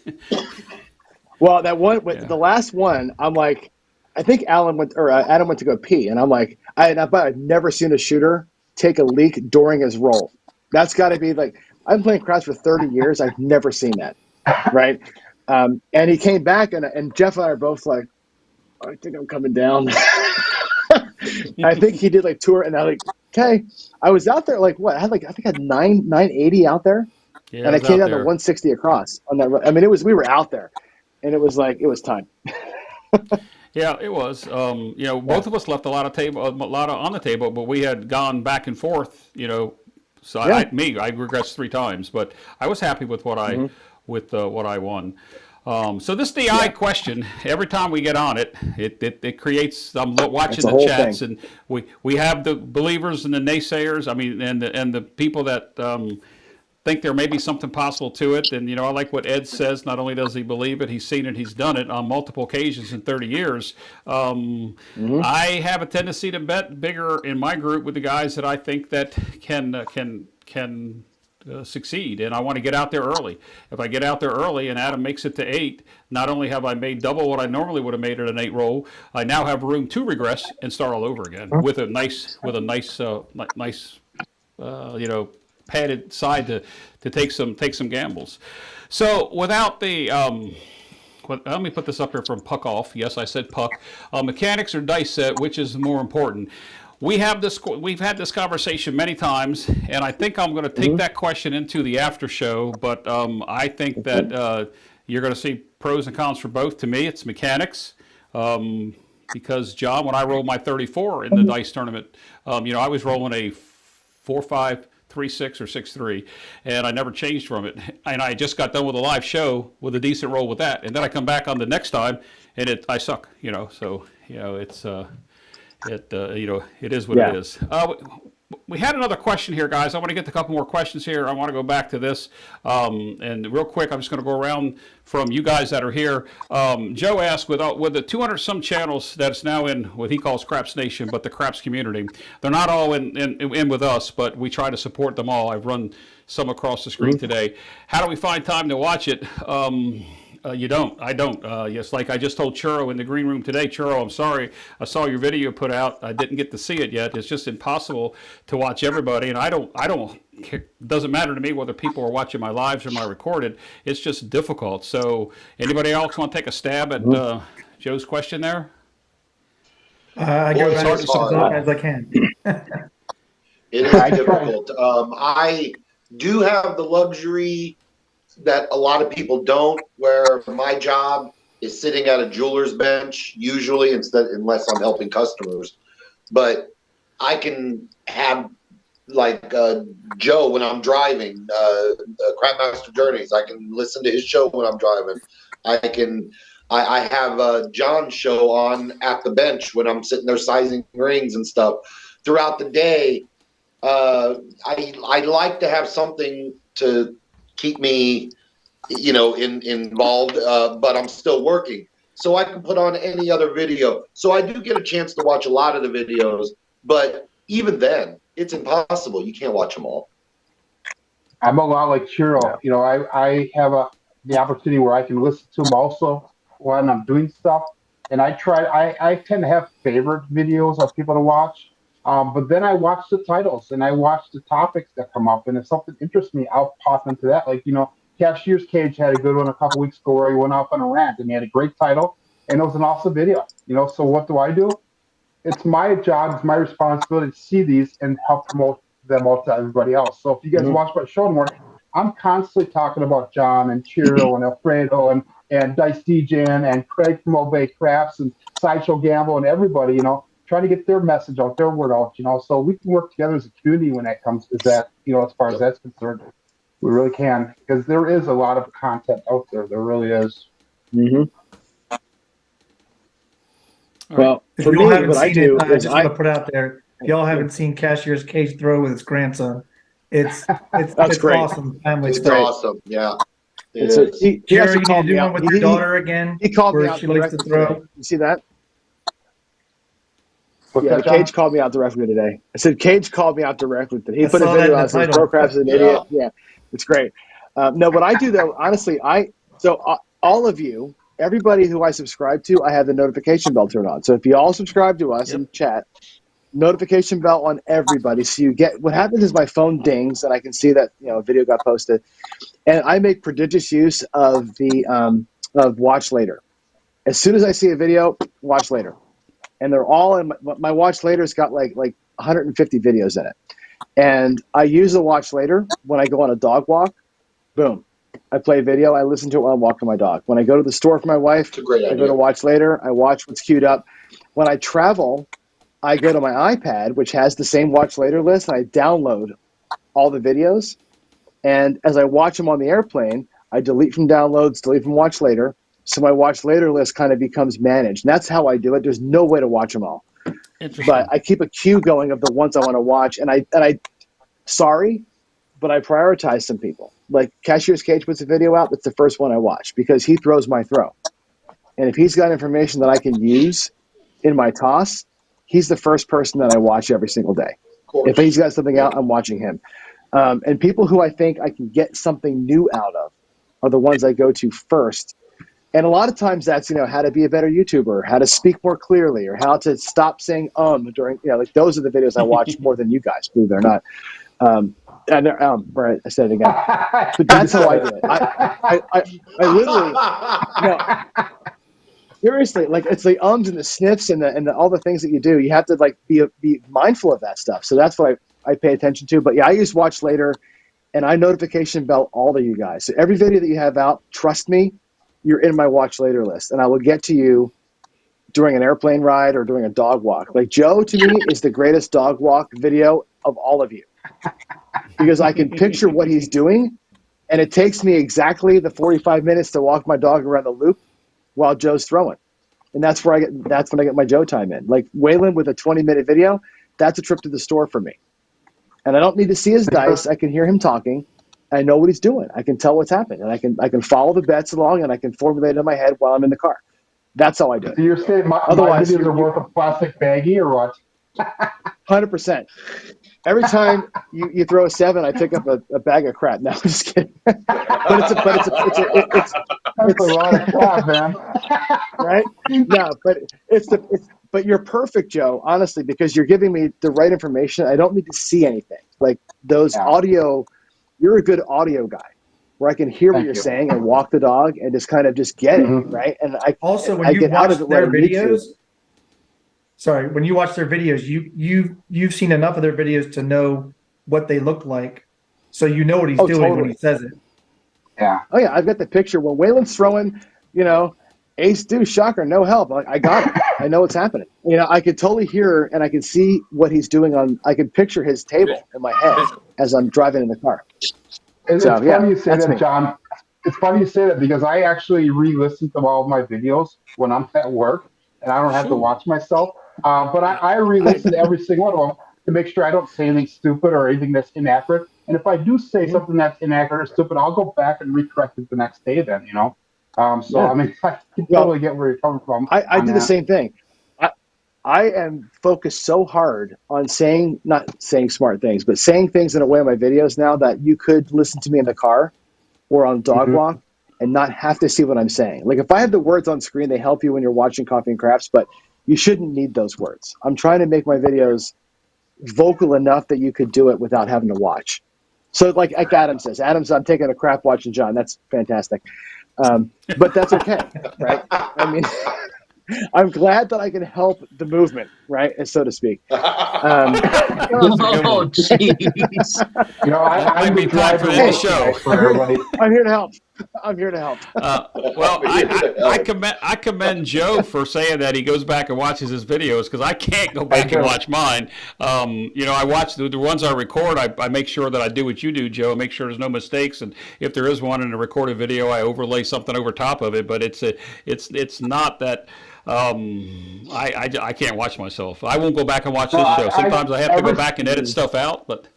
Well, that one, the last one, I'm like, I think Adam went to go pee, and I'm like, I've never seen a shooter take a leak during his roll. That's got to be like, I've been playing craps for 30 years. I've never seen that, right? And he came back, and Jeff and I are both like, I think I'm coming down. I think he did like tour, and I like, okay. I was out there like what? I think I had 980 out there, and I came down to 160 across on that. I mean, we were out there. And it was like, it was time. Yeah, it was. Both of us left a lot on the table, but we had gone back and forth. So I regressed 3 times, but I was happy with what I won. So this DI question, every time we get on it, it creates. I'm watching the chats, thing. And we have the believers and the naysayers. I mean, and the people that. Think there may be something possible to it. And, I like what Ed says. Not only does he believe it, he's seen it, he's done it on multiple occasions in 30 years. I have a tendency to bet bigger in my group with the guys that I think that can succeed. And I want to get out there early. If I get out there early and Adam makes it to 8, not only have I made double what I normally would have made at an 8 roll, I now have room to regress and start all over again with a nice padded side to take some gambles. So without the let me put this up here from Puck Off. Yes, I said Puck. Mechanics or dice set, which is more important? We've had this conversation many times, and I think I'm going to take that question into the after show. But I think that you're going to see pros and cons for both. To me, it's mechanics. Because John, when I rolled my 34 in the dice tournament, I was rolling a 4-5. 3-6 or 6-3, and I never changed from it. And I just got done with a live show with a decent roll with that, and then I come back on the next time, and I suck. So it's it is what it is. We had another question here, guys. I want to get to a couple more questions here. I want to go back to this. And real quick, I'm just going to go around from you guys that are here. Joe asked, with the 200-some channels that's now in what he calls Craps Nation, but the Craps community, they're not all in with us, but we try to support them all. I've run some across the screen today. How do we find time to watch it? You don't. I don't. Yes, like I just told Churro in the green room today. Churro, I'm sorry. I saw your video put out. I didn't get to see it yet. It's just impossible to watch everybody, and I don't. It doesn't matter to me whether people are watching my lives or my recorded. It's just difficult. So, anybody else want to take a stab at Joe's question there? I go as hard as I can. It is difficult. I do have the luxury that a lot of people don't, where my job is sitting at a jeweler's bench usually, unless I'm helping customers. But I can have like Joe when I'm driving, Crapmaster Journeys. I can listen to his show when I'm driving. I can I have John's show on at the bench when I'm sitting there sizing rings and stuff. Throughout the day, I like to have something to keep me, involved, but I'm still working. So I can put on any other video. So I do get a chance to watch a lot of the videos, but even then, it's impossible. You can't watch them all. I'm a lot like Chiro. Yeah. I have the opportunity where I can listen to them also when I'm doing stuff. And I tend to have favorite videos of people to watch. But then I watch the titles and I watch the topics that come up. And if something interests me, I'll pop into that. Like, Cashier's Cage had a good one a couple weeks ago where he went off on a rant and he had a great title and it was an awesome video. So what do? It's my job, it's my responsibility to see these and help promote them out to everybody else. So if you guys watch my show more, I'm constantly talking about John and Chiro and Alfredo and Dice DJing and Craig from Obey Crafts and Sideshow Gamble and everybody, trying to get their message out, their word out, so we can work together as a community when that comes to that, as far as that's concerned. We really can, because there is a lot of content out there. There really is. Mm-hmm. Well, for me, what I do is I just want to put out there, if y'all haven't seen Cashier's Cage throw with his grandson, it's great. Awesome. Family it's stuff. awesome. Yeah. Jerry, you need to do one with your daughter again. He called me out. She likes to throw. Today. You see that? Cage called me out directly today. I said Cage called me out directly today. He put a video out saying Procraft is an idiot. Yeah, it's great. No, what I do though, honestly, all of you, everybody who I subscribe to, I have the notification bell turned on. So if you all subscribe to us in chat, notification bell on everybody. So you get, what happens is my phone dings and I can see that, a video got posted. And I make prodigious use of the, of watch later. As soon as I see a video, watch later. And they're all in my watch later's got like 150 videos in it. And I use the watch later when I go on a dog walk. Boom. I play a video. I listen to it while I'm walking my dog. When I go to the store for my wife, I go to watch later. I watch what's queued up. When I travel, I go to my iPad, which has the same watch later list, and I download all the videos. And as I watch them on the airplane, I delete from downloads, delete from watch later. So my watch later list kind of becomes managed. And that's how I do it. There's no way to watch them all. But I keep a queue going of the ones I want to watch. And I sorry, but I prioritize some people. Like Cashier's Cage puts a video out, that's the first one I watch because he throws my throw. And if he's got information that I can use in my toss, he's the first person that I watch every single day. If he's got something out, I'm watching him. And people who I think I can get something new out of are the ones I go to first. And a lot of times that's, how to be a better YouTuber, how to speak more clearly, or how to stop saying during, like those are the videos I watch more than you guys, believe it or not. Right, I said it again. But that's how I do it. I literally, seriously, like it's the ums and the sniffs and the all the things that you do. You have to like be mindful of that stuff. So that's what I pay attention to. But yeah, I use watch later, and I notification bell all of you guys. So every video that you have out, trust me, you're in my watch later list, and I will get to you during an airplane ride or during a dog walk. Like Joe, to me, is the greatest dog walk video of all of you because I can picture what he's doing, and it takes me exactly the 45 minutes to walk my dog around the loop while Joe's throwing, and that's when I get my Joe time in. Like Waylon with a 20-minute video, that's a trip to the store for me, and I don't need to see his dice. I can hear him talking. I know what he's doing. I can tell what's happening, and I can follow the bets along, and I can formulate it in my head while I'm in the car. That's how I do it. So you're saying my videos are worth a plastic baggie or what? 100%. Every time you throw a 7, I pick up a bag of crap. No, I'm just kidding. But it's a lot of crap, man. Right? No, but you're perfect, Joe. Honestly, because you're giving me the right information. I don't need to see anything. Like those audio. You're a good audio guy, where I can hear what you're saying and walk the dog and just kind of just get it, right? And I also when you watch their videos. Sorry, when you watch their videos, you've seen enough of their videos to know what they look like, so you know what he's doing when he says it. Yeah. Oh yeah, I've got the picture when Waylon's throwing, ace deuce shocker, no help. I got it. I know what's happening. I could totally hear and I can see what he's doing I can picture his table in my head as I'm driving in the car. It's funny you say that, John. it's funny you say that because I actually re-listen to all of my videos when I'm at work, and I don't have to watch myself. But I re-listen to every single one of them to make sure I don't say anything stupid or anything that's inaccurate. And if I do say something that's inaccurate or stupid, I'll go back and recorrect it the next day. Then I mean, I can totally get where you're coming from. I do the same thing. I am focused so hard on not saying smart things, but saying things in a way in my videos now that you could listen to me in the car or on dog walk and not have to see what I'm saying. Like if I have the words on screen, they help you when you're watching Coffee and Crafts, but you shouldn't need those words. I'm trying to make my videos vocal enough that you could do it without having to watch. So like Adam says, I'm taking a crap watching John. That's fantastic. But that's okay, right? I mean, I'm glad that I can help the movement, right, so to speak. Oh, jeez. I'm be time for the show. I'm here to help. Well, I commend Joe for saying that he goes back and watches his videos because I can't go back and watch mine. I watch the ones I record. I make sure that I do what you do, Joe. Make sure there's no mistakes, and if there is one in a recorded video, I overlay something over top of it. But it's not that. I can't watch myself. I won't go back and watch this show. Sometimes I have to go back and edit stuff out, but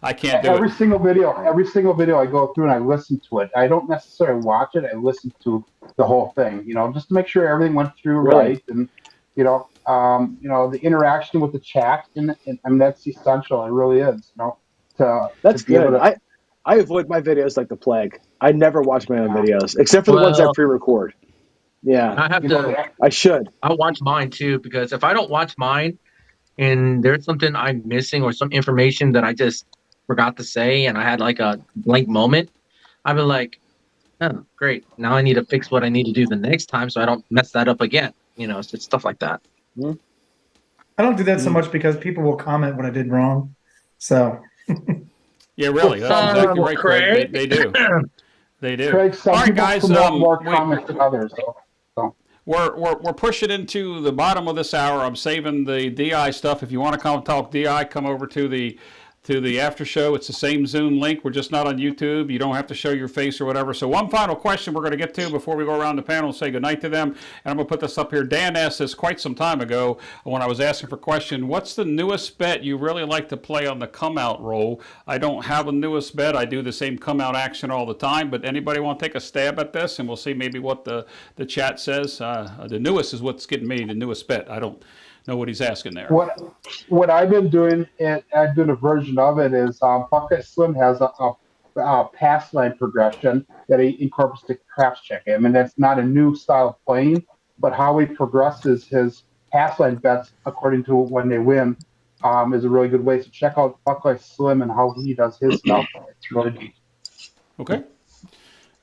I can't do it. Every single video I go through and I listen to it. I don't necessarily watch it. I listen to the whole thing, just to make sure everything went through right. And, the interaction with the chat, and I mean, that's essential. It really is, That's good. I avoid my videos like the plague. I never watch my own videos, except for the ones I pre-record. Yeah, I have to. I should. I watch mine too, because if I don't watch mine and there's something I'm missing or some information that I just forgot to say and I had like a blank moment, I'd be like, oh, great. Now I need to fix what I need to do the next time so I don't mess that up again. It's just stuff like that. I don't do that so much because people will comment what I did wrong. So. Yeah, really. That's exactly right, Craig. They do. They do. Craig, some all right, guys. More comments than others. So. We're pushing into the bottom of this hour. I'm saving the DI stuff. If you want to come talk DI, come over to the after show. It's the same Zoom link. We're just not on YouTube. You don't have to show your face or whatever. So one final question we're going to get to before we go around the panel and say goodnight to them. And I'm going to put this up here. Dan asked this quite some time ago when I was asking for a question. What's the newest bet you really like to play on the come out roll? I don't have a newest bet. I do the same come out action all the time. But anybody want to take a stab at this? And we'll see maybe what the chat says. The newest is what's getting me the newest bet. I don't know what he's asking there. What I've been doing, and I'm doing a version of it, is Buckeye Slim has a pass line progression that he incorporates the craps check. I mean, that's not a new style of playing, but how he progresses his pass line bets according to when they win is a really good way. So check out Buckeye Slim and how he does his stuff. It's really neat. Okay.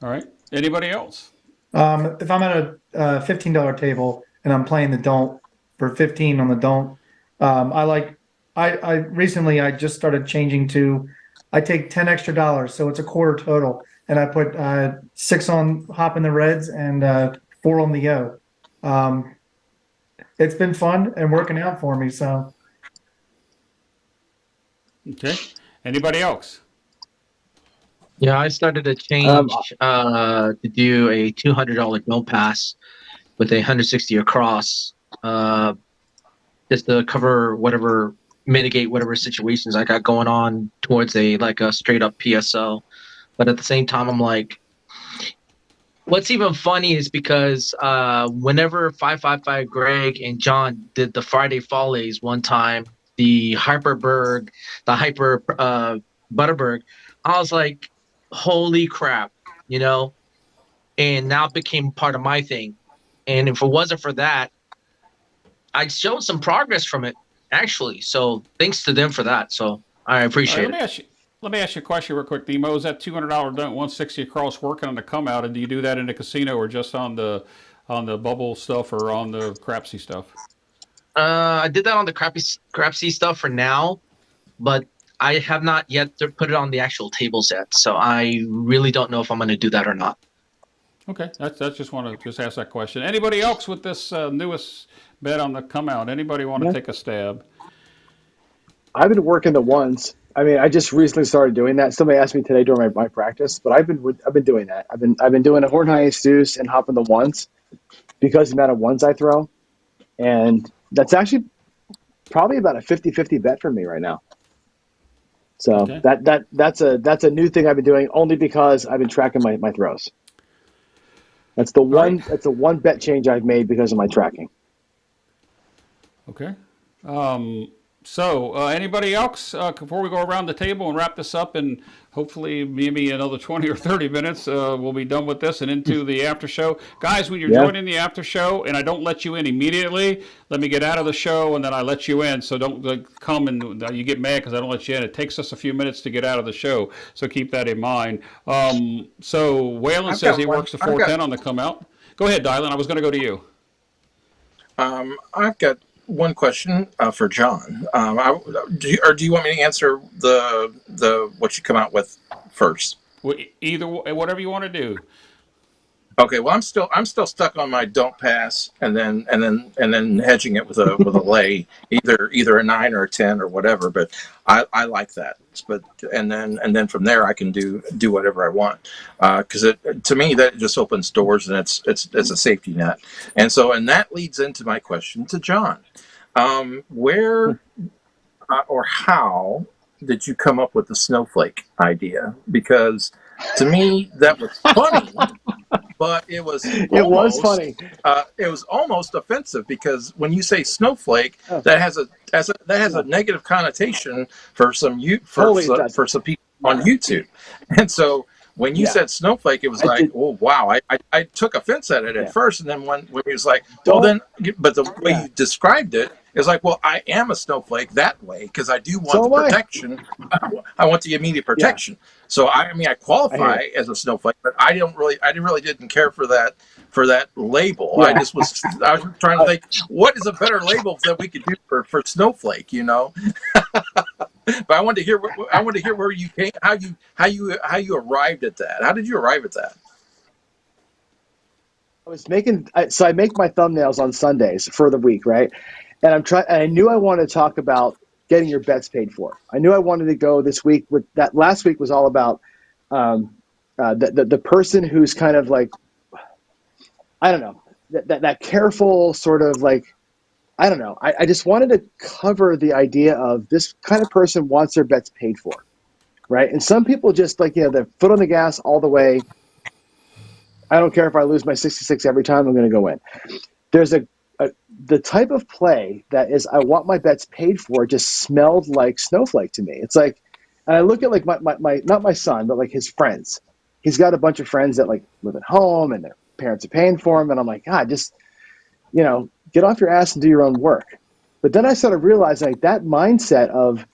All right. Anybody else? If I'm at a $15 table and I'm playing the don't for 15 on the don't, I recently I just started changing to, I take 10 extra dollars, so it's a quarter total, and I put 6 on hop in the reds and 4 on the yo. It's been fun and working out for me. So. Okay. Anybody else? Yeah, I started to change to do a $200 don't pass with a 160 across, just to mitigate whatever situations I got going on towards a straight up PSO. But at the same time, I'm like, what's even funny is because whenever 555 Greg and John did the Friday Follies one time, the Hyper Butterberg, I was like, holy crap, and now it became part of my thing. And if it wasn't for that, I'd shown some progress from it, actually. So thanks to them for that. So I appreciate it. Let me ask you a question real quick, Demo. Is that $200 don't 160 across working on the come out, and do you do that in the casino or just on the bubble stuff or on the crapsy stuff? I did that on the crapsy stuff for now, but I have not yet put it on the actual table set, so I really don't know if I'm going to do that or not. Okay, that's just want to ask that question. Anybody else with this newest bet on the come out? Anybody want to take a stab? I've been working the ones. I mean, I just recently started doing that. Somebody asked me today during my practice, but I've been doing that. I've been doing a horn high ace deuce and hopping the ones because of the amount of ones I throw, and that's actually probably about a 50-50 bet for me right now. So Okay. that's a new thing I've been doing only because I've been tracking my throws. That's the one. That's the one bet change I've made because of my tracking. Okay. So, anybody else before we go around the table and wrap this up, and hopefully maybe another 20 or 30 minutes, we'll be done with this and into the after show. Guys, when you're joining the after show and I don't let you in immediately, let me get out of the show and then I let you in. So don't come and you get mad because I don't let you in. It takes us a few minutes to get out of the show, so keep that in mind. So Waylon says he works the 410 on the come out. Go ahead, Dylan. I was going to go to you. I've got one question for John. Do you want me to answer the what you come out with first? Either whatever you want to do. Okay. Well, I'm still stuck on my don't pass and then hedging it with a lay, either a 9 or a 10 or whatever. But I like that. But and then from there I can do whatever I want because to me that just opens doors and it's a safety net. And that leads into my question to John. Where or how did you come up with the snowflake idea? Because to me that was funny, but it was funny. It was almost offensive because when you say snowflake, that has a negative connotation for some people on YouTube, and so. When you said snowflake, it was oh wow! I took offense at it at first, and then when he was like, well then, but the way you described it is like, well, I am a snowflake that way because I do want the protection. I want the immediate protection. So I qualify as a snowflake, but I really didn't care for that label. I was trying to think, what is a better label that we could do for snowflake? You know. But I wanted to hear where you came, how you arrived at that. How did you arrive at that? I make my thumbnails on Sundays for the week, right? And I knew I wanted to talk about getting your bets paid for. I knew I wanted to go this week with that. Last week was all about the person who's kind of like, I don't know, that careful sort of like, I don't know. I just wanted to cover the idea of this kind of person wants their bets paid for, right? And some people just like, their foot on the gas all the way. I don't care if I lose my 66 every time, I'm going to go in. There's the type of play that is I want my bets paid for just smelled like snowflake to me. It's like, and I look at like my not my son, but like his friends. He's got a bunch of friends that like live at home and their parents are paying for him. And I'm like, God, just, get off your ass and do your own work. But then I started realizing like that mindset of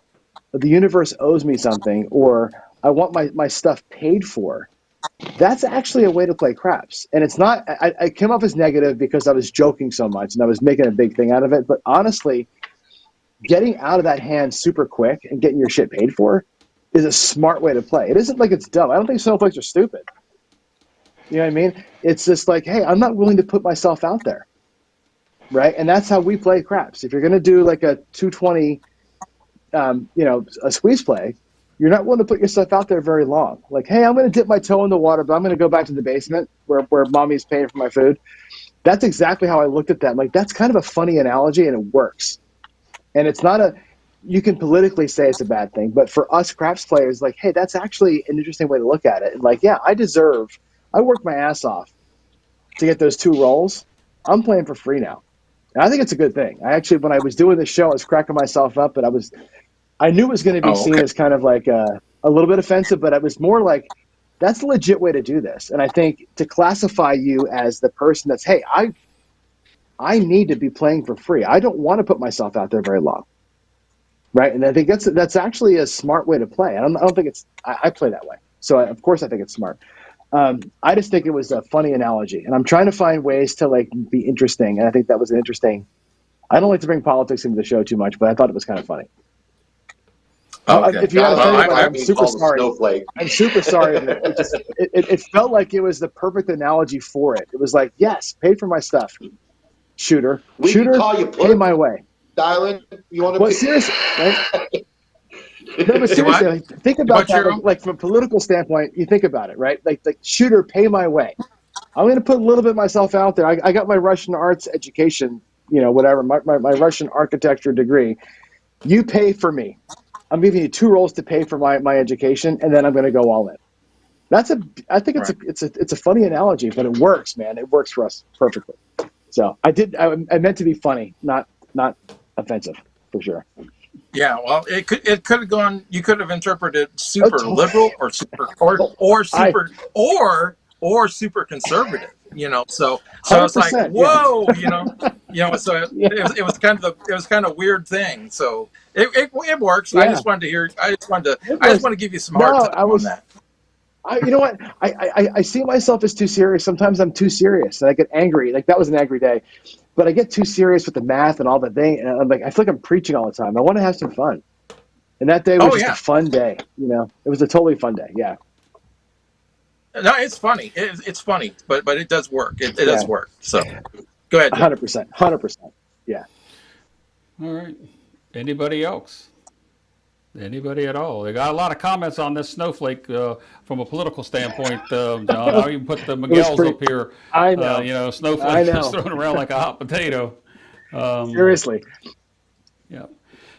the universe owes me something or I want my stuff paid for. That's actually a way to play craps. And it's not, I came off as negative because I was joking so much and I was making a big thing out of it. But honestly, getting out of that hand super quick and getting your shit paid for is a smart way to play. It isn't like it's dumb. I don't think snowflakes are stupid. You know what I mean? It's just like, hey, I'm not willing to put myself out there. Right, and that's how we play craps. If you're going to do like a 220, a squeeze play, you're not willing to put yourself out there very long. Like, hey, I'm going to dip my toe in the water, but I'm going to go back to the basement where mommy's paying for my food. That's exactly how I looked at that. I'm like, that's kind of a funny analogy, and it works. And it's not you can politically say it's a bad thing, but for us craps players, like, hey, that's actually an interesting way to look at it. And like, yeah, I worked my ass off to get those 2 rolls. I'm playing for free now. And I think it's a good thing. I actually, when I was doing this show, I was cracking myself up, but I knew it was going to be seen as kind of like a little bit offensive, but it was more like, that's a legit way to do this. And I think to classify you as the person that's, hey, I need to be playing for free. I don't want to put myself out there very long. Right. And I think that's actually a smart way to play. I don't think I play that way. So of course I think it's smart. I just think it was a funny analogy, and I'm trying to find ways to like be interesting. And I think that was an interesting. I don't like to bring politics into the show too much, but I thought it was kind of funny. Okay. If you had I'm super sorry. Snowflake. I'm super sorry. It felt like it was the perfect analogy for it. It was like, yes, pay for my stuff, shooter. We shooter, can call you pay my way. Dylan, you want to? Well, seriously, right? No, but seriously, like, think about that. Like from a political standpoint, you think about it, right? Like shooter, pay my way. I'm going to put a little bit of myself out there. I got my Russian arts education, whatever, my Russian architecture degree. You pay for me. I'm giving you 2 roles to pay for my education, and then I'm going to go all in. I think it's a funny analogy, but it works, man. It works for us perfectly. So I meant to be funny, not offensive, for sure. Yeah, well, it could have gone. You could have interpreted super liberal or super or super conservative. So 100%, it's like whoa, yeah. So it was kind of a weird thing. So it works. Yeah. I just wanted to give you some hard time on that. You know what? I see myself as too serious. Sometimes I'm too serious, and I get angry. Like that was an angry day, but I get too serious with the math and all the thing, and I'm like, I feel like I'm preaching all the time. I want to have some fun, and that day was just a fun day. It was a totally fun day. Yeah. No, it's funny. It's funny, but it does work. It does work. So, go ahead. 100%. Yeah. All right. Anybody else? Anybody at all? They got a lot of comments on this snowflake from a political standpoint, John. I'll even put the Miguel's up here. I know. Snowflake is thrown around like a hot potato. Seriously. Yeah.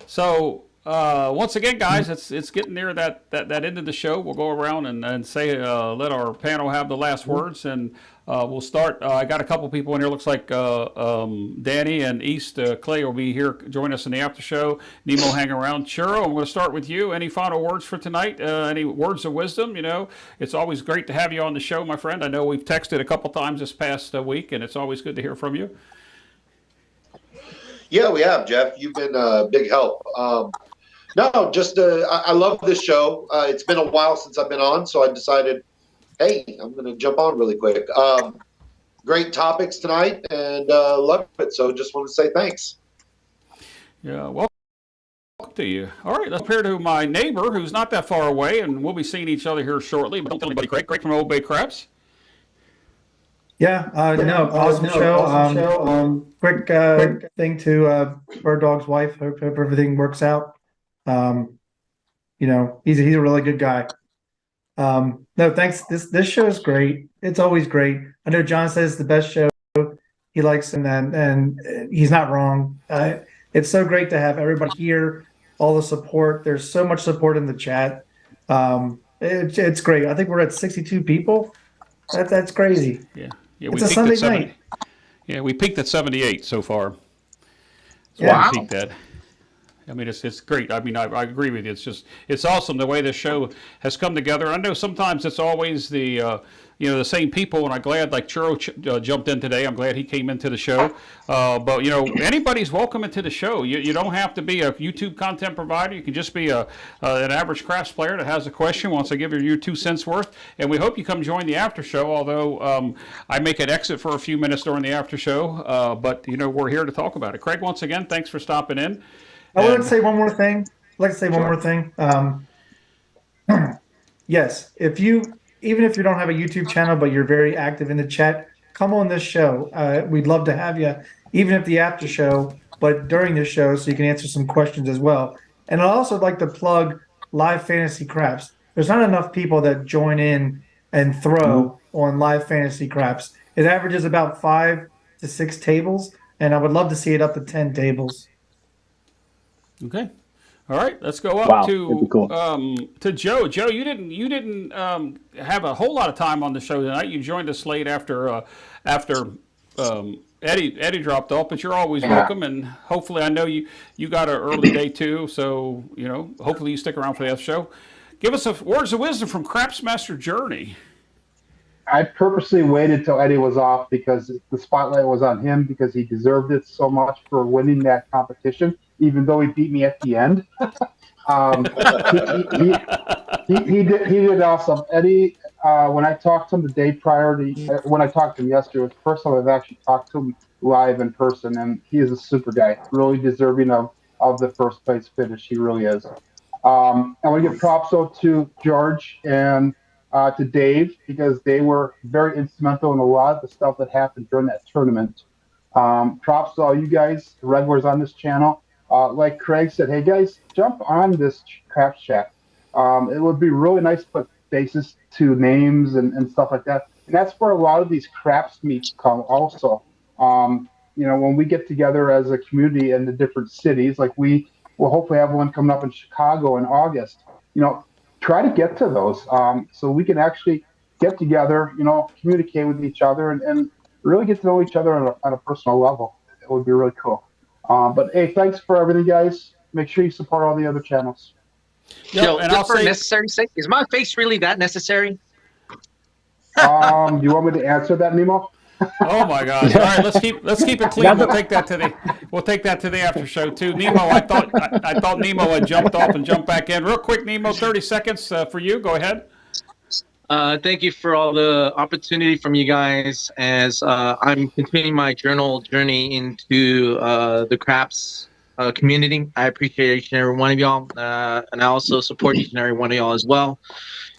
So once again, guys, it's getting near that end of the show. We'll go around and say let our panel have the last words, and we'll start. I got a couple people in here. Looks like Danny and East Clay will be here, join us in the after show. Nemo hang around. Churro, I'm going to start with you. Any final words for tonight? Any words of wisdom? It's always great to have you on the show, my friend. I know we've texted a couple times this past week, and it's always good to hear from you. Yeah, we have, Jeff. You've been a big help. No, just I love this show. It's been a while since I've been on, so I decided, hey, I'm going to jump on really quick. Great topics tonight, and love it. So just want to say thanks. Yeah, welcome to you. All right, let's pair to my neighbor, who's not that far away, and we'll be seeing each other here shortly. But don't tell anybody, Craig from Old Bay Craps. Yeah, awesome show. Quick thing to Bird Dog's wife. Hope everything works out. He's a really good guy. No, thanks. This show is great. It's always great. I know John says it's the best show he likes, and he's not wrong. It's so great to have everybody here, all the support. There's so much support in the chat. It's great. I think we're at 62 people. That's crazy. Yeah, it's a Sunday night. Yeah, we peaked at 78 so far. Wow. We peaked at. I mean, it's great. I mean, I agree with you. It's awesome the way this show has come together. I know sometimes it's always the same people, and I'm glad like Churro jumped in today. I'm glad he came into the show. But anybody's welcome into the show. You don't have to be a YouTube content provider. You can just be an average crafts player that has a question, wants to give you your 2 cents worth. And we hope you come join the after show. Although I make an exit for a few minutes during the after show, but we're here to talk about it. Craig, once again, thanks for stopping in. I want to say one more thing. Yes, even if you don't have a YouTube channel, but you're very active in the chat, come on this show. We'd love to have you, even at the after show, but during the show, so you can answer some questions as well. And I'd also like to plug Live Fantasy Crafts. There's not enough people that join in and throw on Live Fantasy Crafts. It averages about 5 to 6 tables, and I would love to see it up to 10 tables. Okay. All right, let's go up to Joe. Joe, you didn't have a whole lot of time on the show tonight. You joined us late after Eddie dropped off, but you're always welcome. And hopefully, I know you got an early day too, so hopefully you stick around for the show. Give us words of wisdom from Craftsmaster Journey. I purposely waited till Eddie was off because the spotlight was on him because he deserved it so much for winning that competition. Even though he beat me at the end, he did awesome. Eddie, when I talked to him the day prior to when I talked to him yesterday, it was the first time I've actually talked to him live in person, and he is a super guy, really deserving of the first place finish. He really is. I want to give props to George and to Dave because they were very instrumental in a lot of the stuff that happened during that tournament. Props to all you guys, the regulars on this channel. like Craig said, hey guys, jump on this craft chat. It would be really nice to put faces to names and stuff like that. And that's where a lot of these craps meets come also. When we get together as a community in the different cities, like we will hopefully have one coming up in Chicago in August, try to get to those so we can actually get together, communicate with each other and really get to know each other on a personal level. It would be really cool. But hey, thanks for everything, guys. Make sure you support all the other channels. Jill, just for necessary sake, is my face really that necessary? Do you want me to answer that, Nemo? Oh my gosh! All right, let's keep it clean. We'll take that to the after show too. Nemo, I thought Nemo had jumped off and jumped back in. Real quick, Nemo, 30 seconds for you. Go ahead. Thank you for all the opportunity from you guys as I'm continuing my journey into the craps community. I appreciate each and every one of y'all, and I also support each and every one of y'all as well.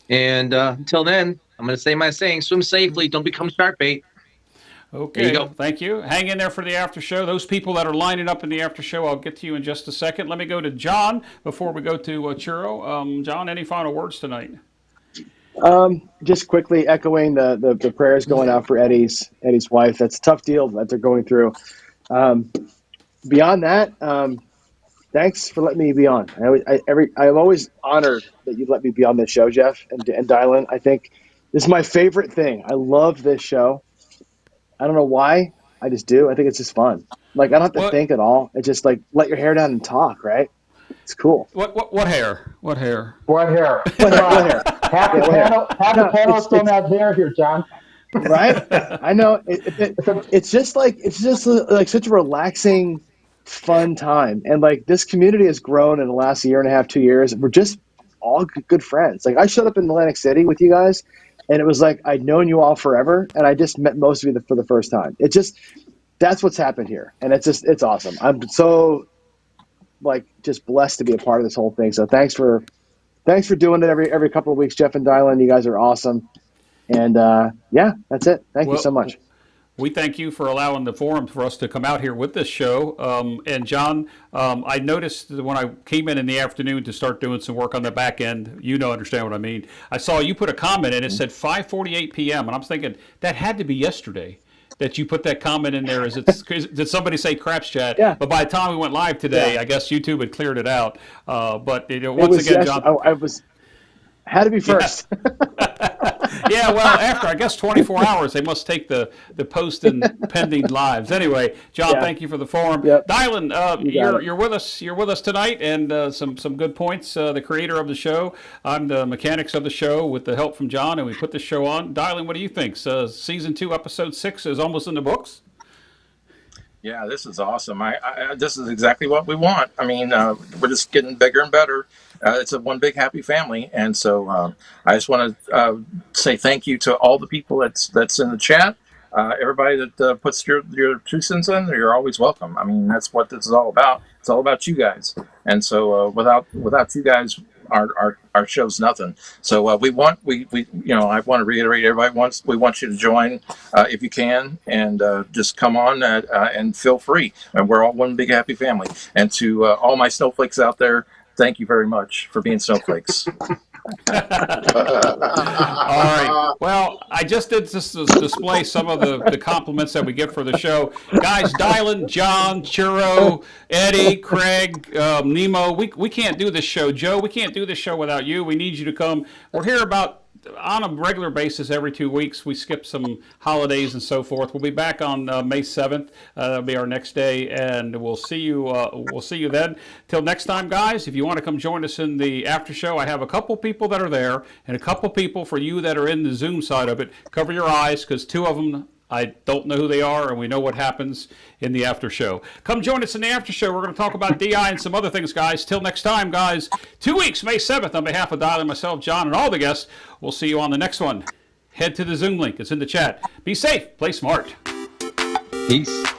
And until then, I'm going to say my saying: swim safely, don't become shark bait. Okay, there you go. Thank you. Hang in there for the after show. Those people that are lining up in the after show, I'll get to you in just a second. Let me go to John before we go to Churro. John, any final words tonight? Just quickly echoing the prayers going out for Eddie's wife. That's a tough deal that they're going through. Beyond that, thanks for letting me be on. I'm always honored that you let me be on this show, Jeff and Dylan. I think this is my favorite thing. I love this show. I don't know why. I just do. I think it's just fun. Like, I don't have to think at all. It's just like, let your hair down and talk, right? It's cool. What hair? What hair? What hair? What hair? Half the panel still have hair here, John. Right? I know. It's just like such a relaxing, fun time. And like this community has grown in the last year and a half, 2 years. We're just all good friends. Like I showed up in Atlantic City with you guys, and it was like I'd known you all forever, and I just met most of you for the first time. That's what's happened here, and it's awesome. I'm so just blessed to be a part of this whole thing. So thanks for doing it every couple of weeks, Jeff and Dylan. You guys are awesome, and yeah, that's it. Thank you so much. We thank you for allowing the forum for us to come out here with this show. And John, I noticed that when I came in the afternoon to start doing some work on the back end, understand what I mean. I saw you put a comment in. It said 5:48 p.m. And I'm thinking that had to be yesterday that you put that comment in there. Did somebody say craps chat? Yeah. But by the time we went live today, I guess YouTube had cleared it out. But once again, John, had to be first. Yeah, well, after, I guess, 24 hours, they must take the post and pending lives. Anyway, John, thank you for the forum. Yep. Dylan, you're with us. You're with us tonight, and some good points. The creator of the show, I'm the mechanics of the show with the help from John, and we put the show on. Dylan, what do you think? Season 2, episode 6 is almost in the books. Yeah, this is awesome. This is exactly what we want. I mean, we're just getting bigger and better. It's a one big happy family, and so I just want to say thank you to all the people that's in the chat. Everybody that puts your 2 cents in, you're always welcome. I mean, that's what this is all about. It's all about you guys, and so without you guys, our show's nothing. So I want to reiterate, we want you to join if you can, and just come on and feel free. And we're all one big happy family. And to all my snowflakes out there, thank you very much for being snowflakes. All right. Well, I just did display some of the compliments that we get for the show. Guys, Dylan, John, Churro, Eddie, Craig, Nemo, we can't do this show. Joe, we can't do this show without you. We need you to come. We're here on a regular basis every 2 weeks. We skip some holidays and so forth. We'll be back on May 7th. That'll be our next day, and we'll see you. We'll see you then. Till next time, guys. If you want to come join us in the after show, I have a couple people that are there, and a couple people for you that are in the Zoom side of it. Cover your eyes, because 2 of them, I don't know who they are, and we know what happens in the after show. Come join us in the after show. We're going to talk about DI and some other things, guys. Till next time, guys. 2 weeks, May 7th, on behalf of Dylan, myself, John, and all the guests, we'll see you on the next one. Head to the Zoom link. It's in the chat. Be safe. Play smart. Peace.